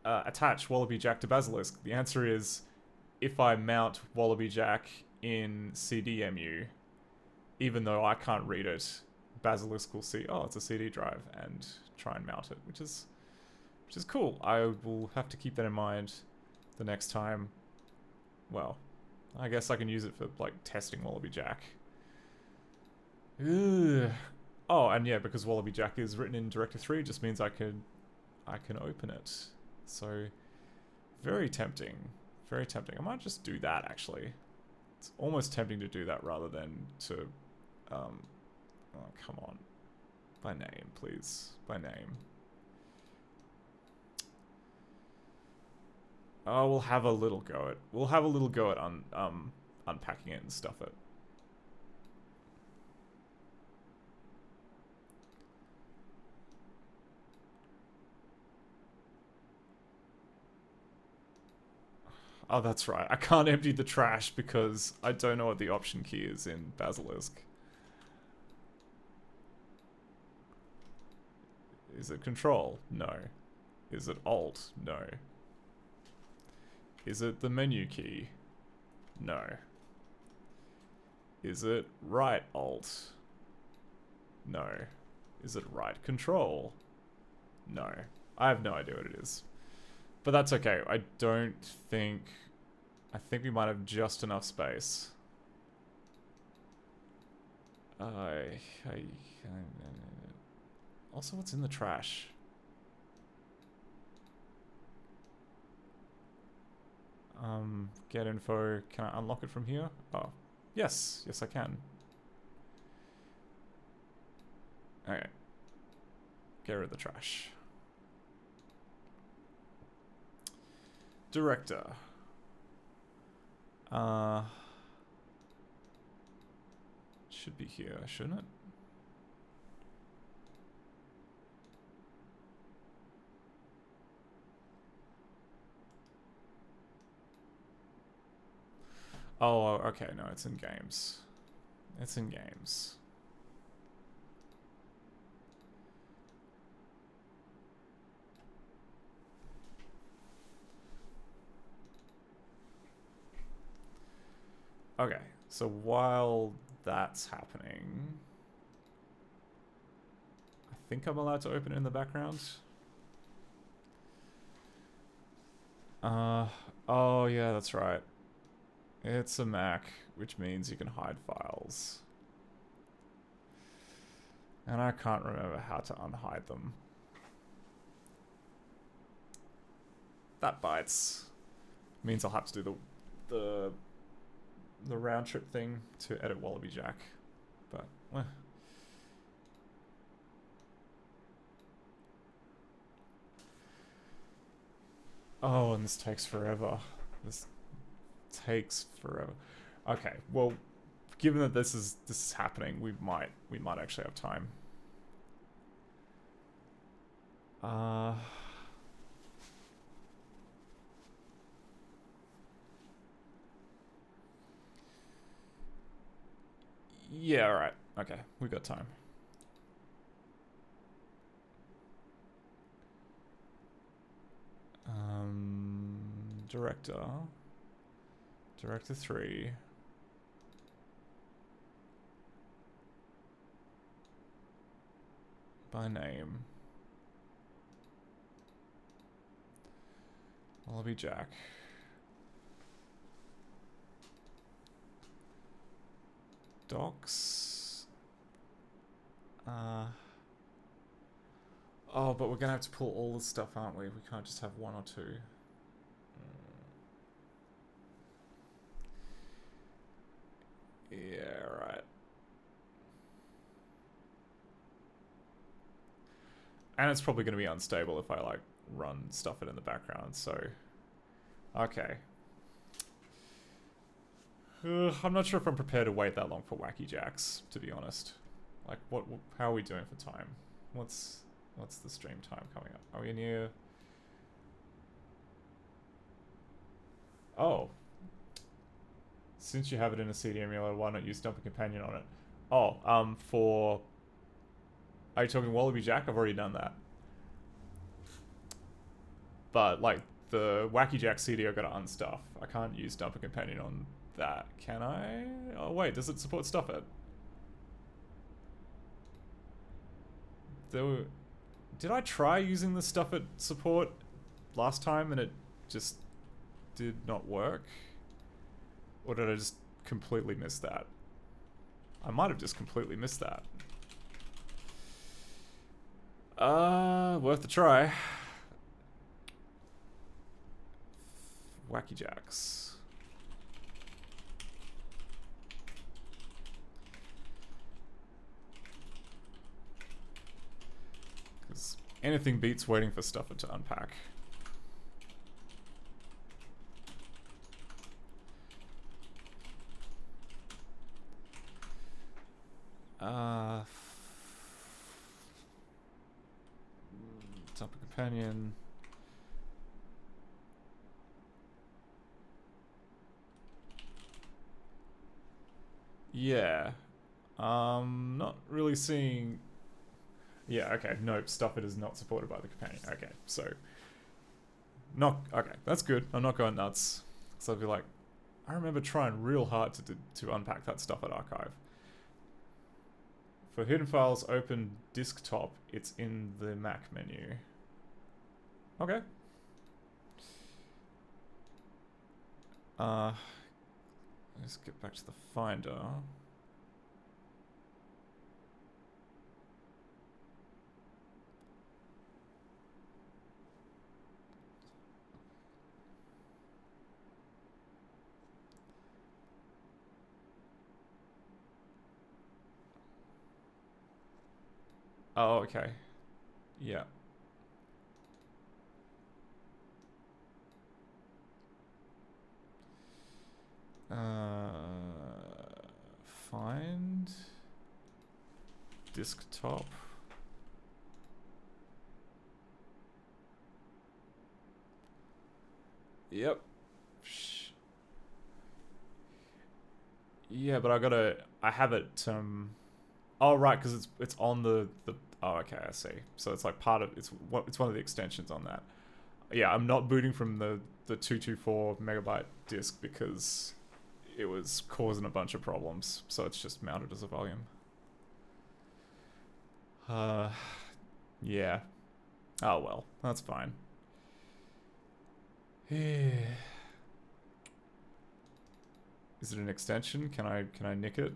attach Wallobee Jack to Basilisk. The answer is, if I mount Wallobee Jack in CDMU, even though I can't read it, Basilisk will see, oh, it's a CD drive, and try and mount it, which is cool. I will have to keep that in mind the next time. Well, I guess I can use it for, like, testing Wallobee Jack. Ugh. Oh, and yeah, because Wallobee Jack is written in Director 3, it just means I can open it. So, very tempting. Very tempting. I might just do that, actually. It's almost tempting to do that rather than to, oh, come on. By name, please. By name. Oh, we'll have a little go at unpacking it and stuff it. Oh, that's right. I can't empty the trash because I don't know what the option key is in Basilisk. Is it Control? No. Is it Alt? No. Is it the menu key? No. Is it right Alt? No. Is it right Control? No. I have no idea what it is. But that's okay. I think we might have just enough space. Also, what's in the trash? Get info. Can I unlock it from here? Oh, yes. Yes, I can. Okay. Get rid of the trash. Director. Should be here, shouldn't it? Oh, okay, no, it's in games. It's in games. Okay, so while that's happening, I think I'm allowed to open it in the background. Oh yeah, that's right. It's a Mac, which means you can hide files. And I can't remember how to unhide them. That bites. Means I'll have to do the round trip thing to edit Wallobee Jack. But, well. Oh, and this takes forever. This takes forever. Okay, well, given that this is happening, we might actually have time. Yeah, alright. Okay, we got time. Director. Director 3. By name. Wallobee Jack. Docs. Oh, but we're gonna have to pull all the stuff, aren't we? We can't just have one or two. Yeah, right. And it's probably going to be unstable if I, like, run stuff in the background, so... Okay. I'm not sure if I'm prepared to wait that long for Wacky Jacks, to be honest. Like, how are we doing for time? What's the stream time coming up? Are we near... Oh. Since you have it in a CD emulator, why not use Dumper Companion on it? Oh, for... Are you talking Wallobee Jack? I've already done that. But, like, the Wacky Jack CD I've got to unstuff. I can't use Dumper Companion on that, can I? Oh, wait, does it support Stuff It? Did I try using the Stuff It support last time and it just did not work? Or did I just completely miss that? I might have just completely missed that. Worth a try. Wacky Jacks. Because anything beats waiting for stuff to unpack. Top of companion. Yeah. Not really seeing... Yeah, okay. Nope, stuff it is not supported by the companion. Okay, so... Okay, that's good. I'm not going nuts. So I'd be like, I remember trying real hard to unpack that stuff at Archive. For hidden files, open desktop. It's in the Mac menu. Okay. Let's get back to the Finder. Oh, okay. Yeah. Find desktop. Yep. Yeah, but I have it, oh, right, because it's on the, oh, okay, I see. So it's like part of, it's one of the extensions on that. Yeah, I'm not booting from the 224 megabyte disk because it was causing a bunch of problems. So it's just mounted as a volume. Yeah. Oh, well, that's fine. Is it an extension? Can I nick it?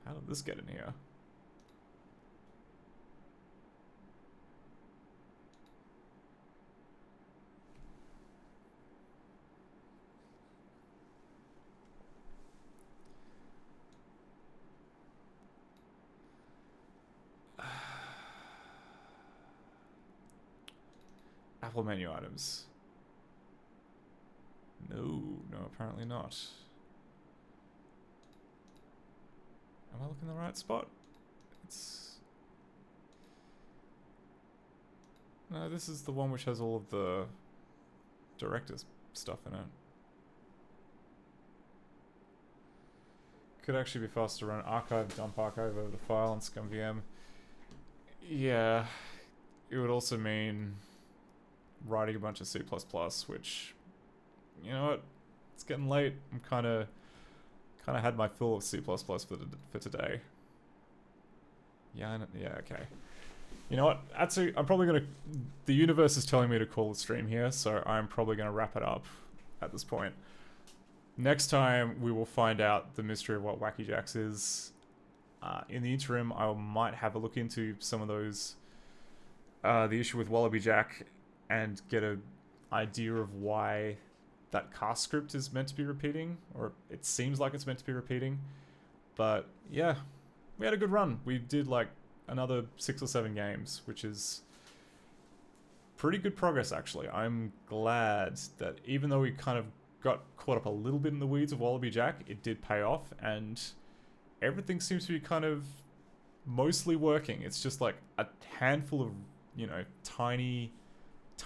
How did this get in here? Apple menu items. No, apparently not. Am I looking in the right spot? No, this is the one which has all of the director's stuff in it. Could actually be faster to run archive, dump archive over the file on ScumVM. Yeah, it would also mean writing a bunch of C++, which, you know what, it's getting late. I'm kind of had my fill of C++ for today. Yeah, okay. You know what? Actually, I'm probably gonna. The universe is telling me to call the stream here, so I'm probably gonna wrap it up at this point. Next time, we will find out the mystery of what Wacky Jacks is. In the interim, I might have a look into some of those, the issue with Wallobee Jack, and get an idea of why that cast script is meant to be repeating, or it seems like it's meant to be repeating. But yeah, we had a good run. We did like another 6 or 7 games, which is pretty good progress actually. I'm glad that even though we kind of got caught up a little bit in the weeds of Wallobee Jack, it did pay off, and everything seems to be kind of mostly working. It's just like a handful of, you know, tiny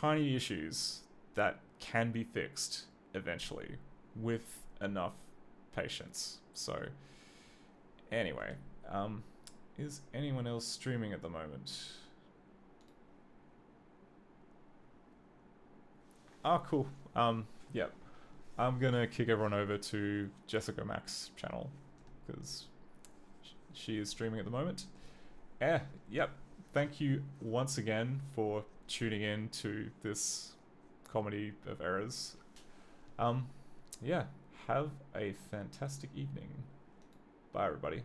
issues that can be fixed eventually with enough patience. So anyway, is anyone else streaming at the moment? Oh, cool. Yep. I'm gonna kick everyone over to Jessica Mac's channel because she is streaming at the moment. Yep. thank you once again for tuning in to this comedy of errors. Yeah, have a fantastic evening. Bye, everybody.